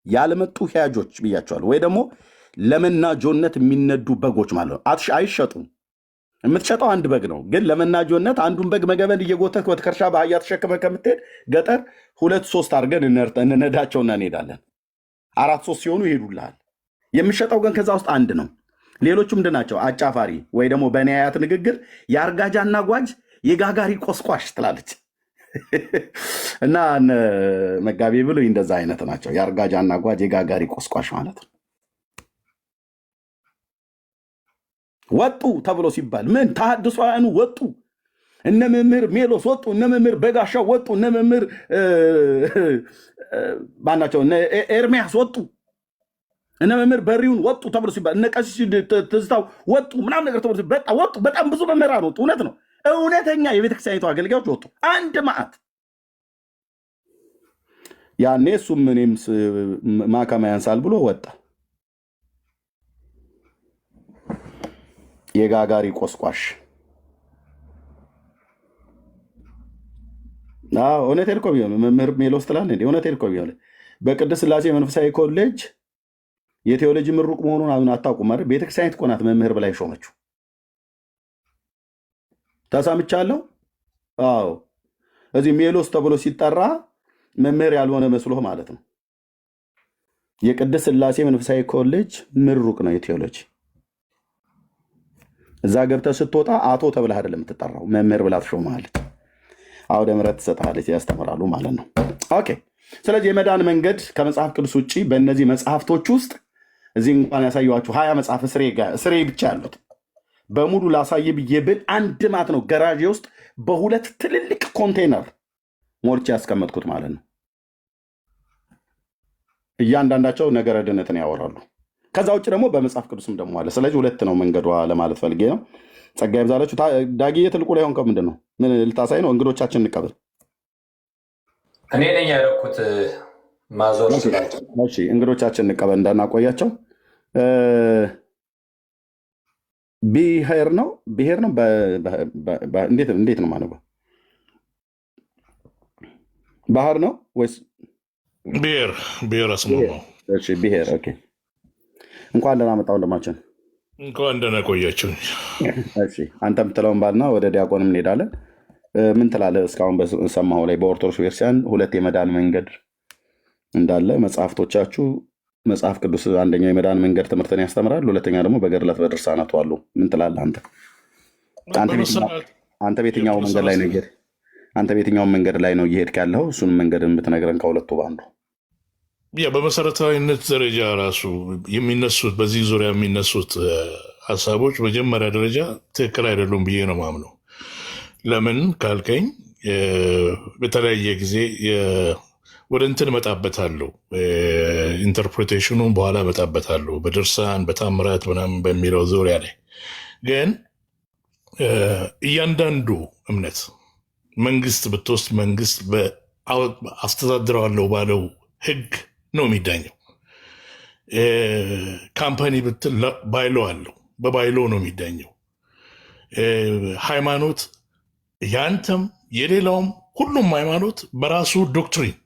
ያልመጡ ሕያጆች ብያቸዋል። ወይ ደግሞ ለመናጆነት የሚነዱ በጎች ማለት ነው። አይሸጡም። የምትሸጠው አንድ በግ ነው፣ ግን ለመናጆነት አንዱን በግ መገበን እየጎተት በትከሻ በአህያ ተሸክመ ከምትሄድ ገጠር 2-3 አድርገን እንነዳቸውና እንሄዳለን። 4-3 ሲሆኑ ይሄዱልሃል። የሚሸጠው ግን ከዛ ውስጥ አንድ ነው። ሌሎቹ ምንድን ናቸው? አጫፋሪ ወይ ደግሞ በእኔ አያት ንግግር የአርጋጃና ጓጅ የጋጋሪ ቆስቋሽ ትላለች እና መጋቢ ብሎ እንደዛ አይነት ናቸው። የአርጋጃና ጓጅ የጋጋሪ ቆስቋሽ ማለት ነው። ወጡ ተብሎ ሲባል ምን ተሐድሷውያኑ ወጡ፣ እነ መምህር ሜሎስ ወጡ፣ እነ መምህር በጋሻው ወጡ፣ እነ መምህር ባናቸው እነ ኤርሚያስ ወጡ፣ እነ መምህር በሪውን ወጡ ተብሎ ሲባል እነ ቀሲስ ትዝታው ወጡ ምናምን ነገር ተብሎ ወጡ። በጣም ብዙ መምህራን ወጡ። እውነት ነው። እውነተኛ የቤተክርስቲያኒቱ አገልጋዮች ወጡ። አንድ መዓት። ያኔ እሱም እኔም ማከማ ያንሳል ብሎ ወጣ። የጋጋሪ ቆስቋሽ። እውነቴን እኮ ቢሆን መምህር ሜሎስ ትላለህ እንዴ? እውነቴን እኮ ቢሆን በቅድስት ሥላሴ መንፈሳዊ ኮሌጅ የቴዎሎጂ ምሩቅ መሆኑን አታውቁም አይደል? ቤተክርስቲያኒት እኮ ናት መምህር ብላ ሾመችው። ተሰምቻለሁ። አዎ፣ እዚህ ሜሎስ ተብሎ ሲጠራ መምህር ያልሆነ መስሎህ ማለት ነው። የቅድስት ሥላሴ መንፈሳዊ ኮሌጅ ምሩቅ ነው የቴዎሎጂ። እዛ ገብተህ ስትወጣ አቶ ተብለህ አይደለም የምትጠራው፣ መምህር ብላ ትሾመሃለች። አውደ ምሕረት ትሰጥሃለች፣ ያስተምራሉ ማለት ነው። ኦኬ። ስለዚህ የመዳን መንገድ ከመጽሐፍ ቅዱስ ውጭ በእነዚህ መጽሐፍቶች ውስጥ እዚህ እንኳን ያሳየኋችሁ 20 መጽሐፍ ስሬ ብቻ ያሉት በሙሉ ላሳይ ብዬ ብል አንድ ማት ነው ገራዤ ውስጥ በሁለት ትልልቅ ኮንቴነር ሞልቼ ያስቀመጥኩት ማለት ነው። እያንዳንዳቸው ነገረ ድነትን ያወራሉ። ከዛ ውጭ ደግሞ በመጽሐፍ ቅዱስም ደግሞ አለ። ስለዚህ ሁለት ነው መንገዷ ለማለት ፈልጌ ነው። ጸጋ ይብዛላችሁ። ዳጊዬ ትልቁ ላይ ሆንከው ምንድን ነው? ምን ልታሳይ ነው? እንግዶቻችን እንቀበል። እኔ ነኝ ያደረኩት ማዞር። እሺ፣ እንግዶቻችን እንቀበል እንዳናቆያቸው። ብሔር ነው እንዴት ነው ማነው? ባህር ነው ወይስ ብሔር አስሞ ነው? እሺ፣ ብሔር። ኦኬ። እንኳን ደህና መጣሁ ወንድማችን። እንኳን ደህና ቆያችሁ። እሺ፣ አንተ የምትለውን ባልና ወደ ዲያቆንም እንሄዳለን። ምን ትላለህ? እስካሁን በሰማሁ ላይ በኦርቶዶክስ ቤተክርስቲያን ሁለት የመዳን መንገድ እንዳለ መጽሐፍቶቻችሁ መጽሐፍ ቅዱስ አንደኛው የመዳን መንገድ ትምህርትን ያስተምራል፣ ሁለተኛ ደግሞ በገድላት በድርሳናቱ አሉ። ምን ትላለህ አንተ? አንተ በየትኛው መንገድ ላይ ነው እየሄድክ? አንተ በየትኛው መንገድ ላይ ነው እየሄድክ ያለው? እሱንም መንገድ ብትነግረን ከሁለቱ በአንዱ። በመሰረታዊነት ደረጃ ራሱ የሚነሱት በዚህ ዙሪያ የሚነሱት ሀሳቦች መጀመሪያ ደረጃ ትክክል አይደሉም ብዬ ነው ማምነው። ለምን ካልከኝ በተለያየ ጊዜ ወደ እንትን እመጣበታለሁ፣ ኢንተርፕሬቴሽኑን በኋላ እመጣበታለሁ፣ በድርሳን በታምራት ምናምን በሚለው ዙሪያ ላይ ግን እያንዳንዱ እምነት መንግስት ብትወስድ መንግስት አስተዳድረዋለሁ ባለው ህግ ነው የሚዳኘው። ካምፓኒ ብትል ባይሎ አለው፣ በባይሎ ነው የሚዳኘው። ሃይማኖት ያንተም የሌላውም ሁሉም ሃይማኖት በራሱ ዶክትሪን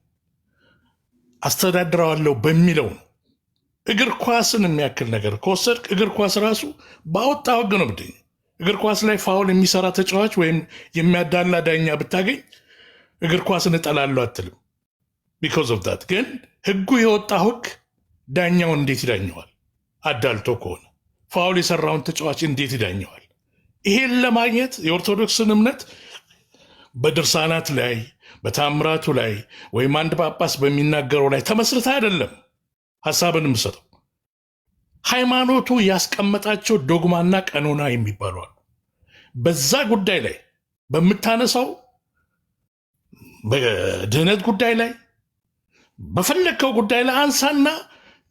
አስተዳድረዋለሁ በሚለው ነው። እግር ኳስን የሚያክል ነገር ከወሰድክ እግር ኳስ ራሱ ባወጣ ህግ ነው የሚዳኘው። እግር ኳስ ላይ ፋውል የሚሰራ ተጫዋች ወይም የሚያዳላ ዳኛ ብታገኝ እግር ኳስን እጠላለሁ አትልም። ቢኮዝ ኦፍ ዳት። ግን ህጉ የወጣው ህግ ዳኛውን እንዴት ይዳኘዋል? አዳልቶ ከሆነ ፋውል የሰራውን ተጫዋች እንዴት ይዳኘዋል? ይሄን ለማግኘት የኦርቶዶክስን እምነት በድርሳናት ላይ በታምራቱ ላይ ወይም አንድ ጳጳስ በሚናገረው ላይ ተመስርተ አይደለም ሀሳብን የምሰጠው። ሃይማኖቱ ያስቀመጣቸው ዶግማና ቀኖና የሚባሉ አሉ። በዛ ጉዳይ ላይ በምታነሳው በድህነት ጉዳይ ላይ በፈለግከው ጉዳይ ላይ አንሳና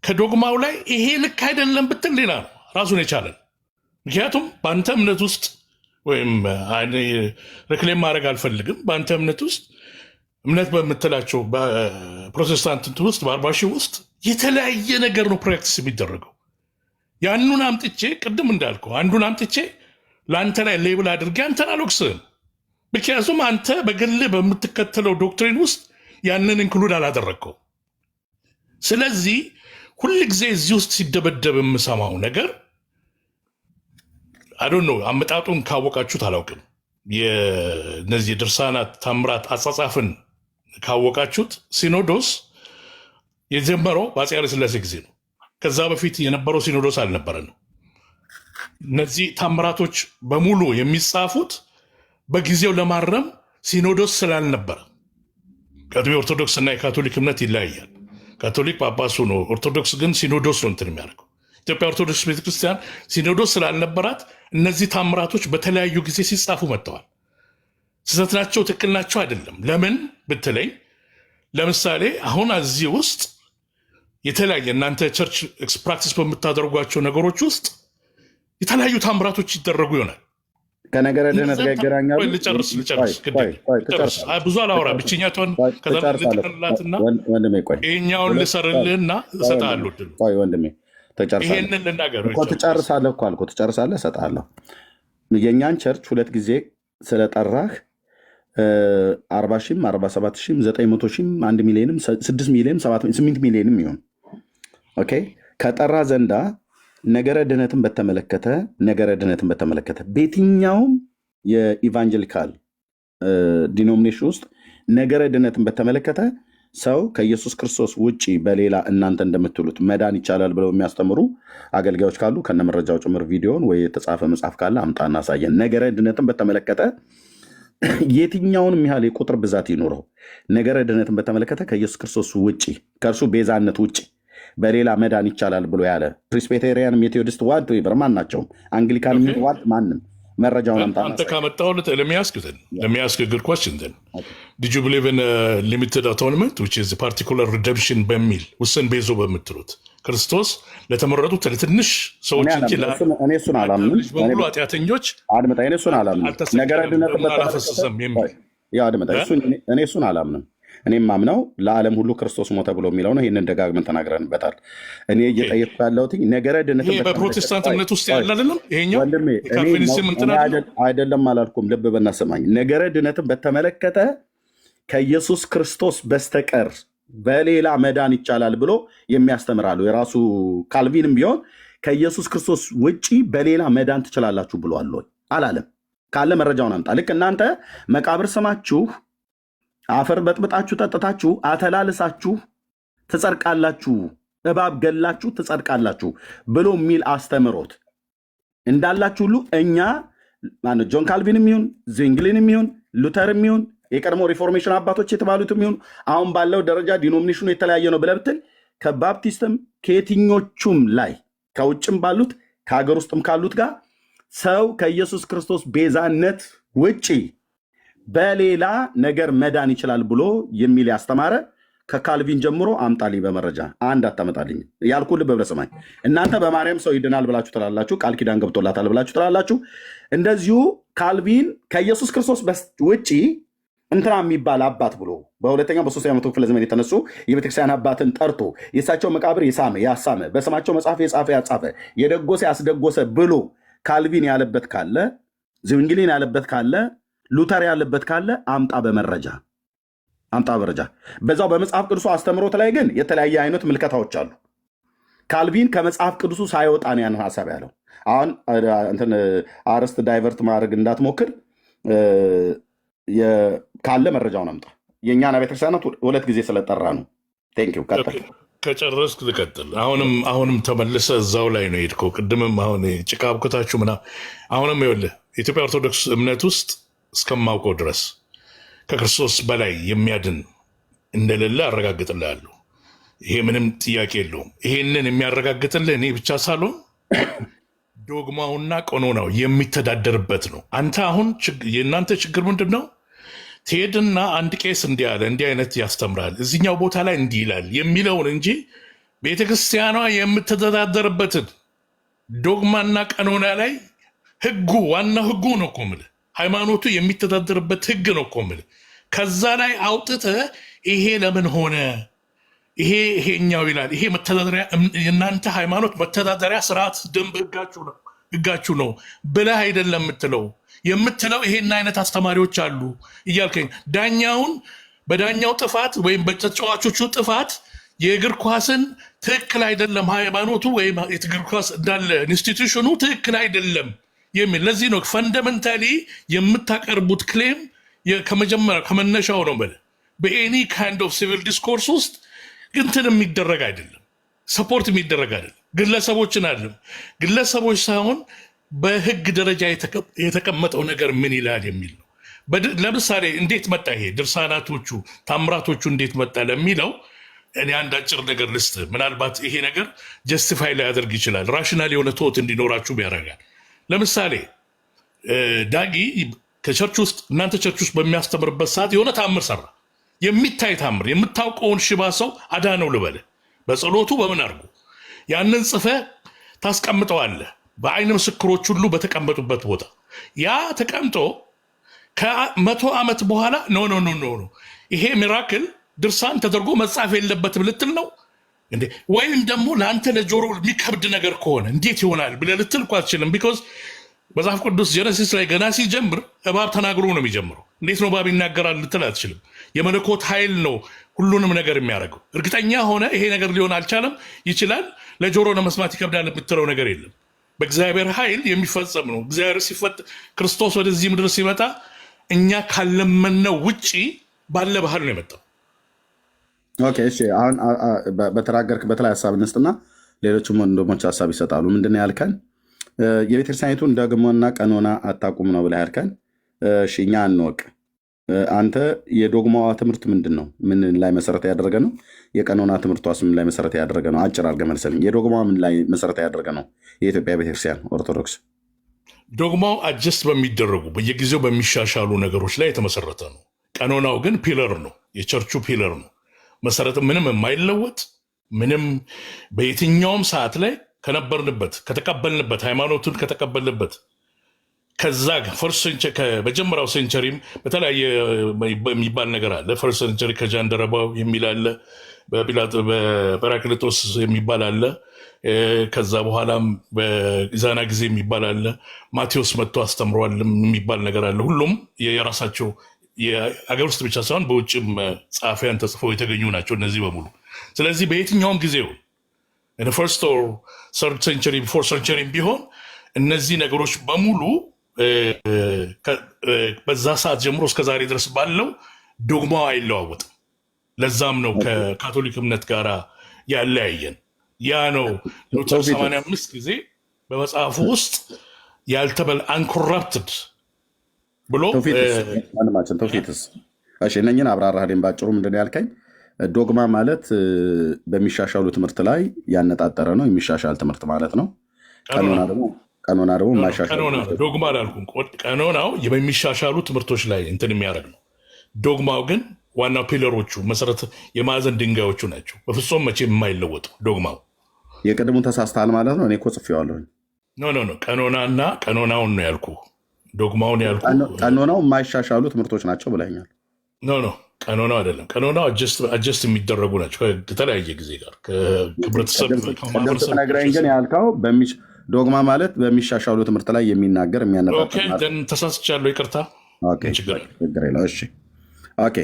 ከዶግማው ላይ ይሄ ልክ አይደለም ብትል ሌላ ነው ራሱን የቻለን። ምክንያቱም በአንተ እምነት ውስጥ ወይም ሪክሌም ማድረግ አልፈልግም፣ በአንተ እምነት ውስጥ እምነት በምትላቸው በፕሮቴስታንት ውስጥ በ40 ሺህ ውስጥ የተለያየ ነገር ነው ፕራክቲስ የሚደረገው። ያኑን አምጥቼ ቅድም እንዳልከው አንዱን አምጥቼ ለአንተ ላይ ሌብል አድርጌ አንተን አልወቅስህም። ምክንያቱም አንተ በግል በምትከተለው ዶክትሪን ውስጥ ያንን ኢንክሉድ አላደረግከው። ስለዚህ ሁል ጊዜ እዚህ ውስጥ ሲደበደብ የምሰማው ነገር አዶን ነው። አመጣጡን ካወቃችሁት አላውቅም። የነዚህ የድርሳናት ታምራት አጻጻፍን ካወቃችሁት ሲኖዶስ የጀመረው በአፄ ኃይለ ሥላሴ ጊዜ ነው። ከዛ በፊት የነበረው ሲኖዶስ አልነበረ ነው። እነዚህ ታምራቶች በሙሉ የሚጻፉት በጊዜው ለማረም ሲኖዶስ ስላልነበረ። ቀድሞ ኦርቶዶክስ እና የካቶሊክ እምነት ይለያያል። ካቶሊክ ጳጳሱ ነው፣ ኦርቶዶክስ ግን ሲኖዶስ ነው እንትን የሚያደርገው። ኢትዮጵያ ኦርቶዶክስ ቤተክርስቲያን ሲኖዶስ ስላልነበራት እነዚህ ታምራቶች በተለያዩ ጊዜ ሲጻፉ መጥተዋል። ስህተት ናቸው ትክክል ናቸው አይደለም። ለምን ብትለኝ፣ ለምሳሌ አሁን እዚህ ውስጥ የተለያየ እናንተ ቸርች ፕራክቲስ በምታደርጓቸው ነገሮች ውስጥ የተለያዩ ታምራቶች ይደረጉ ይሆናል። ከነገረ ድህነት ጋር ይገናኛሉ። ልጨርስ ብዙ አላወራ ብቸኛቷን ከዛላትና ይሄኛውን ልሰርልህና እሰጥሃለሁ። ወንድሜ ይሄንን ልናገር ትጨርሳለህ እኮ አልኩህ። ትጨርሳለህ፣ እሰጥሃለሁ። የእኛን ቸርች 2 ጊዜ ስለጠራህ 40 ሺህም 47 ሺህም 900 ሺህም 1 ሚሊዮንም 6 ሚሊዮንም 8 ሚሊዮንም ይሆን ኦኬ ከጠራ ዘንዳ ነገረ ድህነትን በተመለከተ በየትኛውም የኢቫንጀሊካል ዲኖሚኔሽን ውስጥ ነገረ ድህነትን በተመለከተ ሰው ከኢየሱስ ክርስቶስ ውጭ በሌላ እናንተ እንደምትሉት መዳን ይቻላል ብለው የሚያስተምሩ አገልጋዮች ካሉ ከነመረጃው ጭምር ቪዲዮን ወይ የተጻፈ መጽሐፍ ካለ አምጣና አሳየን። ነገረ ድህነትን በተመለከተ የትኛውንም ያህል የቁጥር ብዛት ይኖረው ነገረ ድህነትን በተመለከተ ከኢየሱስ ክርስቶስ ውጭ ከእርሱ ቤዛነት ውጭ በሌላ መዳን ይቻላል ብሎ ያለ ፕሬስቢቴሪያን፣ ሜቶዲስት ዋት በርማን ናቸው አንግሊካን ዋት ማንም መረጃውን አምጣ። አንተ ካመጣው ለሚያስክ ግድ ኳስችን ዲድ ዩ ቢሊቭ ኢን ሊሚትድ አቶንመንት ዊች ኢዝ ፓርቲኩላር ሪደምፕሽን በሚል ውስን ቤዞ በምትሉት ክርስቶስ ለተመረጡት ለትንሽ ሰዎች እንጂ እኔ እሱን አላምንም። በሙሉ ኃጢአተኞች አድምጣ፣ እኔ እሱን አላምንም። ነገረ ድህነትን አላፈሰሰም የሚል አድምጣ፣ እኔ እሱን አላምንም። እኔም ማምነው ለዓለም ሁሉ ክርስቶስ ሞተ ብሎ የሚለው ነው። ይህንን ደጋግመን ተናግረንበታል። እኔ እየጠየቅኩ ያለሁት ነገረ ድህነትን በፕሮቴስታንት እምነት ውስጥ ያለ አይደለም። ይሄኛው አይደለም አላልኩም። ልብ በና ሰማኝ። ነገረ ድህነትን በተመለከተ ከኢየሱስ ክርስቶስ በስተቀር በሌላ መዳን ይቻላል ብሎ የሚያስተምራሉ። የራሱ ካልቪንም ቢሆን ከኢየሱስ ክርስቶስ ውጪ በሌላ መዳን ትችላላችሁ ብሏል አላለም? ካለ መረጃውን አምጣ። ልክ እናንተ መቃብር ስማችሁ አፈር በጥብጣችሁ ጠጥታችሁ አተላልሳችሁ ትጸድቃላችሁ፣ እባብ ገላችሁ ትጸድቃላችሁ ብሎ የሚል አስተምሮት እንዳላችሁ ሁሉ እኛ ጆን ካልቪንም ይሁን ዝዊንግሊንም ይሁን ሉተርም ይሁን የቀድሞ ሪፎርሜሽን አባቶች የተባሉትም ይሁን አሁን ባለው ደረጃ ዲኖሚኔሽኑ የተለያየ ነው ብለህ ብትል ከባፕቲስትም ከየትኞቹም ላይ ከውጭም ባሉት ከሀገር ውስጥም ካሉት ጋር ሰው ከኢየሱስ ክርስቶስ ቤዛነት ውጪ በሌላ ነገር መዳን ይችላል ብሎ የሚል ያስተማረ ከካልቪን ጀምሮ አምጣልኝ በመረጃ አንድ አታመጣልኝ ያልኩህ። ልብ ብለህ ስማኝ። እናንተ በማርያም ሰው ይድናል ብላችሁ ትላላችሁ፣ ቃል ኪዳን ገብቶላታል ብላችሁ ትላላችሁ። እንደዚሁ ካልቪን ከኢየሱስ ክርስቶስ ውጭ እንትና የሚባል አባት ብሎ በሁለተኛው በሶስተኛው መቶ ክፍለ ዘመን የተነሱ የቤተክርስቲያን አባትን ጠርቶ የእሳቸው መቃብር ያሳመ በስማቸው መጽሐፍ የጻፈ ያጻፈ የደጎሰ ያስደጎሰ ብሎ ካልቪን ያለበት ካለ፣ ዝዊንግሊን ያለበት ካለ፣ ሉተር ያለበት ካለ አምጣ በመረጃ በዛው በመጽሐፍ ቅዱሱ አስተምሮት ላይ ግን የተለያየ አይነት ምልከታዎች አሉ። ካልቪን ከመጽሐፍ ቅዱሱ ሳይወጣ ነው ያን ሀሳብ ያለው። አሁን እንትን አርስት ዳይቨርት ማድረግ እንዳትሞክር፣ ካለ መረጃውን አምጣ። የእኛን ቤተክርስቲያናት 2 ጊዜ ስለጠራ ነው። ቴንኪው። ቀጥል። ከጨረስክ ልቀጥል። አሁንም ተመልሰ እዛው ላይ ነው የሄድከው። ቅድምም አሁን ጭቃ አብኩታችሁ ምናምን። አሁንም ይኸውልህ የኢትዮጵያ ኦርቶዶክስ እምነት ውስጥ እስከማውቀው ድረስ ከክርስቶስ በላይ የሚያድን እንደሌለ አረጋግጥልሃለሁ። ይሄ ምንም ጥያቄ የለውም። ይሄንን የሚያረጋግጥልህ እኔ ብቻ ሳልሆን ዶግማውና ቀኖናው የሚተዳደርበት ነው። አንተ አሁን የእናንተ ችግር ምንድን ነው? ትሄድና አንድ ቄስ እንዲህ አለ፣ እንዲህ አይነት ያስተምራል፣ እዚኛው ቦታ ላይ እንዲህ ይላል የሚለውን እንጂ ቤተክርስቲያኗ የምትተዳደርበትን ዶግማና ቀኖና ላይ ህጉ ዋናው ህጉ ነው እኮ የምልህ። ሃይማኖቱ የሚተዳደርበት ህግ ነው እኮ የምልህ። ከዛ ላይ አውጥተህ ይሄ ለምን ሆነ ይሄኛው ይላል፣ ይሄ መተዳደሪያ የእናንተ ሃይማኖት መተዳደሪያ ስርዓት ደንብ ህጋችሁ ነው ብለህ አይደለም የምትለው ይሄን አይነት አስተማሪዎች አሉ እያልከኝ ዳኛውን በዳኛው ጥፋት ወይም በተጫዋቾቹ ጥፋት የእግር ኳስን ትክክል አይደለም ሃይማኖቱ ወይም የእግር ኳስ እንዳለ ኢንስቲትዩሽኑ ትክክል አይደለም የሚል። ለዚህ ነው ፈንዳሜንታሊ የምታቀርቡት ክሌም ከመጀመሪያ ከመነሻው ነው በኤኒ ካይንድ ኦፍ ሲቪል ዲስኮርስ ውስጥ እንትን የሚደረግ አይደለም፣ ሰፖርት የሚደረግ አይደለም። ግለሰቦችን አይደለም፣ ግለሰቦች ሳይሆን በህግ ደረጃ የተቀመጠው ነገር ምን ይላል የሚል ነው። ለምሳሌ እንዴት መጣ ይሄ ድርሳናቶቹ ታምራቶቹ እንዴት መጣ ለሚለው እኔ አንድ አጭር ነገር ልስጥ። ምናልባት ይሄ ነገር ጀስቲፋይ ሊያደርግ ይችላል፣ ራሽናል የሆነ ቶት እንዲኖራችሁ ያደርጋል። ለምሳሌ ዳጊ ከቸርች ውስጥ እናንተ ቸርች ውስጥ በሚያስተምርበት ሰዓት የሆነ ታምር ሰራ፣ የሚታይ ታምር፣ የምታውቀውን ሽባ ሰው አዳነው ልበልህ፣ በጸሎቱ በምን አድርጎ ያንን ጽፈህ ታስቀምጠዋለህ፣ በአይን ምስክሮች ሁሉ በተቀመጡበት ቦታ። ያ ተቀምጦ ከ100 ዓመት በኋላ ኖ ይሄ ሚራክል ድርሳን ተደርጎ መጻፍ የለበትም ልትል ነው እንዴ? ወይም ደግሞ ለአንተ ለጆሮ የሚከብድ ነገር ከሆነ እንዴት ይሆናል ብለህ ልትል እኮ አትችልም። ቢኮዝ መጽሐፍ ቅዱስ ጀነሲስ ላይ ገና ሲጀምር እባብ ተናግሮ ነው የሚጀምረው። እንዴት ነው እባብ ይናገራል ልትል አትችልም። የመለኮት ኃይል ነው ሁሉንም ነገር የሚያደርገው። እርግጠኛ ሆነ ይሄ ነገር ሊሆን አልቻለም፣ ይችላል፣ ለጆሮ ለመስማት ይከብዳል የምትለው ነገር የለም። በእግዚአብሔር ኃይል የሚፈጸም ነው። እግዚአብሔር ክርስቶስ ወደዚህ ምድር ሲመጣ እኛ ካለመነው ውጪ ባለ ባህል ነው የመጣው። ኦኬ፣ እሺ። አሁን በተናገርክበት ላይ ሀሳብ እንስጥና ሌሎችም ወንድሞች ሀሳብ ይሰጣሉ። ምንድን ያልከን? የቤተክርስቲያኒቱን ደግሞና ቀኖና አታቁም ነው ብለህ ያልከን። እሺ፣ እኛ እንወቅ። አንተ የዶግማዋ ትምህርት ምንድን ነው? ምን ላይ መሰረት ያደረገ ነው? የቀኖና ትምህርቷስ ምን ላይ መሰረት ያደረገ ነው? አጭር አድርገህ መልስልኝ። የዶግማዋ ምን ላይ መሰረት ያደረገ ነው? የኢትዮጵያ ቤተክርስቲያን ኦርቶዶክስ ዶግማው አጀስት በሚደረጉ በየጊዜው በሚሻሻሉ ነገሮች ላይ የተመሰረተ ነው። ቀኖናው ግን ፒለር ነው፣ የቸርቹ ፒለር ነው። መሰረት ምንም የማይለወጥ ምንም በየትኛውም ሰዓት ላይ ከነበርንበት ከተቀበልንበት ሃይማኖቱን ከተቀበልንበት ከዛ በመጀመሪያው ሴንቸሪም በተለያየ የሚባል ነገር አለ። ፈርስት ሴንቸሪ ከጃንደረባው የሚል አለ፣ በጰራቅሊጦስ የሚባል አለ፣ ከዛ በኋላም በኢዛና ጊዜ የሚባል አለ፣ ማቴዎስ መጥቶ አስተምሯል የሚባል ነገር አለ። ሁሉም የራሳቸው የአገር ውስጥ ብቻ ሳይሆን በውጭም ጸሐፊያን ተጽፈው የተገኙ ናቸው እነዚህ በሙሉ። ስለዚህ በየትኛውም ጊዜው ፈርስት ኦር ሰርድ ሴንቸሪ ፎርት ሴንቸሪ ቢሆን እነዚህ ነገሮች በሙሉ በዛ ሰዓት ጀምሮ እስከዛሬ ድረስ ባለው ዶግማው አይለዋወጥም። ለዛም ነው ከካቶሊክ እምነት ጋር ያለያየን። ያ ነው ሉተር 85 ጊዜ በመጽሐፉ ውስጥ ያልተበል አንኮራፕትድ ብሎ ተውፊትስ እነኝን አብራራህልኝ ባጭሩ። ምንድን ያልከኝ? ዶግማ ማለት በሚሻሻሉ ትምህርት ላይ ያነጣጠረ ነው፣ የሚሻሻል ትምህርት ማለት ነው። ቀኖና ደግሞ የማይሻሻል ዶግማ አላልኩም። ቀኖናው በሚሻሻሉ ትምህርቶች ላይ እንትን የሚያደርግ ነው። ዶግማው ግን ዋናው ፒለሮቹ መሰረት የማዕዘን ድንጋዮቹ ናቸው። በፍጹም መቼም የማይለወጡ ዶግማው። የቅድሙ ተሳስተሃል ማለት ነው። እኔ እኮ ጽፌዋለሁኝ። ኖ ቀኖናና ቀኖናውን ነው ያልኩ፣ ዶግማውን ያልኩ። ቀኖናው የማይሻሻሉ ትምህርቶች ናቸው ብለኛል። ኖ ቀኖናው አይደለም። ቀኖናው አጀስት የሚደረጉ ናቸው ከተለያየ ጊዜ ጋር ከህብረተሰብ ነግረኝ። ግን ያልከው ዶግማ ማለት በሚሻሻሉ ትምህርት ላይ የሚናገር የሚያነጣጥር። ተሳስቻለሁ፣ ይቅርታ። ኦኬ።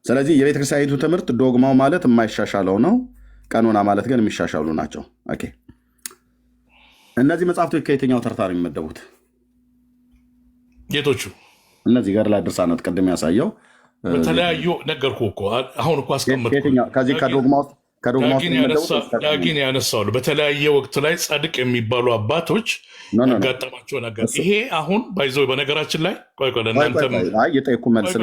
ስለዚህ የቤተክርስቲያኒቱ ትምህርት ዶግማው ማለት የማይሻሻለው ነው፣ ቀኖና ማለት ግን የሚሻሻሉ ናቸው። ኦኬ። እነዚህ መጽሐፍቶች ከየትኛው ተርታ ነው የሚመደቡት? የቶቹ? እነዚህ ገድለ ድርሳናት ቅድም ያሳየው በተለያዩ ነገርኩህ እኮ አሁን እኮ አስቀመጥኩህ። ከዚህ ከዶግማ ውስጥ ዳጊን ያነሳሉ። በተለያየ ወቅት ላይ ጻድቅ የሚባሉ አባቶች ያጋጠማቸውን ይሄ አሁን ባይዘው በነገራችን ላይ የጠየኩ መልስ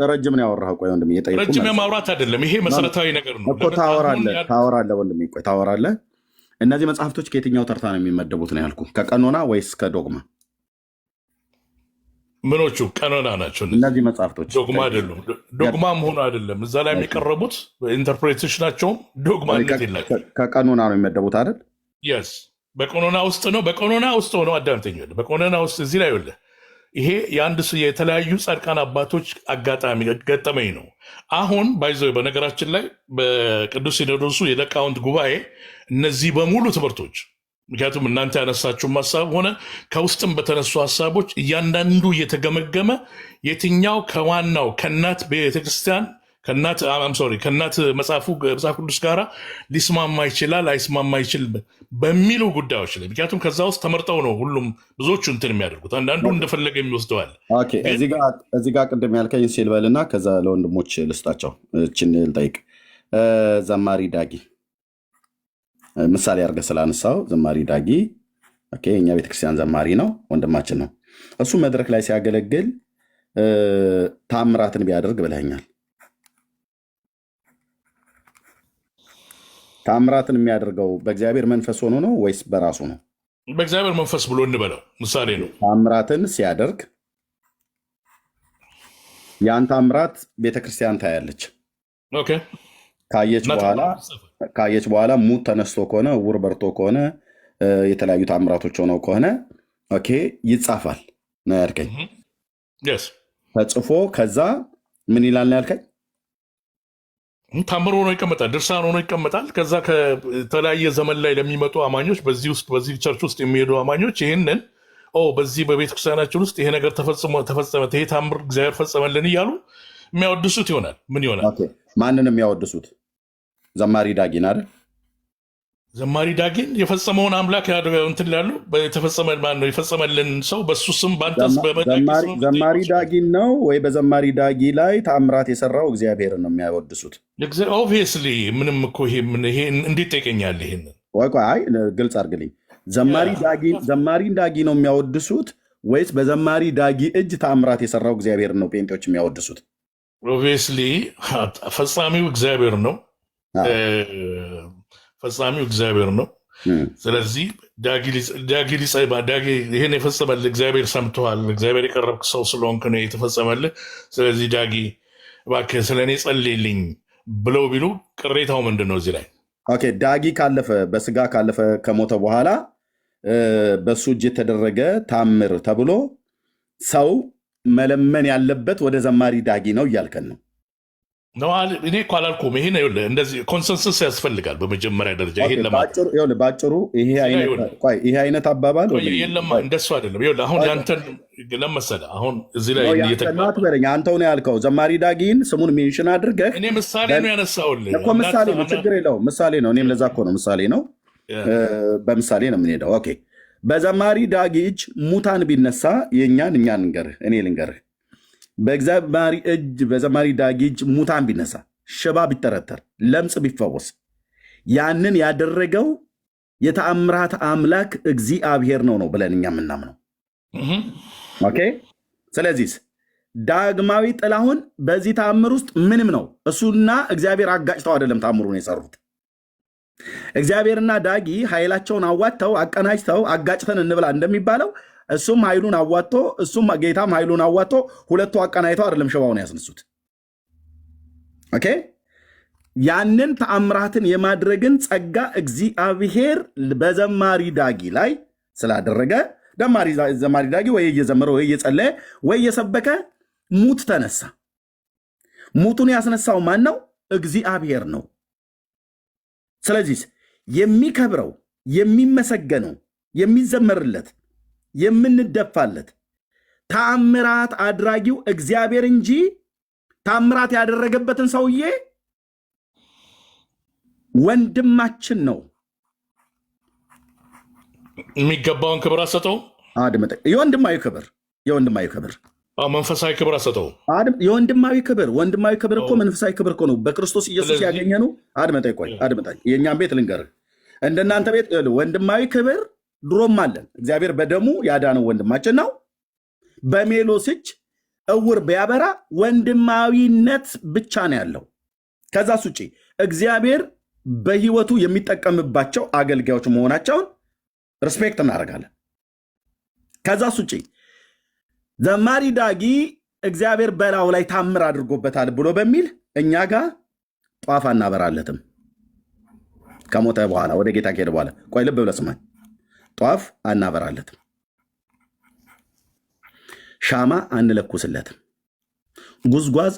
ረጅም ነው ያወራኸው። ቆይ ወንድሜ ረጅም የማውራት አይደለም፣ ይሄ መሰረታዊ ነገር ነው እኮ። ታወራለህ ወንድሜ፣ ቆይ ታወራለህ። እነዚህ መጽሐፍቶች ከየትኛው ተርታ ነው የሚመደቡት ነው ያልኩህ? ከቀኖና ወይስ ከዶግማ? ምኖቹ ቀኖና ናቸው እነዚህ መጽሐፍቶች፣ ዶግማ አይደሉም። ዶግማ መሆኑ አይደለም እዛ ላይ የሚቀረቡት ኢንተርፕሬቴሽናቸውም ዶግማነት የላቸው። ከቀኖና ነው የሚመደቡት አይደል? የስ በቀኖና ውስጥ ነው። በቀኖና ውስጥ ሆነው አዳምጠኝ። በቀኖና ውስጥ እዚህ ላይ ይኸውልህ፣ ይሄ የአንድ የተለያዩ ጻድቃን አባቶች ገጠመኝ ነው። አሁን ባይዘው በነገራችን ላይ በቅዱስ ሲኖዶሱ የሊቃውንት ጉባኤ እነዚህ በሙሉ ትምህርቶች ምክንያቱም እናንተ ያነሳችሁም ሀሳብ ሆነ ከውስጥም በተነሱ ሀሳቦች እያንዳንዱ እየተገመገመ የትኛው ከዋናው ከእናት ቤተክርስቲያን ከእናት መጽሐፍ ቅዱስ ጋር ሊስማማ ይችላል አይስማማ ይችል በሚሉ ጉዳዮች ላይ ምክንያቱም ከዛ ውስጥ ተመርጠው ነው ሁሉም ብዙዎቹ እንትን የሚያደርጉት። አንዳንዱ እንደፈለገ የሚወስደዋል። እዚህ ጋር ቅድም ያልከኝ ሲልበልና ከዛ ለወንድሞች ልስጣቸው እችን ልጠይቅ። ዘማሪ ዳጊ ምሳሌ አድርገህ ስላነሳው ዘማሪ ዳጊ የእኛ ቤተክርስቲያን ዘማሪ ነው፣ ወንድማችን ነው። እሱ መድረክ ላይ ሲያገለግል ታምራትን ቢያደርግ ብለኸኛል። ታምራትን የሚያደርገው በእግዚአብሔር መንፈስ ሆኖ ነው ወይስ በራሱ ነው? በእግዚአብሔር መንፈስ ብሎ እንበለው ምሳሌ ነው። ታምራትን ሲያደርግ ያን ታምራት ቤተክርስቲያን ታያለች። ካየች በኋላ ሙት ተነስቶ ከሆነ ዕውር በርቶ ከሆነ የተለያዩ ታምራቶች ሆነው ከሆነ ይጻፋል ነው ያልከኝ። ተጽፎ ከዛ ምን ይላል ነው ያልከኝ? ታምር ሆኖ ይቀመጣል፣ ድርሳን ሆኖ ይቀመጣል። ከዛ ከተለያየ ዘመን ላይ ለሚመጡ አማኞች በዚህ ቸርች ውስጥ የሚሄዱ አማኞች ይህንን በዚህ በቤተክርስቲያናችን ውስጥ ይሄ ነገር ተፈጸመ፣ ይሄ ታምር እግዚአብሔር ፈጸመልን እያሉ የሚያወድሱት ይሆናል። ምን ይሆናል? ማንን የሚያወድሱት? ዘማሪ ዳጊን አይደል? ዘማሪ ዳጊን የፈጸመውን አምላክ እንትን ላሉ የፈጸመልን ሰው በሱ ስም ዘማሪ ዳጊን ነው ወይ በዘማሪ ዳጊ ላይ ታምራት የሰራው እግዚአብሔርን ነው የሚያወድሱት? ኦብቪየስሊ ምንም እኮ ይሄ እንዴት ጠይቀኛል? ይሄንን አይ ግልጽ አድርግልኝ። ዘማሪ ዳጊ ነው የሚያወድሱት ወይስ በዘማሪ ዳጊ እጅ ታምራት የሰራው እግዚአብሔርን ነው ጴንጤዎች የሚያወድሱት? ኦብቪየስሊ ፈጻሚው እግዚአብሔር ነው። ፈጻሚው እግዚአብሔር ነው። ስለዚህ ዳጊ ይህን የፈጸመልህ እግዚአብሔር ሰምተዋል። እግዚአብሔር የቀረብክ ሰው ስለሆንክ ነው የተፈጸመልህ። ስለዚህ ዳጊ እባክህ ስለ እኔ ጸልይልኝ ብለው ቢሉ ቅሬታው ምንድን ነው? እዚህ ላይ ዳጊ ካለፈ በስጋ ካለፈ ከሞተ በኋላ በሱ እጅ የተደረገ ታምር ተብሎ ሰው መለመን ያለበት ወደ ዘማሪ ዳጊ ነው እያልከን ነው? እኔ እኮ አላልኩም። ይሄ እንደዚህ ኮንሰንሰስ ያስፈልጋል በመጀመሪያ ደረጃ። በአጭሩ ይሄ አይነት አባባል የለም፣ እንደሱ አይደለም። አሁን ያንተን ለመሰለህ አሁን እዚህ ላይ በለኝ። አንተው ነው ያልከው ዘማሪ ዳጊን ስሙን ሜንሽን አድርገህ። እኔ ምሳሌ ነው ያነሳሁልህ እኮ ምሳሌ ነው፣ ችግር የለውም ምሳሌ ነው። እኔም ለዛ እኮ ነው ምሳሌ ነው፣ በምሳሌ ነው የምንሄደው። በዘማሪ ዳጊ እጅ ሙታን ቢነሳ እኛ ልንገርህ፣ እኔ ልንገርህ በዘማሪ ዳጊ እጅ ሙታን ቢነሳ፣ ሽባ ቢተረተር፣ ለምጽ ቢፈወስ ያንን ያደረገው የተአምራት አምላክ እግዚአብሔር ነው ብለን እኛ የምናምነው። ስለዚህ ዳግማዊ ጥላሁን በዚህ ተአምር ውስጥ ምንም ነው። እሱና እግዚአብሔር አጋጭተው አይደለም ተአምሩን የሰሩት። እግዚአብሔርና ዳጊ ኃይላቸውን አዋጥተው አቀናጅተው አጋጭተን እንብላ እንደሚባለው እሱም ኃይሉን አዋጥቶ እሱም ጌታም ኃይሉን አዋጥቶ ሁለቱ አቀናጅተው አይደለም ሽባውን ያስነሱት። ያንን ተአምራትን የማድረግን ጸጋ እግዚአብሔር በዘማሪ ዳጊ ላይ ስላደረገ ዘማሪ ዳጊ ወይ እየዘመረ ወይ እየጸለየ ወይ እየሰበከ ሙት ተነሳ። ሙቱን ያስነሳው ማን ነው? እግዚአብሔር ነው። ስለዚህ የሚከብረው የሚመሰገነው የሚዘመርለት የምንደፋለት ታምራት አድራጊው እግዚአብሔር እንጂ ታምራት ያደረገበትን ሰውዬ ወንድማችን ነው። የሚገባውን ክብር አሰጠው። የወንድማዊ ክብር መንፈሳዊ ክብር አሰጠው። የወንድማዊ ክብር እኮ መንፈሳዊ ክብር እኮ ነው። በክርስቶስ ኢየሱስ ያገኘ ነው። አድመጣኝ። የእኛም ቤት ልንገርህ፣ እንደናንተ ቤት ወንድማዊ ክብር ድሮም አለን። እግዚአብሔር በደሙ ያዳነው ወንድማችን ነው። በሜሎስ እጅ እውር ቢያበራ ወንድማዊነት ብቻ ነው ያለው። ከዛስ ውጭ እግዚአብሔር በህይወቱ የሚጠቀምባቸው አገልጋዮች መሆናቸውን ሪስፔክት እናደርጋለን። ከዛስ ውጭ ዘማሪ ዳጊ እግዚአብሔር በላዩ ላይ ታምር አድርጎበታል ብሎ በሚል እኛ ጋር ጧፍ አናበራለትም። ከሞተ በኋላ ወደ ጌታ ከሄደ በኋላ ቆይ ልብ ብለህ ስማኝ፣ ጧፍ አናበራለትም፣ ሻማ አንለኩስለትም፣ ጉዝጓዝ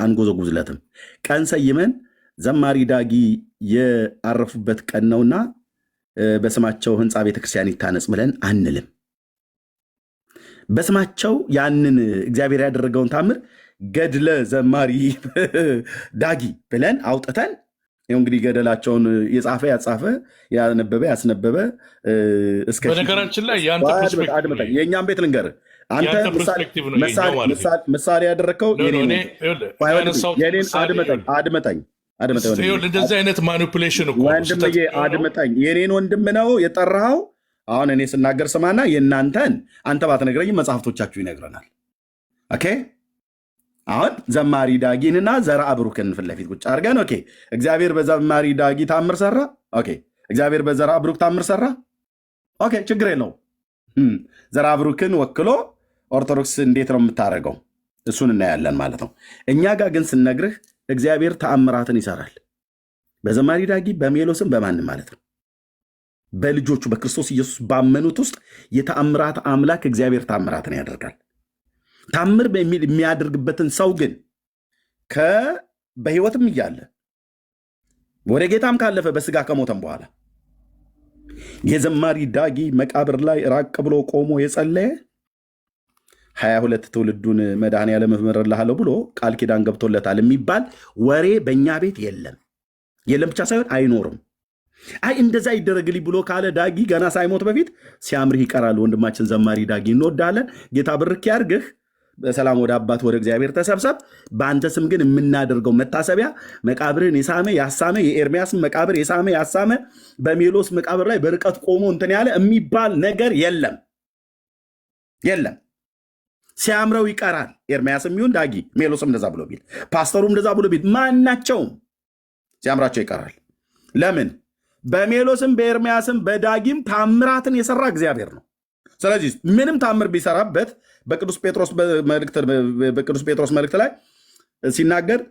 አንጎዘጉዝለትም። ቀን ሰይመን ዘማሪ ዳጊ የአረፉበት ቀን ነውና በስማቸው ህንፃ ቤተክርስቲያን ይታነጽ ብለን አንልም። በስማቸው ያንን እግዚአብሔር ያደረገውን ታምር ገድለ ዘማሪ ዳጊ ብለን አውጥተን ይኸው እንግዲህ ገደላቸውን የጻፈ ያጻፈ ያነበበ ያስነበበ እስከ በነገራችን ላይ የእኛም ቤት ልንገርህ፣ አንተ ምሳሌ ያደረግከው አድመጠኝ። እንደዚህ አይነት ማኒፑሌሽን እኮ ወንድምዬ አድመጠኝ። የኔን ወንድም ነው የጠራኸው። አሁን እኔ ስናገር ስማና የእናንተን አንተ ባትነግረኝ መጽሐፍቶቻችሁ ይነግረናል። ኦኬ አሁን ዘማሪ ዳጊንና ዘራ ብሩክን ፊት ለፊት ቁጭ አድርገን ኦኬ እግዚአብሔር በዘማሪ ዳጊ ታምር ሰራ፣ ኦኬ እግዚአብሔር በዘራ ብሩክ ታምር ሰራ፣ ኦኬ ችግር የለው። ዘራ ብሩክን ወክሎ ኦርቶዶክስ እንዴት ነው የምታደርገው? እሱን እናያለን ማለት ነው። እኛ ጋር ግን ስነግርህ እግዚአብሔር ተአምራትን ይሰራል። በዘማሪ ዳጊ በሜሎስም በማንም ማለት ነው። በልጆቹ በክርስቶስ ኢየሱስ ባመኑት ውስጥ የተአምራት አምላክ እግዚአብሔር ተአምራትን ያደርጋል። ታምር የሚያደርግበትን ሰው ግን በህይወትም እያለ ወደ ጌታም ካለፈ በስጋ ከሞተም በኋላ የዘማሪ ዳጊ መቃብር ላይ ራቅ ብሎ ቆሞ የጸለየ 22 ትውልዱን መድኃኔዓለም እምርልሃለሁ ብሎ ቃል ኪዳን ገብቶለታል የሚባል ወሬ በእኛ ቤት የለም ብቻ ሳይሆን አይኖርም። አይ እንደዛ ይደረግልኝ ብሎ ካለ ዳጊ ገና ሳይሞት በፊት ሲያምርህ ይቀራል። ወንድማችን ዘማሪ ዳጊ እንወዳለን። ጌታ ብርክ ያርግህ። በሰላም ወደ አባት ወደ እግዚአብሔር ተሰብሰብ። በአንተ ስም ግን የምናደርገው መታሰቢያ መቃብርን የሳመ ያሳመ፣ የኤርሚያስን መቃብር የሳመ ያሳመ፣ በሜሎስ መቃብር ላይ በርቀት ቆሞ እንትን ያለ የሚባል ነገር የለም። ሲያምረው ይቀራል። ኤርሚያስም ይሁን ዳጊ፣ ሜሎስም እንደዛ ብሎ ቢል፣ ፓስተሩም እንደዛ ብሎ ቢል፣ ማናቸውም ሲያምራቸው ይቀራል። ለምን? በሜሎስም በኤርሚያስም በዳጊም ታምራትን የሰራ እግዚአብሔር ነው። ስለዚህ ምንም ታምር ቢሰራበት በቅዱስ ጴጥሮስ መልእክት ላይ ሲናገር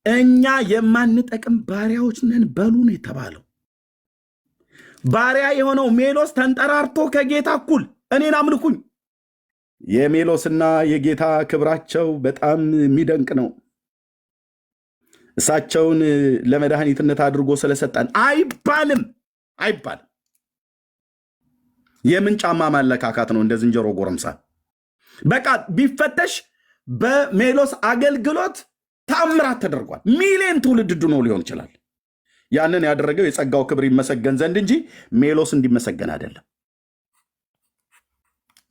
እኛ የማንጠቅም ባሪያዎች ነን በሉ ነው የተባለው። ባሪያ የሆነው ሜሎስ ተንጠራርቶ ከጌታ እኩል እኔን አምልኩኝ። የሜሎስና የጌታ ክብራቸው በጣም የሚደንቅ ነው። እሳቸውን ለመድኃኒትነት አድርጎ ስለሰጠን አይባልም። የምን ጫማ ማለካካት ነው? እንደ ዝንጀሮ ጎረምሳ። በቃ ቢፈተሽ በሜሎስ አገልግሎት ታምራት ተደርጓል። ሚሊዮን ትውልድ ድኖ ሊሆን ይችላል። ያንን ያደረገው የጸጋው ክብር ይመሰገን ዘንድ እንጂ ሜሎስ እንዲመሰገን አይደለም።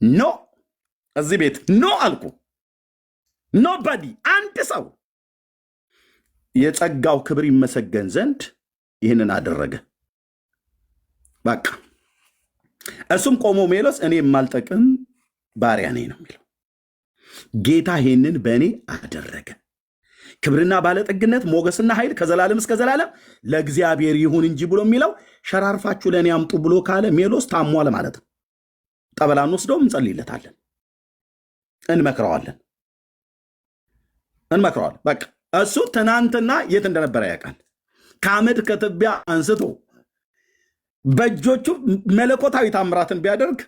ኖ እዚህ ቤት ኖ አልኩ። ኖባዲ አንድ ሰው የጸጋው ክብር ይመሰገን ዘንድ ይህንን አደረገ። በቃ እሱም ቆሞ ሜሎስ እኔ የማልጠቅም ባሪያ ነኝ ነው የሚለው። ጌታ ይህንን በእኔ አደረገ። ክብርና ባለጠግነት ሞገስና ኃይል ከዘላለም እስከ ዘላለም ለእግዚአብሔር ይሁን እንጂ ብሎ የሚለው ሸራርፋችሁ ለእኔ አምጡ ብሎ ካለ ሜሎስ ታሟል ማለት ነው። ጠበላን ወስደው እንጸልይለታለን፣ እንመክረዋለን። በቃ እሱ ትናንትና የት እንደነበረ ያውቃል። ከአመድ ከትቢያ አንስቶ በእጆቹ መለኮታዊ ታምራትን ቢያደርግ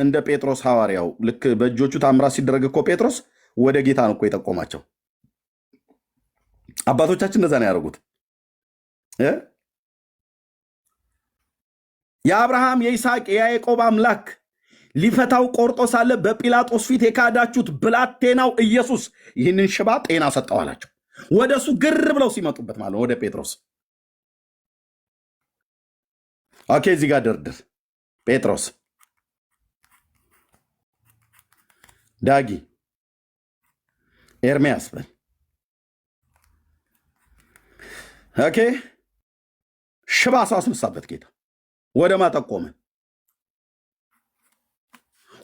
እንደ ጴጥሮስ ሐዋርያው ልክ በእጆቹ ታምራት ሲደረግ እኮ ጴጥሮስ ወደ ጌታ ነው እኮ የጠቆማቸው። አባቶቻችን እንደዛ ነው ያደርጉት። የአብርሃም የይስሐቅ የያዕቆብ አምላክ ሊፈታው ቆርጦ ሳለ በጲላጦስ ፊት የካዳችሁት ብላቴናው ኢየሱስ ይህንን ሽባ ጤና ሰጠው አላቸው። ወደ እሱ ግር ብለው ሲመጡበት ማለት ወደ ጴጥሮስ። ኦኬ እዚህ ጋር ድርድር ጴጥሮስ ዳጊ ኤርሚያስ በል። ኦኬ ሽባ ሰው አስነሳበት ጌታ። ወደ ማጠቆመ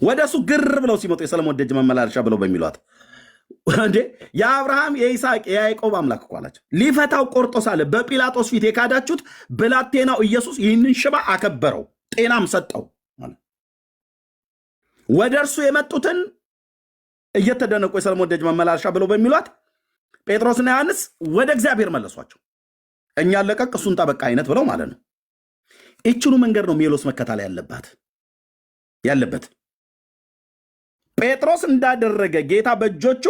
ወደ እሱ ግር ብለው ሲመጡ የሰለሞን ደጅ መመላለሻ ብለው በሚሏት እንዴ የአብርሃም የይስሐቅ የያዕቆብ አምላክ እኮ አላቸው። ሊፈታው ቆርጦ ሳለ በጲላጦስ ፊት የካዳችሁት ብላቴናው ኢየሱስ ይህንን ሽባ አከበረው፣ ጤናም ሰጠው። ወደ እርሱ የመጡትን እየተደነቁ የሰለሞን ደጅ መመላለሻ ብለው በሚሏት ጴጥሮስና ዮሐንስ ወደ እግዚአብሔር መለሷቸው። እኛ ለቀቅ እሱን ጠበቃ አይነት ብለው ማለት ነው። ይችኑ መንገድ ነው ሜሎስ መከታል ያለበት። ጴጥሮስ እንዳደረገ ጌታ በእጆቹ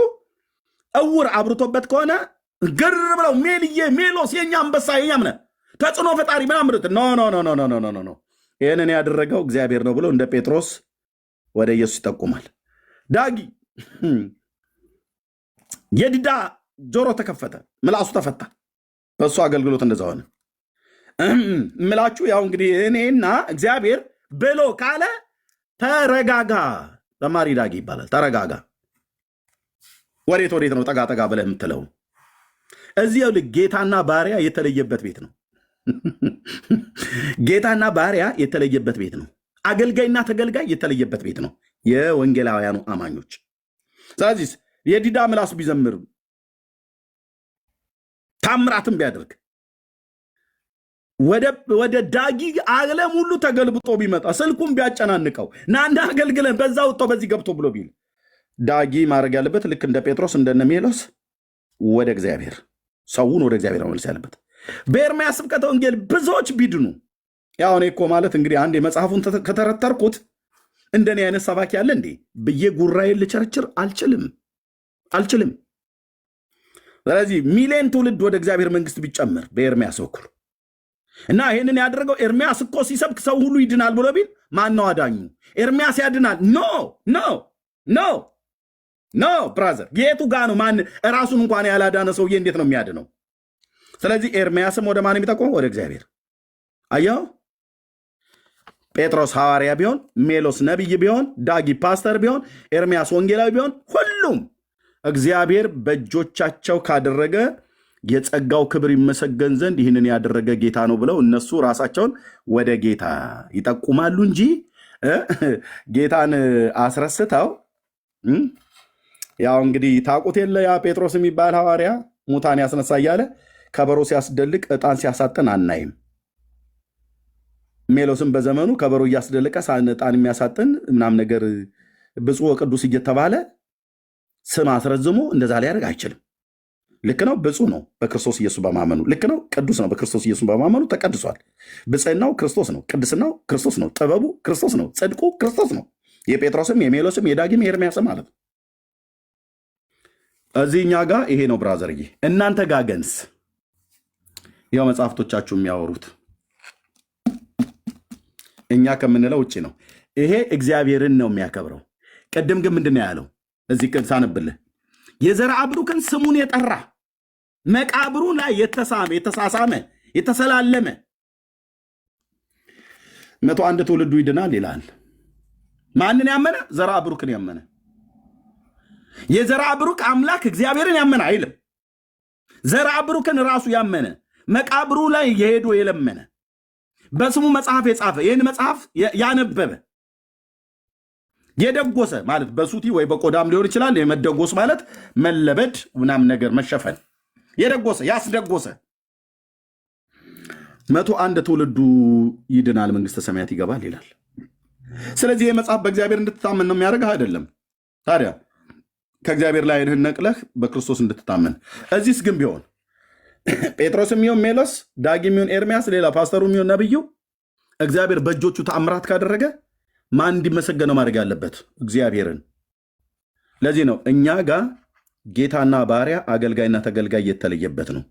እውር አብርቶበት ከሆነ ግር ብለው ሜሎስ የኛ አንበሳ የኛ ምነ ተጽዕኖ ፈጣሪ ምናምርት ኖ ይህንን ያደረገው እግዚአብሔር ነው ብሎ እንደ ጴጥሮስ ወደ ኢየሱስ ይጠቁማል። ዳጊ የዲዳ ጆሮ ተከፈተ፣ ምላሱ ተፈታ። በእሱ አገልግሎት እንደዛ ሆነ። ምላችሁ ያው እንግዲህ እኔና እግዚአብሔር ብሎ ካለ ተረጋጋ። ተማሪ ዳጊ ይባላል። ተረጋጋ። ወዴት ነው ጠጋ ጠጋ ብለህ የምትለው? እዚህ ይኸውልህ ጌታና ባሪያ የተለየበት ቤት ነው። ጌታና ባሪያ የተለየበት ቤት ነው። አገልጋይና ተገልጋይ የተለየበት ቤት ነው። የወንጌላውያኑ አማኞች። ስለዚህ የዲዳ ምላሱ ቢዘምር ታምራትን ቢያደርግ ወደ ዳጊ ዓለም ሁሉ ተገልብጦ ቢመጣ ስልኩም ቢያጨናንቀው ናንዳ አገልግለን በዛ ወጥቶ በዚህ ገብቶ ብሎ ቢል ዳጊ ማድረግ ያለበት ልክ እንደ ጴጥሮስ እንደነ ሜሎስ ወደ እግዚአብሔር ሰውን ወደ እግዚአብሔር መመለስ ያለበት። በኤርምያስ ስብከተ ወንጌል ብዙዎች ቢድኑ ያው እኔ እኮ ማለት እንግዲህ አንድ የመጽሐፉን ከተረተርኩት እንደኔ አይነት ሰባኪ ያለ እንዴ ብዬ ጉራዬን ልቸርችር አልችልም። ስለዚህ ሚሊዮን ትውልድ ወደ እግዚአብሔር መንግስት ቢጨምር በኤርምያስ በኩል እና ይህንን ያደረገው ኤርምያስ እኮ ሲሰብክ ሰው ሁሉ ይድናል ብሎ ቢል ማን ነው አዳኙ? ኤርምያስ ያድናል? ኖ ብራዘር፣ የቱ ጋ ነው? ማን ራሱን እንኳን ያላዳነ ሰውዬ እንዴት ነው የሚያድነው? ስለዚህ ኤርምያስም ወደ ማን የሚጠቆመው? ወደ እግዚአብሔር። አየው፣ ጴጥሮስ ሐዋርያ ቢሆን፣ ሜሎስ ነቢይ ቢሆን፣ ዳጊ ፓስተር ቢሆን፣ ኤርምያስ ወንጌላዊ ቢሆን፣ ሁሉም እግዚአብሔር በእጆቻቸው ካደረገ የጸጋው ክብር ይመሰገን ዘንድ ይህንን ያደረገ ጌታ ነው ብለው እነሱ ራሳቸውን ወደ ጌታ ይጠቁማሉ እንጂ ጌታን አስረስተው ያው እንግዲህ ታውቁት የለ ያ ጴጥሮስ የሚባል ሐዋርያ ሙታን ያስነሳ እያለ ከበሮ ሲያስደልቅ ዕጣን ሲያሳጥን አናይም። ሜሎስም በዘመኑ ከበሮ እያስደለቀ ዕጣን የሚያሳጥን ምናምን ነገር ብፁዕ ወቅዱስ እየተባለ ስም አስረዝሞ እንደዛ ሊያደርግ አይችልም። ልክ ነው፣ ብፁዕ ነው በክርስቶስ ኢየሱስ በማመኑ። ልክ ነው፣ ቅዱስ ነው በክርስቶስ ኢየሱስ በማመኑ ተቀድሷል። ብፅዕናው ክርስቶስ ነው፣ ቅድስናው ክርስቶስ ነው፣ ጥበቡ ክርስቶስ ነው፣ ጽድቁ ክርስቶስ ነው። የጴጥሮስም የሜሎስም የዳጊም የኤርምያስም ማለት ነው። እዚህ እኛ ጋር ይሄ ነው ብራዘርዬ። እናንተ ጋር ገንስ ያው መጽሐፍቶቻችሁ የሚያወሩት እኛ ከምንለው ውጭ ነው። ይሄ እግዚአብሔርን ነው የሚያከብረው። ቅድም ግን ምንድን ነው ያለው? እዚህ ሳነብልህ የዘርአ ብሩክን ስሙን የጠራ መቃብሩ ላይ የተሳሳመ የተሰላለመ 101 ትውልዱ ይድናል ይላል። ማንን ያመነ? ዘርአ ብሩክን ያመነ። የዘርአ ብሩክ አምላክ እግዚአብሔርን ያመነ አይልም። ዘርአ ብሩክን ራሱ ያመነ መቃብሩ ላይ የሄዶ የለመነ በስሙ መጽሐፍ የጻፈ ይህን መጽሐፍ ያነበበ የደጎሰ ማለት በሱቲ ወይ በቆዳም ሊሆን ይችላል። የመደጎስ ማለት መለበድ ምናምን ነገር መሸፈን፣ የደጎሰ ያስደጎሰ 101 ትውልዱ ይድናል መንግስተ ሰማያት ይገባል ይላል። ስለዚህ ይህ መጽሐፍ በእግዚአብሔር እንድትታመን ነው የሚያደርግህ አይደለም። ታዲያ ከእግዚአብሔር ላይ ዓይንህን ነቅለህ በክርስቶስ እንድትታመን። እዚህስ ግን ቢሆን ጴጥሮስ የሚሆን ሜሎስ፣ ዳጊ የሚሆን ኤርምያስ፣ ሌላ ፓስተሩ የሚሆን ነብዩ እግዚአብሔር በእጆቹ ተአምራት ካደረገ ማን እንዲመሰገነው ማድረግ ያለበት? እግዚአብሔርን። ለዚህ ነው እኛ ጋር ጌታና ባሪያ አገልጋይና ተገልጋይ የተለየበት ነው።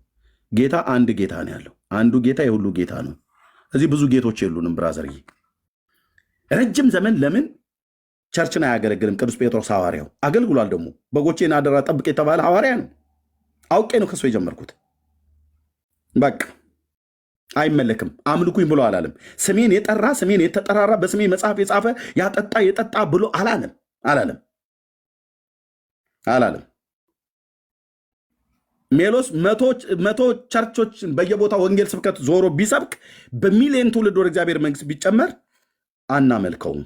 ጌታ አንድ ጌታ ነው ያለው። አንዱ ጌታ የሁሉ ጌታ ነው። እዚህ ብዙ ጌቶች የሉንም ብራዘርዬ። ረጅም ዘመን ለምን ቸርችን አያገለግልም? ቅዱስ ጴጥሮስ ሐዋርያው አገልግሏል። ደግሞ በጎቼን አደራ ጠብቅ የተባለ ሐዋርያ ነው። አውቄ ነው ከሱ የጀመርኩት። በቃ አይመለክም አምልኩኝ ብሎ አላለም። ስሜን የጠራ ስሜን የተጠራራ በስሜ መጽሐፍ የጻፈ ያጠጣ የጠጣ ብሎ አላለም። አላለም። ሜሎስ መቶ ቸርቾችን በየቦታው ወንጌል ስብከት ዞሮ ቢሰብክ በሚሊዮን ትውልድ ወደ እግዚአብሔር መንግስት ቢጨመር አናመልከውም።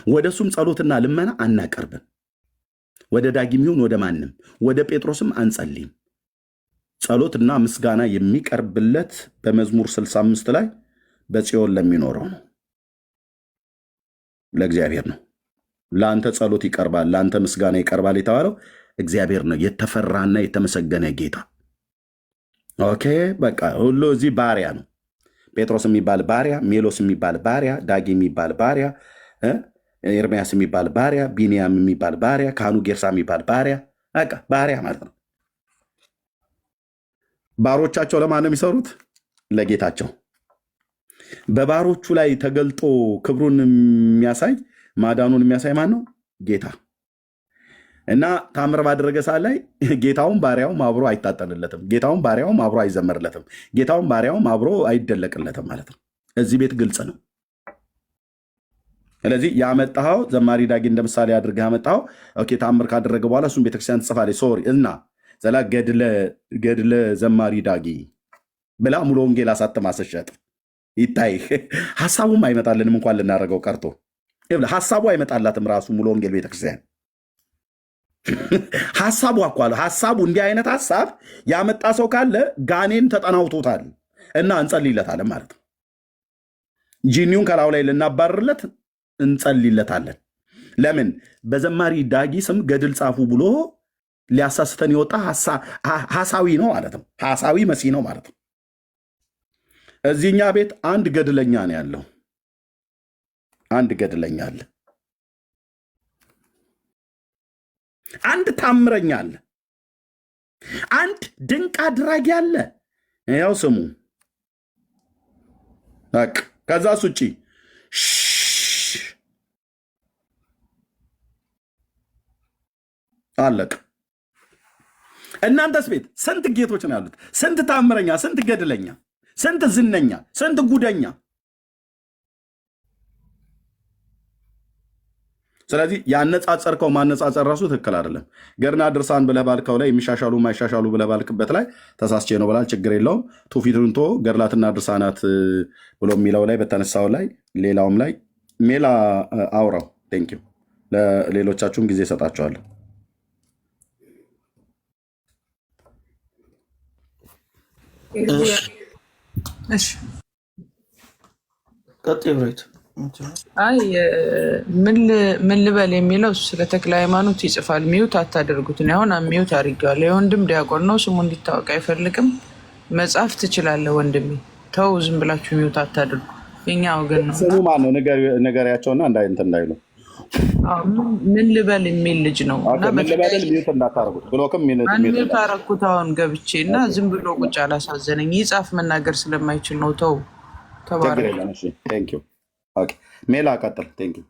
ወደ እሱም ጸሎትና ልመና አናቀርብም። ወደ ዳጊም ይሁን ወደ ማንም ወደ ጴጥሮስም አንጸልይም። ጸሎትና ምስጋና የሚቀርብለት በመዝሙር 65 ላይ በጽዮን ለሚኖረው ነው፣ ለእግዚአብሔር ነው። ለአንተ ጸሎት ይቀርባል፣ ለአንተ ምስጋና ይቀርባል የተባለው እግዚአብሔር ነው፣ የተፈራና የተመሰገነ ጌታ። ኦኬ በቃ ሁሉ እዚህ ባሪያ ነው። ጴጥሮስ የሚባል ባሪያ፣ ሜሎስ የሚባል ባሪያ፣ ዳጊ የሚባል ባሪያ፣ ኤርሚያስ የሚባል ባሪያ፣ ቢንያም የሚባል ባሪያ፣ ካህኑ ጌርሳ የሚባል ባሪያ። በቃ ባሪያ ማለት ነው። ባሮቻቸው ለማን ነው የሚሰሩት? ለጌታቸው። በባሮቹ ላይ ተገልጦ ክብሩን የሚያሳይ ማዳኑን የሚያሳይ ማን ነው? ጌታ። እና ታምር ባደረገ ሰዓት ላይ ጌታውን ባሪያውም አብሮ አይታጠንለትም፣ ጌታውን ባሪያውም አብሮ አይዘመርለትም፣ ጌታውን ባሪያውም አብሮ አይደለቅለትም ማለት ነው። እዚህ ቤት ግልጽ ነው። ስለዚህ ያመጣኸው ዘማሪ ዳጊ እንደ ምሳሌ አድርገህ ያመጣኸው ኦኬ፣ ታምር ካደረገ በኋላ እሱን ቤተክርስቲያን ትጽፋለች። ሶሪ እና ዘላ ገድለ ዘማሪ ዳጊ ብላ ሙሉ ወንጌል አሳትማ ስትሸጥ ይታይ። ሀሳቡም አይመጣልንም እንኳን ልናደርገው ቀርቶ ሀሳቡ አይመጣላትም ራሱ ሙሉ ወንጌል ቤተክርስቲያን። ሀሳቡ አኳለ ሀሳቡ እንዲህ አይነት ሀሳብ ያመጣ ሰው ካለ ጋኔን ተጠናውቶታል እና እንጸልይለታለን ማለት ነው። ጂኒውን ከላዩ ላይ ልናባርርለት እንጸልይለታለን። ለምን? በዘማሪ ዳጊ ስም ገድል ጻፉ ብሎ ሊያሳስተን የወጣ ሐሳዊ ነው ማለት ነው። ሐሳዊ መሲህ ነው ማለት ነው። እዚህኛ ቤት አንድ ገድለኛ ነው ያለው። አንድ ገድለኛ አለ። አንድ ታምረኛ አለ። አንድ ድንቅ አድራጊ አለ። ያው ስሙ በቃ። ከዛስ ውጪ አለቅ። እናንተስ ቤት ስንት ጌቶች ነው ያሉት? ስንት ታምረኛ፣ ስንት ገድለኛ፣ ስንት ዝነኛ፣ ስንት ጉደኛ። ስለዚህ ያነጻጸርከው ማነጻጸር ራሱ ትክክል አይደለም። ገርና ድርሳን ብለህ ባልከው ላይ የሚሻሻሉ ማይሻሻሉ ብለህ ባልክበት ላይ ተሳስቼ ነው ብላል። ችግር የለውም። ትውፊቱንቶ ገድላትና ድርሳናት ብሎ የሚለው ላይ በተነሳው ላይ ሌላውም ላይ ሜላ አውራው። ቴንኪው። ለሌሎቻችሁም ጊዜ እሰጣችኋለሁ። አይ ምን ልበል የሚለው ስለ ተክለ ሃይማኖት ይጽፋል። ሚዩት አታደርጉት። አሁን ሚዩት አድርጌዋለሁ። የወንድም ዲያቆን ነው፣ ስሙ እንዲታወቅ አይፈልግም። መጻፍ ትችላለህ ወንድሜ። ተው፣ ዝም ብላችሁ ሚዩት አታድርጉ። የኛ ወገን ነው። ስሙ ማን ነው? ንገሪያቸውና እንዳይሉ። ምን ልበል የሚል ልጅ ነው። ሚዩት እንዳታረጉት። ብሎክም ሚዩት አረኩት አሁን ገብቼ እና ዝም ብሎ ቁጭ አላሳዘነኝ። ይጻፍ መናገር ስለማይችል ነው። ተው፣ ተባረክ። ሜላ ቀጥል። ቴንኪው።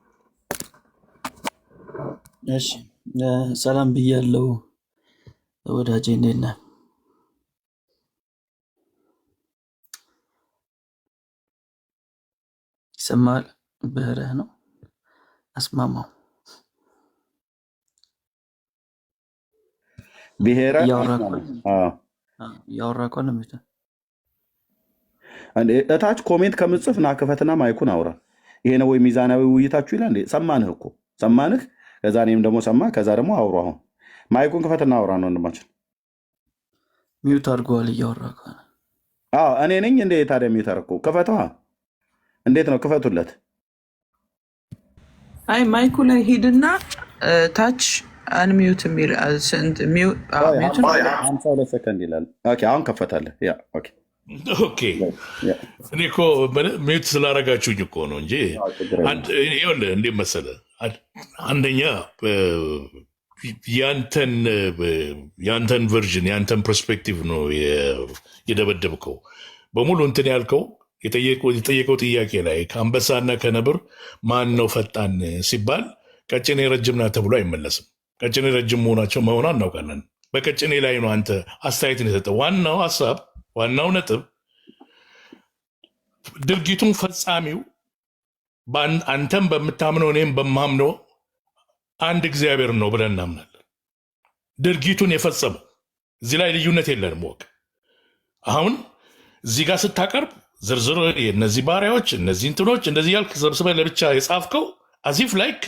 እሺ ሰላም ብያለሁ ወዳጄ፣ እንዴት ነህ? ይሰማል? ብህርህ ነው አስማማው። ብሔረ ያወራ እኮ ነው። እታች ኮሜንት ከምጽፍ ና ክፈትና ማይኩን አውራ። ይሄ ነው ወይ ሚዛናዊ ውይይታችሁ ይላል። ሰማንህ እኮ ሰማንህ። ከዛ እኔም ደግሞ ሰማ። ከዛ ደግሞ አውሩ። አሁን ማይኩን ክፈትና አውራ ነው ወንድማችን። ሚዩት አድርገዋል እያወራ ከሆነ። እኔ ነኝ እንደ ታዲያ ሚዩት አደረኩ። ክፈተዋ። እንዴት ነው? ክፈቱለት። አይ ማይኩ ላይ ሂድና ታች አንሚዩት የሚል 52 ሰከንድ ይላል። አሁን ከፈታለህ። ኦኬ እኔ እኮ ሚዩት ስላረጋችሁኝ እኮ ነው እንጂ እንዴት መሰለህ፣ አንደኛ ያንተን ቨርዥን ያንተን ፐርስፔክቲቭ ነው የደበደብከው በሙሉ እንትን ያልከው። የጠየቀው ጥያቄ ላይ ከአንበሳና ከነብር ማን ነው ፈጣን ሲባል ቀጭኔ ረጅም ናት ተብሎ አይመለስም። ቀጭኔ ረጅም መሆኗ እናውቃለን። በቀጭኔ ላይ ነው አንተ አስተያየትን የሰጠው። ዋናው ሀሳብ ዋናው ነጥብ ድርጊቱን ፈጻሚው አንተም በምታምነው እኔም በማምነው አንድ እግዚአብሔር ነው ብለን እናምናለን። ድርጊቱን የፈጸመው። እዚህ ላይ ልዩነት የለንም። ወቅ አሁን እዚህ ጋር ስታቀርብ ዝርዝር እነዚህ ባሪያዎች እነዚህ እንትኖች እንደዚህ ያልክ ሰብስበህ ለብቻ የጻፍከው አዚፍ ላይክ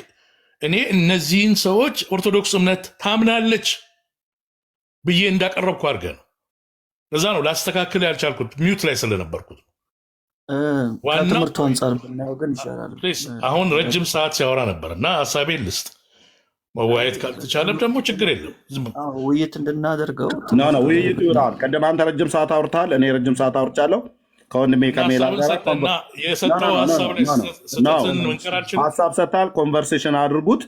እኔ እነዚህን ሰዎች ኦርቶዶክስ እምነት ታምናለች ብዬ እንዳቀረብኩ አድርገህ ነው። ለዛ ነው ላስተካክል ያልቻልኩት ሚዩት ላይ ስለነበርኩት። ከትምህርቱ አንጻር ብናየው ግን ይሻላል። አሁን ረጅም ሰዓት ሲያወራ ነበር እና ሀሳቤን ልስጥ። መወያየት ካልተቻለም ደግሞ ችግር የለም ውይይት እንድናደርገው ውይይቱ ይውጣል። ቀደም አንተ ረጅም ሰዓት አውርተሃል፣ እኔ ረጅም ሰዓት አውርቻለሁ። ከወንድሜ ከሜላ የሰጠው ሀሳብ ላይ ስህተትን መንቀር አልችልም። ሀሳብ ሰጥተሃል፣ ኮንቨርሴሽን አድርጉት።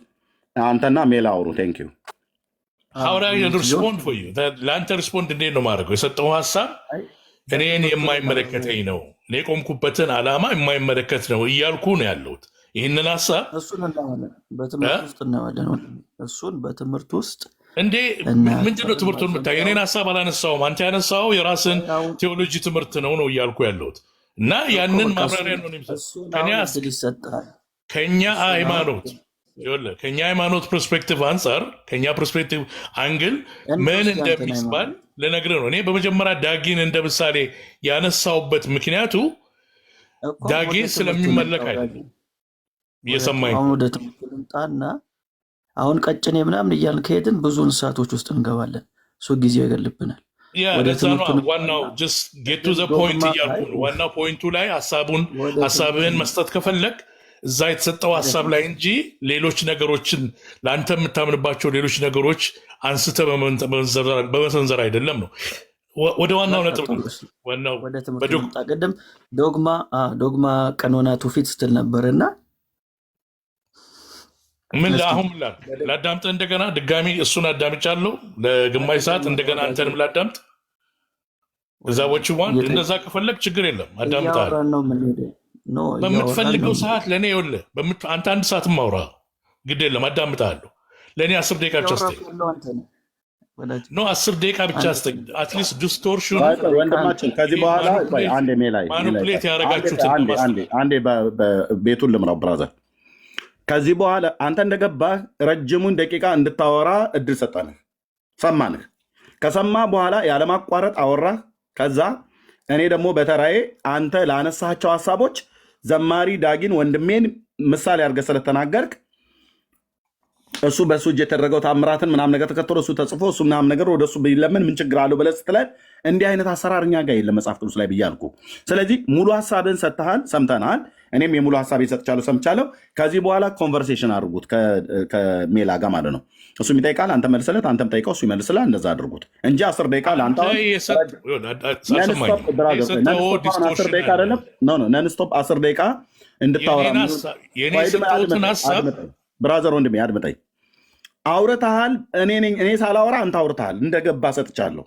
አንተና ሜላ አውሩ። ቴንክ ዩ ሪስፖንድ ፎር ዩ ለአንተ ሪስፖንድ እንዴት ነው ማድረገው? የሰጠው ሀሳብ እኔን የማይመለከተኝ ነው፣ እኔ የቆምኩበትን ዓላማ የማይመለከት ነው እያልኩ ነው ያለሁት። ይህንን ሀሳብ እሱን እናያለን፣ በትምህርት ውስጥ እናያለን። እሱን በትምህርት ውስጥ እንዴ ምንድነው ትምህርቱን የምታይ? የኔን ሀሳብ አላነሳውም። አንተ ያነሳው የራስን ቴዎሎጂ ትምህርት ነው እያልኩ ያለሁት እና ያንን ማብራሪያ ነው ከኛ ሃይማኖት ከኛ ሃይማኖት ፐርስፔክቲቭ አንጻር ከኛ ፐርስፔክቲቭ አንግል ምን እንደሚባል ልነግርህ ነው። እኔ በመጀመሪያ ዳጊን እንደ ምሳሌ ያነሳውበት ምክንያቱ ዳጊ ስለሚመለክ አይደለም። እየሰማኝ አሁን ወደ ትምህርት ልምጣና አሁን ቀጭኔ ምናምን እያልን ከሄድን ብዙ እንስሳቶች ውስጥ እንገባለን። እሱ ጊዜው ይገልብናል። ዋናው ጌት ቱ ዘ ፖይንት እያልኩ ነው። ዋናው ፖይንቱ ላይ ሀሳብህን መስጠት ከፈለግ እዛ የተሰጠው ሀሳብ ላይ እንጂ ሌሎች ነገሮችን ለአንተ የምታምንባቸው ሌሎች ነገሮች አንስተ በመሰንዘር አይደለም ነው። ወደ ዋናው ነጥብ ቅድም ዶግማ ቀኖና ትውፊት ስትል ነበርና ምን አሁን ላዳምጥ እንደገና ድጋሚ እሱን አዳምጫለሁ ለግማሽ ሰዓት እንደገና አንተንም ላዳምጥ እዛዎች ዋን እንደዛ ከፈለግ ችግር የለም አዳምጣለሁ በምትፈልገው ሰዓት ለእኔ ይኸውልህ አንተ አንድ ሰዓት ማውራ ግድ የለም አዳምጣለሁ ለእኔ 10 ደቂቃ ብቻ ስጠኝ 10 ደቂቃ ብቻ ስጠኝ አትሊስት ዲስቶርሽን ወንድማችን ከዚህ በኋላ አንዴ ሜላይ ማኒፕሌት ያደረጋችሁት አንዴ ቤቱን ልምራው ብራዘር ከዚህ በኋላ አንተ እንደገባህ ረጅሙን ደቂቃ እንድታወራ እድል ሰጠንህ፣ ሰማንህ። ከሰማ በኋላ ያለማቋረጥ አወራህ። ከዛ እኔ ደግሞ በተራዬ አንተ ላነሳቸው ሀሳቦች ዘማሪ ዳጊን ወንድሜን ምሳሌ አድርገህ ስለተናገርክ እሱ በእሱ እጅ የተደረገው ታምራትን ምናምን ነገር ተከትሎ እሱ ተጽፎ እሱ ምናምን ነገር ወደ እሱ ቢለምን ምን ችግር አለው ብለህ ስትለን እንዲህ አይነት አሰራር እኛ ጋር የለም መጽሐፍ ቅዱስ ላይ ብያልኩ። ስለዚህ ሙሉ ሀሳብን ሰጥተሃል፣ ሰምተናል። እኔም የሙሉ ሀሳቤን ሰጥቻለሁ፣ ሰምቻለሁ። ከዚህ በኋላ ኮንቨርሴሽን አድርጉት ከሜላ ጋር ማለት ነው። እሱ የሚጠይቃል፣ አንተ መልስለት፣ አንተም ጠይቀው፣ እሱ ይመልስላል። እንደዛ አድርጉት እንጂ 10 ደቂቃ ለአንተ ነንስቶፕ 10 ደቂቃ እንድታወራ ብራዘር ወንድሜ አድምጠኝ። አውርተሃል፣ እኔ ሳላወራ አንተ አውርተሃል። እንደገባ ሰጥቻለሁ።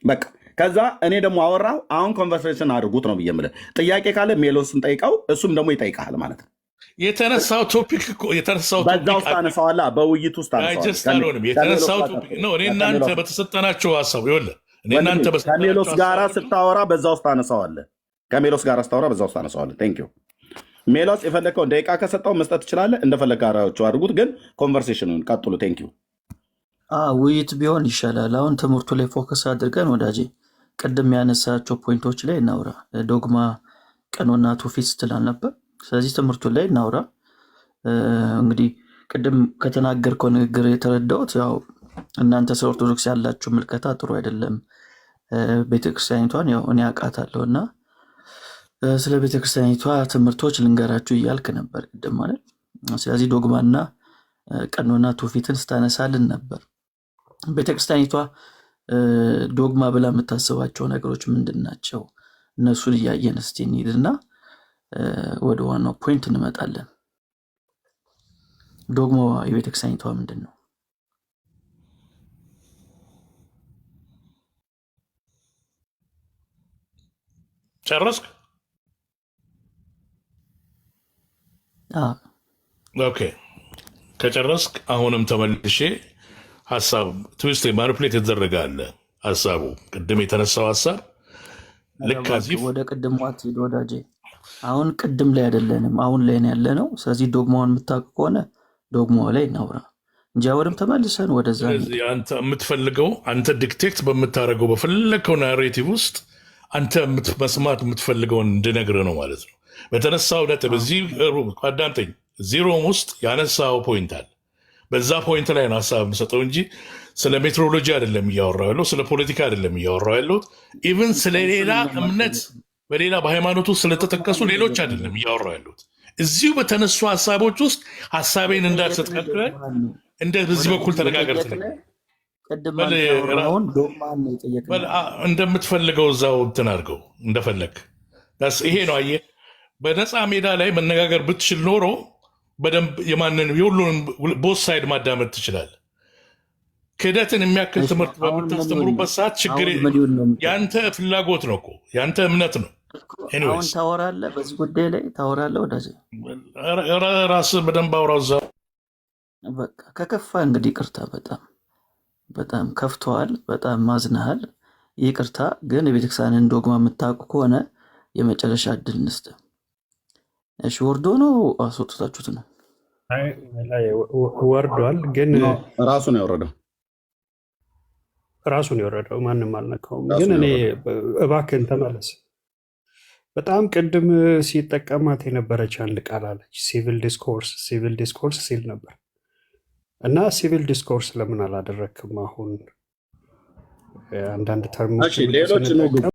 በቃ ከዛ እኔ ደግሞ አወራሁ። አሁን ኮንቨርሴሽን አድርጉት ነው ብዬ የምልህ። ጥያቄ ካለ ሜሎስን ጠይቀው፣ እሱም ደግሞ ይጠይቃል ማለት ነው። የተነሳው ቶፒክ በዛ ውስጥ አነሳዋላ፣ በውይይት ውስጥ የተነሳው ቶፒክ ነው። እኔ እናንተ በተሰጠናቸው ሀሳብ ከሜሎስ ጋራ ስታወራ በዛ ውስጥ አነሳዋለህ። ከሜሎስ ጋራ ስታወራ በዛ ውስጥ አነሳዋለህ። ቴንክ ዩ ሜሎስ። የፈለግከውን ደቂቃ ከሰጠው መስጠት ትችላለህ። እንደፈለግ ጋራቸው አድርጉት፣ ግን ኮንቨርሴሽኑን ቀጥሉ። ቴንክ ዩ ውይይት ቢሆን ይሻላል። አሁን ትምህርቱ ላይ ፎከስ አድርገን ወዳጄ ቅድም ያነሳቸው ፖይንቶች ላይ እናውራ። ዶግማ ቀኖና ትውፊት ስትላል ነበር። ስለዚህ ትምህርቱ ላይ እናውራ። እንግዲህ ቅድም ከተናገርከው ንግግር የተረዳሁት ያው እናንተ ስለ ኦርቶዶክስ ያላችሁ ምልከታ ጥሩ አይደለም፣ ቤተክርስቲያኒቷን ያው እኔ አውቃታለሁ እና ስለ ቤተክርስቲያኒቷ ትምህርቶች ልንገራችሁ እያልክ ነበር ቅድም ማለት። ስለዚህ ዶግማና ቀኖና ትውፊትን ስታነሳልን ነበር። ቤተክርስቲያኒቷ ዶግማ ብላ የምታስባቸው ነገሮች ምንድን ናቸው? እነሱን እያየን እስቲ እንሂድና ወደ ዋናው ፖይንት እንመጣለን። ዶግማ የቤተክርስቲያኒቷ ምንድን ነው? ጨረስክ? ኦኬ ከጨረስክ አሁንም ተመልሼ ሀሳብ ትዊስት ማኒፕሌት የተደረገ አለ። ሀሳቡ ቅድም የተነሳው ሀሳብ ልክ ወደ ቅድም ዋትሄድ ወዳጄ፣ አሁን ቅድም ላይ አይደለንም፣ አሁን ላይ ነው ያለ ነው። ስለዚህ ዶግማውን የምታውቅ ከሆነ ዶግማው ላይ እናውራ። እንጂ አሁንም ተመልሰን ወደዛ ስለዚህ አንተ የምትፈልገው አንተ ዲክቴክት በምታደርገው በፈለግከው ናሬቲቭ ውስጥ አንተ መስማት የምትፈልገውን እንድነግርህ ነው ማለት ነው። በተነሳው ነጥብ እዚህ አዳምጠኝ። እዚህ ሮም ውስጥ ያነሳው ፖይንት አለ። በዛ ፖይንት ላይ ነው ሀሳብ የምሰጠው እንጂ ስለ ሜትሮሎጂ አይደለም እያወራሁ ያለው፣ ስለ ፖለቲካ አይደለም እያወራሁ ያለሁት። ኢቨን ስለሌላ እምነት በሌላ በሃይማኖት ውስጥ ስለተጠቀሱ ሌሎች አይደለም እያወራሁ ያለሁት። እዚሁ በተነሱ ሀሳቦች ውስጥ ሀሳቤን እንዳልሰጥ ከልክለህ በዚህ በኩል ተነጋገር እንደምትፈልገው እዛው እንትን አድርገው እንደፈለግ። ይሄ ነው አየህ። በነፃ ሜዳ ላይ መነጋገር ብትችል ኖሮ በደንብ የሁሉንም ቦት ሳይድ ማዳመጥ ትችላለህ። ክህደትን የሚያክል ትምህርት በምታስተምሩበት ሰዓት ችግር የአንተ ፍላጎት ነው እኮ የአንተ እምነት ነው። አሁን ታወራለህ፣ በዚህ ጉዳይ ላይ ታወራለህ። ወዳጅ ራስህ በደንብ አውራው እዛ። በቃ ከከፋ እንግዲህ ይቅርታ፣ በጣም ከፍተዋል፣ በጣም ማዝነሃል። ይቅርታ። ግን የቤተክርስቲያንን ዶግማ የምታውቁ ከሆነ የመጨረሻ እድል እንስጥ። እሺ፣ ወርዶ ነው አስወጥታችሁት ነው? ወርዷል፣ ግን ራሱ ነው የወረደው። ራሱን የወረደው ማንም አልነካውም። ግን እኔ እባክህን ተመለስ። በጣም ቅድም ሲጠቀማት የነበረች አንድ ቃል አለች፣ ሲቪል ዲስኮርስ ሲል ነበር እና ሲቪል ዲስኮርስ ለምን አላደረክም? አሁን አንዳንድ ተርሞች ሌሎች